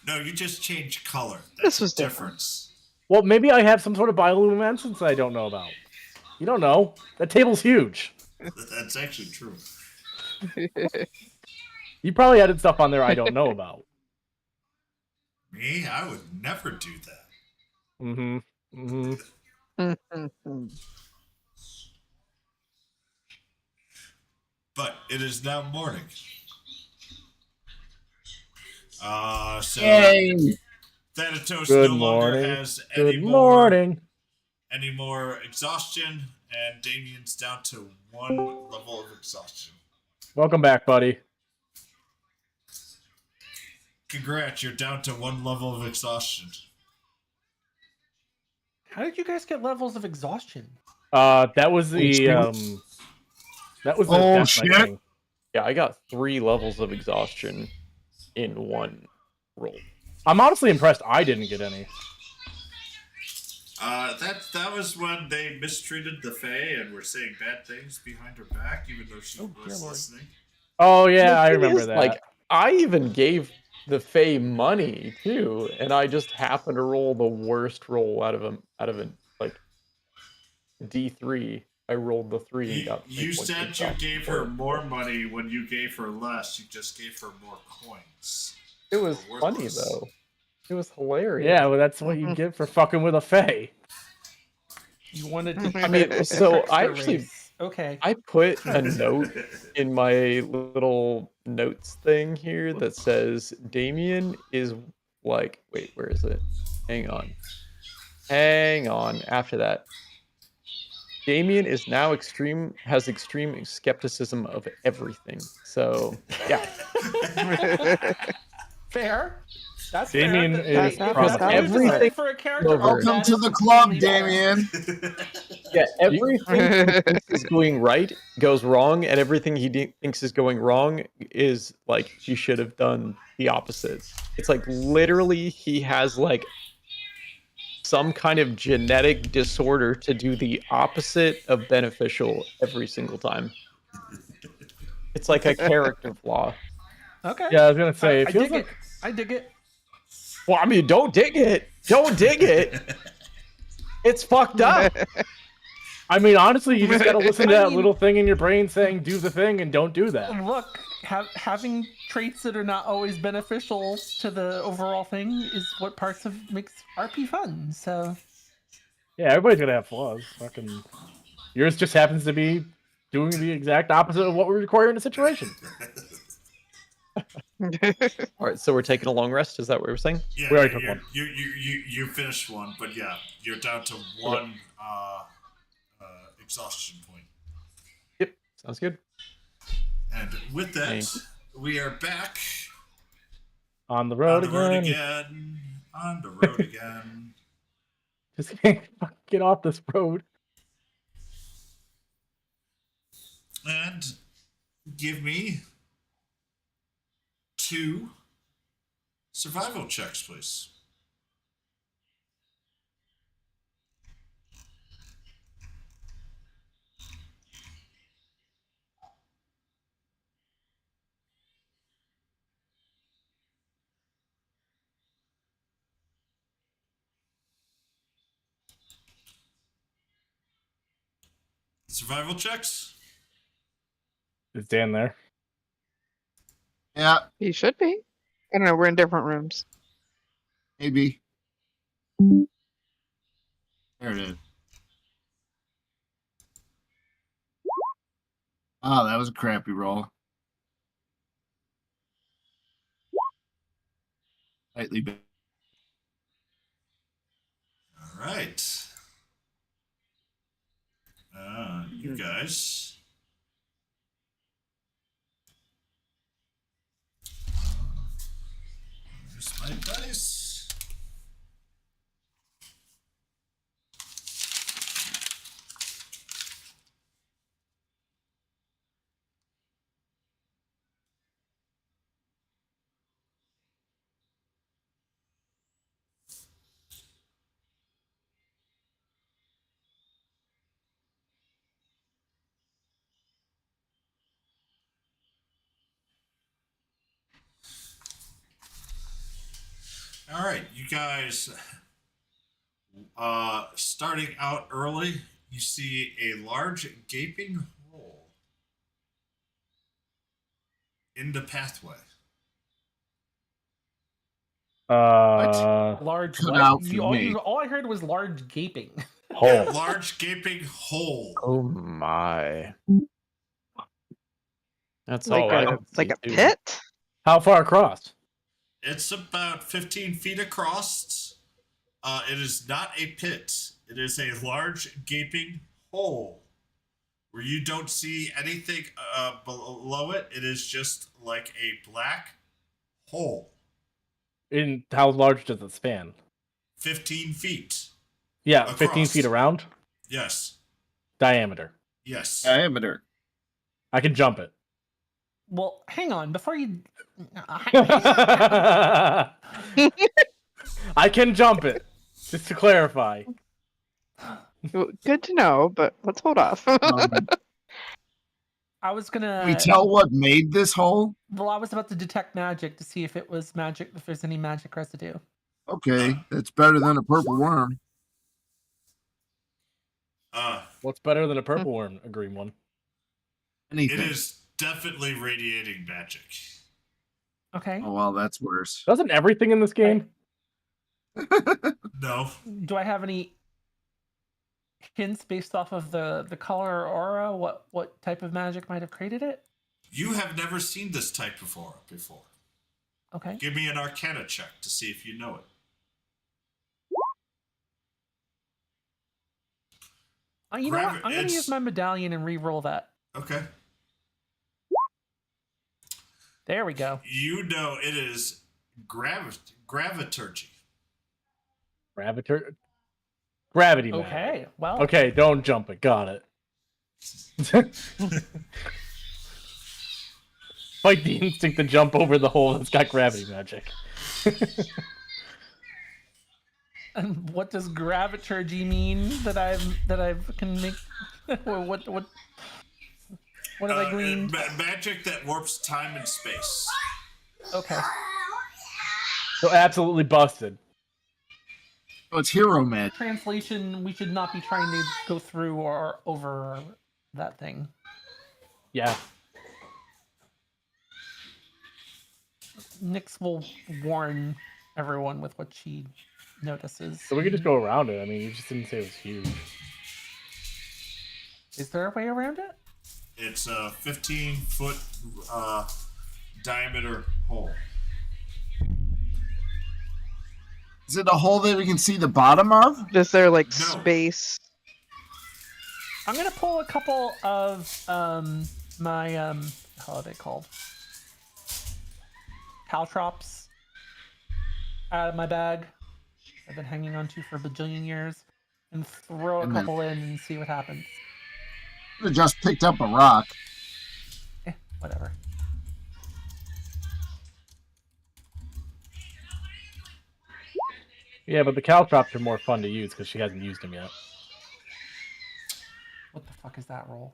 No, you just change color. This That's was the different. difference. Well, maybe I have some sort of bioluminescence I don't know about. You don't know. That table's huge. That's actually true. You probably added stuff on there I don't know about. Me, I would never do that. Mm-hmm. But it is now morning. So Yay! Thanatos Good no longer morning. has any Good more morning. exhaustion, and Damien's down to 1 level of exhaustion. Welcome back, buddy. Congrats, you're down to 1 level of exhaustion. How did you guys get levels of exhaustion? That was the that was the Oh, death shit. knight thing. Yeah, I got 3 levels of exhaustion in one roll. I'm honestly impressed I didn't get any. That was when they mistreated the Fae and were saying bad things behind her back, even though she Oh, dear was Lord. listening. Oh yeah, The I thing remember is, that. Like, I even gave the Fae money too, and I just happened to roll the worst roll out of a like D3. I rolled the 3 and got. You 3 said points you off gave for her it. more money when you gave her less. You just gave her more coins. It was They're funny worthless. though. It was hilarious. Yeah, well, that's what you get for fucking with a fae. You wanted to. I mean, so trickster I actually- race. Okay. I put a note in my little notes thing here that says Damien is like, wait, where is it? Hang on. After that. Damien is now has extreme skepticism of everything. So yeah, Fair. That's Damien fair. is That's That's problematic. weird to say everything for a character. over. arc. Welcome That to is the club, completely fair. Damien. Yeah, everything he thinks is going right goes wrong, and everything he thinks is going wrong is like he should have done the opposite. It's like literally he has like some kind of genetic disorder to do the opposite of beneficial every single time. It's like a character flaw. Okay. Yeah, I was gonna say, it I feels dig like it. I dig it. Well, I mean, don't dig it. Don't dig it. It's fucked up. I mean, honestly, you just gotta listen to I that mean- little thing in your brain saying "do the thing" and don't do that. Look, having traits that are not always beneficial to the overall thing is what parts of makes RP fun. So Yeah, everybody's gonna have flaws. Fucking yours just happens to be doing the exact opposite of what we require in a situation. All right, so we're taking a long rest. Is that what we're saying? Yeah, We already yeah, took one. you finished one, but yeah, you're down to one exhaustion point. Yep, sounds good. And with that, Thank we are back On the on road the road again. again. On the road again. Just can't fucking get off this road. And give me 2 survival checks, please. Survival checks? Is Dan there? Yeah, He should be. I don't know. We're in different rooms. maybe. There it is. Oh, that was a crappy roll. Slightly better. All right. You guys. Here's my dice. All right, you guys. Starting out early, you see a large gaping hole in the pathway. large. Cut what? out for me. All I heard was large gaping. Yeah, Hole. large gaping hole. Oh my. That's Like all I a have to like say, a too. pit. How far across? It's about 15 feet across. It is not a pit. It is a large gaping hole where you don't see anything below it. It is just like a black hole. In how large does it span? 15 feet. Yeah, Across. 15 feet around. Yes. Diameter. Yes. Diameter. I can jump it. Well, hang on before you. I can jump it. Just to clarify. Well, good to know, but let's hold off. I was gonna. we tell what made this hole? Well, I was about to detect magic to see if it was magic. If there's any magic residue. Okay, that's better than a purple worm. What's better than a purple worm? A green one. Anything. It is definitely radiating magic. Okay. Oh well, that's worse. Doesn't everything in this game? No. Do I have any hints based off of the color or aura? What type of magic might have created it? You have never seen this type before. Okay. Give me an Arcana check to see if you know it. You know what? I'm going to use my medallion and re-roll that. Okay. There we go. You know it is graviturgy. Gravity magic. Okay, well. Okay, don't jump it. Got it. Fight the instinct to jump over the hole that's got gravity magic. And what does graviturgy mean that I've can make? what have I gleaned? Magic that warps time and space. Okay. So absolutely busted. Oh, it's hero magic. Translation: we should not be trying to go through or over that thing. Yeah. Nyx will warn everyone with what she notices. So we could just go around it. I mean, you just didn't say it was huge. Is there a way around it? It's a 15-foot diameter hole. Is it a hole that we can see the bottom of? Is there like No. space? I'm gonna pull a couple of my how are they called? Caltrops out of my bag. I've been hanging on to for a bajillion years, and throw a couple in and see what happens. I just picked up a rock. Whatever. Yeah, but the caltrops are more fun to use because she hasn't used them yet. What the fuck is that roll?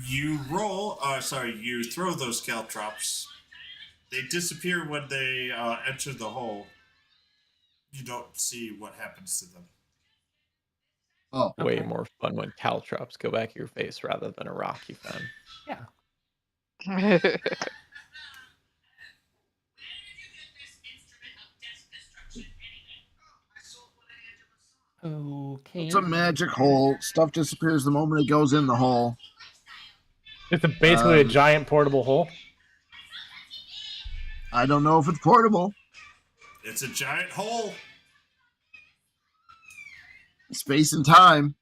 You you throw those caltrops. They disappear when they enter the hole. You don't see what happens to them. Oh, Way Okay. more fun when caltrops go back your face rather than a rock you found. Yeah. Okay. it's a magic hole. Stuff disappears the moment it goes in the hole. It's basically a Um, giant portable hole. I don't know if it's portable. It's a giant hole. Space and time.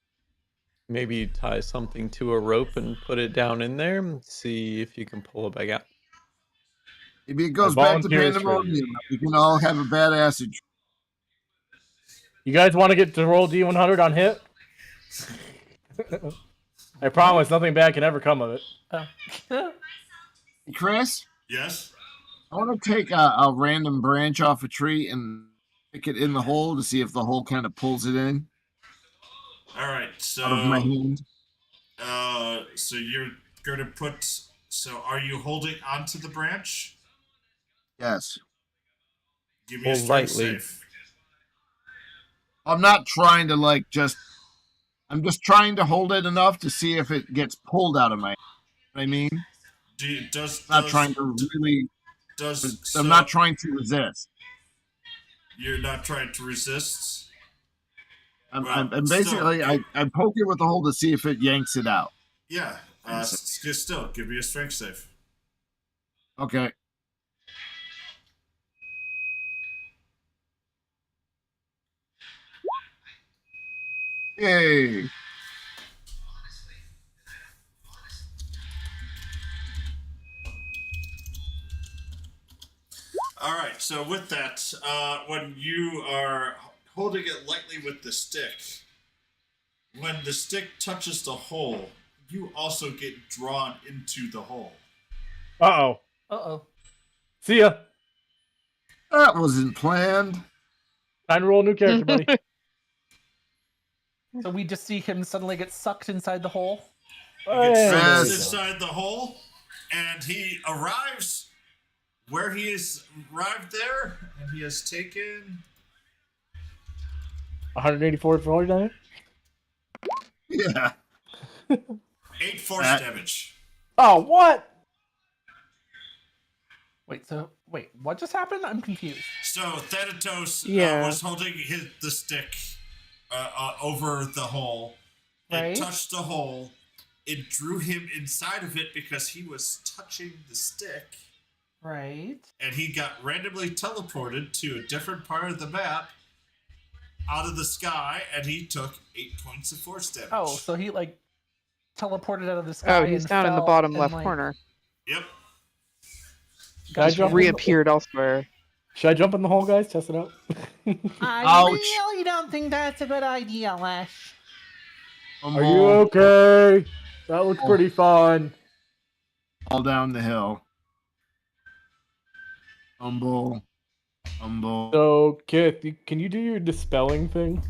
Maybe tie something to a rope and put it down in there and see if you can pull it back out. Maybe it goes I back to volunteer as tribute. pandemonium. We can all have a bad acid. You guys want to get to roll D100 on hit? I promise nothing bad can ever come of it. Oh. Hey, Chris, Yes. I want to take a random branch off a tree and stick it in the hole to see if the hole kind of pulls it in All right. So out of my hand. so you're gonna put. So are you holding onto the branch? Yes. Give me a Hold strength lightly. save. I'm not trying to I'm just trying to hold it enough to see if it gets pulled out of my hand. You know what I mean? I'm not trying to really. I'm not trying to resist. You're not trying to resist. I'm Well, basically still- I poke it with the hole to see if it yanks it out. Yeah. Still, give me a strength save. Okay. Yay. All right. So with that, when you are holding it lightly with the stick, when the stick touches the hole, you also get drawn into the hole. Uh-oh. Uh-oh. See ya. That wasn't planned. Time to roll a new character, buddy. So we just see him suddenly get sucked inside the hole. He gets Hey, sucked there we go. inside the hole, and he arrives where he is arrived there, and he has taken 184 for holy damage? Yeah. 8 force That- damage. Oh, what? Wait, what just happened? I'm confused. So Thanatos Yeah. was holding the stick over the hole. Right. It touched the hole. It drew him inside of it because he was touching the stick. Right. And he got randomly teleported to a different part of the map. out of the sky, and he took 8 points of force damage. Oh, so he like teleported out of the sky. Oh, he's and down in the fell bottom and, left like, corner. Yep. Guys, gotcha. Reappeared elsewhere. Should I jump in the hole, guys? Test it out. I Ouch. really don't think that's a good idea, Lash. Are you okay? That looks pretty fun. All down the hill. Humble. So, Kith, can you do your dispelling thing?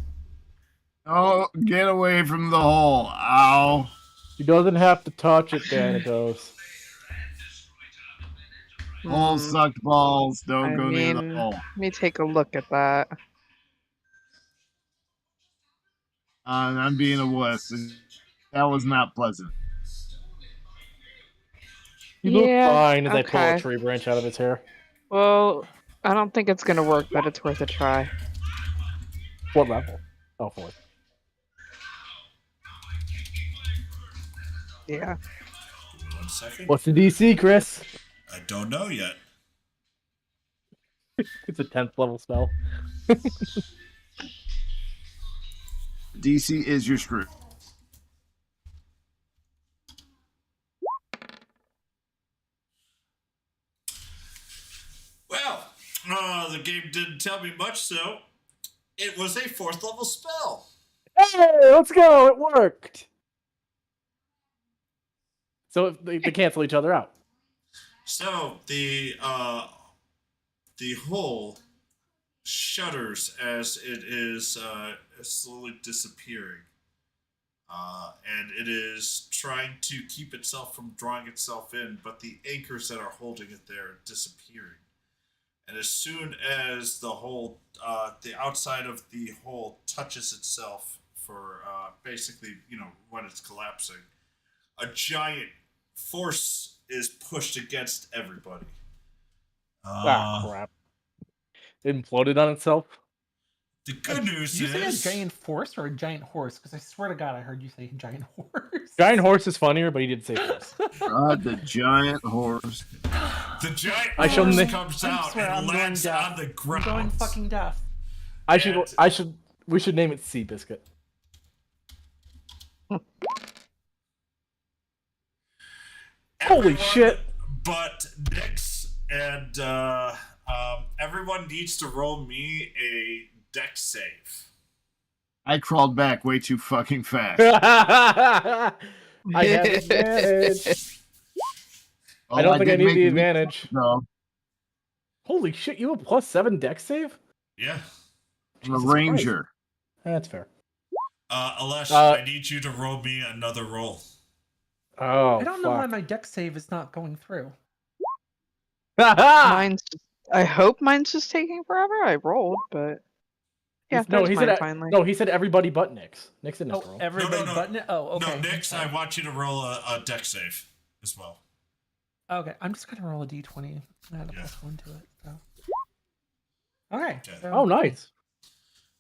Oh, get away from the hole. Ow. He doesn't have to touch it, Thanatos. Hole sucked balls. Don't I go near the mean, hole. let me take a look at that. I'm being a wuss. That was not pleasant. You look Yeah, fine as I pull a okay. tree branch out of his hair. Well, I don't think it's gonna work, but it's worth a try. What level? Oh, fourth. Yeah. 1 second. What's the DC, Chris? I don't know yet. It's a 10th level spell. DC is your screw. Well, the game didn't tell me much, so it was a 4th level spell. Hey, let's go! It worked! So they cancel each other out. So the hole shudders as it is slowly disappearing, and it is trying to keep itself from drawing itself in, but the anchors that are holding it there are disappearing. And as soon as the hole, the outside of the hole touches itself for basically, when it's collapsing, a giant force is pushed against everybody. Crap. It imploded on itself? The good news Did you say a is giant force or a giant horse? Because I swear to God, I heard you say a giant horse. Giant horse is funnier, but he did say horse. God, the giant horse. the giant I shall horse na- comes I out swear, and I'm going lands deaf. on the I'm ground. going fucking deaf. We should name it Seabiscuit. Holy shit! But Nyx and everyone needs to roll me a dex save. I crawled back way too fucking fast. I have advantage. I don't think I did need make the me- advantage. No, Holy shit, you have a +7 dex save? Yeah. I'm a Jesus ranger. That's fair. Alesh, I need you to roll me another roll. Oh, I don't know why my deck save is not going through. Mine's. I hope mine's just taking forever. I rolled, but yeah, No, there's he mine said finally. no. He said everybody but Nyx. Nyx didn't have to Oh, roll. everybody no. button it? Oh, okay. No, Nyx, I want you to roll a dex save as well. Okay, I'm just gonna roll a d20. Add a Yeah. +1 to it. So. Okay. Okay. so- Oh, nice.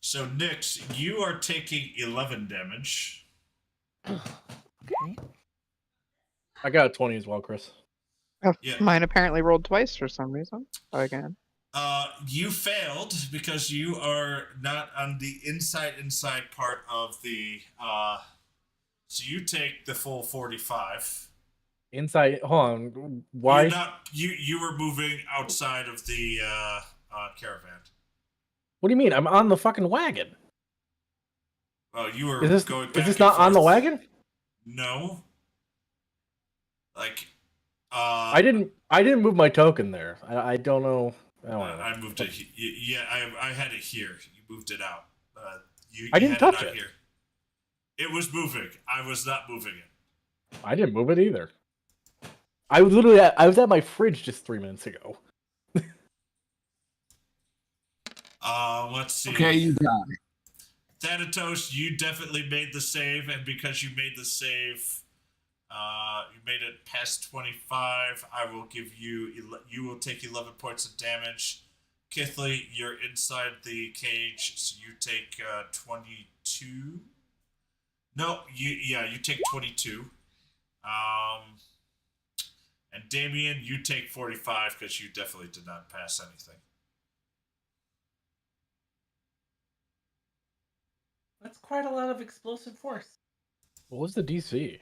So, Nyx, you are taking 11 damage. Okay. I got a 20 as well, Chris. Oh, Yeah. Mine apparently rolled twice for some reason. Again. You failed because you are not on the inside part of the. So you take the full 45. Inside, hold on. Why? You're not, you were moving outside of the caravan. What do you mean? I'm on the fucking wagon. Oh, you were Is this going back is this and not on the forth. wagon? No. Like, I didn't move my token there. I don't know. I don't know. I moved it. Yeah, I had it here. You moved it out. You I didn't had touch out it. Here. It was moving. I was not moving it. I didn't move it either. I was at my fridge just 3 minutes ago. Let's see. Okay, you die. Thanatos, you definitely made the save, and because you made the save, you made it past 25. I will give you. You will take 11 points of damage. Kithley, you're inside the cage, so you take 22. No, you take 22. And Damien, you take 45 because you definitely did not pass anything. That's quite a lot of explosive force. What was the DC?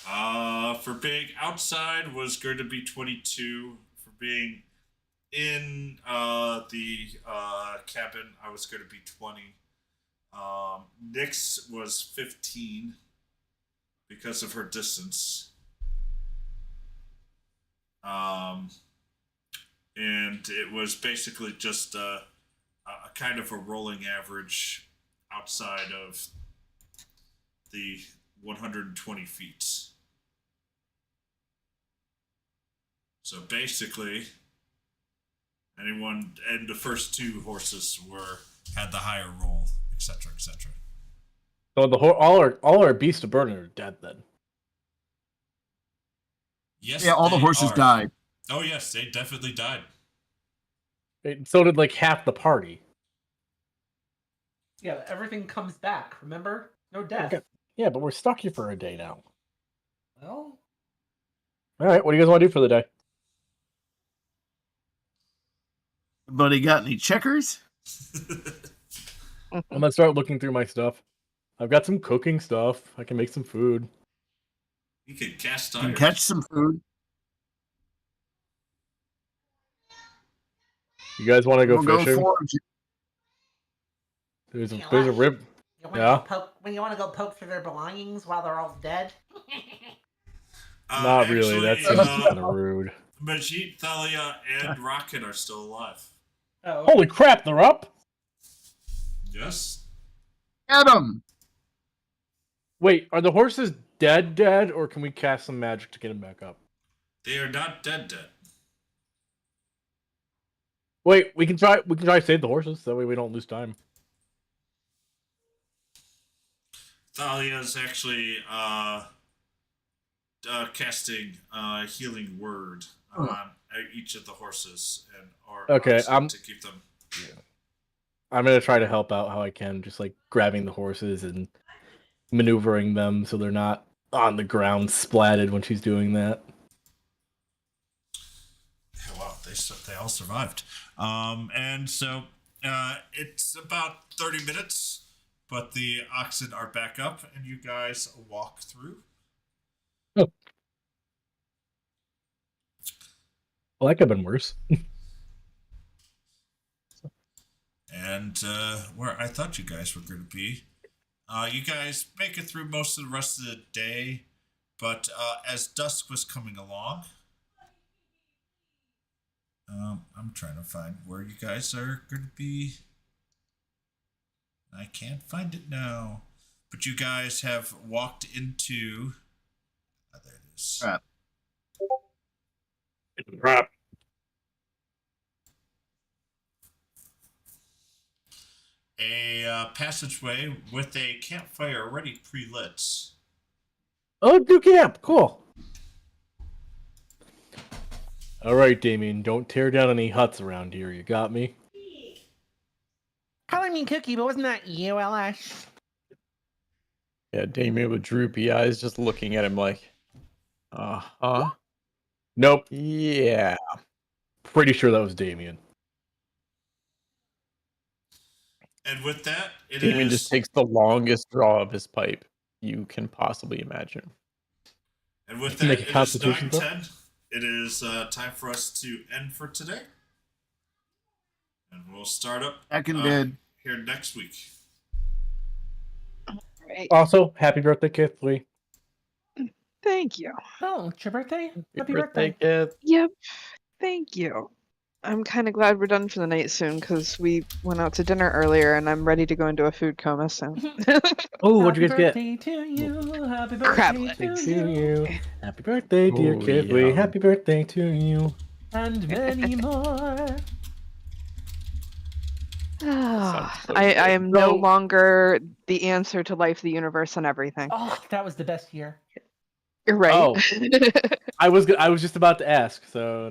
For being outside was going to be 22. For being in the cabin, I was going to be 20. Nyx was 15 because of her distance. And it was basically just a kind of a rolling average outside of the 120 feet. So basically, anyone and the first two horses had the higher roll, etc., etc. So all our beasts of burden are dead then. Yes, Yeah, all the they horses are. died. Oh yes, they definitely died. So did like half the party. Yeah, everything comes back. Remember, no death. Okay. Yeah, but we're stuck here for a day now. Well, All right, what do you guys want to do for the day? Buddy, got any checkers? I'm gonna start looking through my stuff. I've got some cooking stuff. I can make some food. You can cast You can iron. catch some food. You guys want to go We'll go fishing? forage. There's Yeah, a what? rib. you want Yeah. to poke when you want to go poke through their belongings while they're all dead. Not really. That Actually, seems kind of rude. Majid, Thalia, and Rocket are still alive. Oh, Holy crap! They're up. Yes. Get them. Wait, are the horses dead, or can we cast some magic to get them back up? They are not dead. Wait, we can try to save the horses. That way we don't lose time. Thalia is actually casting healing word on each of the horses and Okay, to keep them. I'm gonna try to help out how I can, just like grabbing the horses and maneuvering them so they're not on the ground splatted when she's doing that. Wow, they all survived. And so it's about 30 minutes, but the oxen are back up, and you guys walk through. Oh. Well, that could have been worse. And where I thought you guys were going to be. You guys make it through most of the rest of the day, but as dusk was coming along, I'm trying to find where you guys are going to be. I can't find it now. But you guys have walked into... Oh, there it is. Crap. Crap. A passageway with a campfire already pre-lit. Oh, new camp. Cool. All right, Damien. Don't tear down any huts around here. You got me? calling me Cookie, but wasn't that you, LS? Yeah, Damien with droopy eyes just looking at him like, uh-huh. Nope. Yeah. Pretty sure that was Damien. And with that, Damien just takes the longest draw of his pipe you can possibly imagine. And with Make that, a it is constitution 9:10. It is time for us to end for today. And we'll start up here next week. Right. Also, happy birthday, Kithly. Thank you. Oh, it's your birthday? Happy birthday, birthday. kid. Yep. Thank you. I'm kind of glad we're done for the night soon because we went out to dinner earlier and I'm ready to go into a food coma soon. Oh, what'd you guys get? Happy birthday to you. Happy birthday Crab to you. Happy birthday, dear Oh, Kithly. yum. Happy birthday to you. And many more. Sounds so I good. am no So- longer the answer to life, the universe, and everything. Oh, that was the best year. You're right. Oh. I was just about to ask, so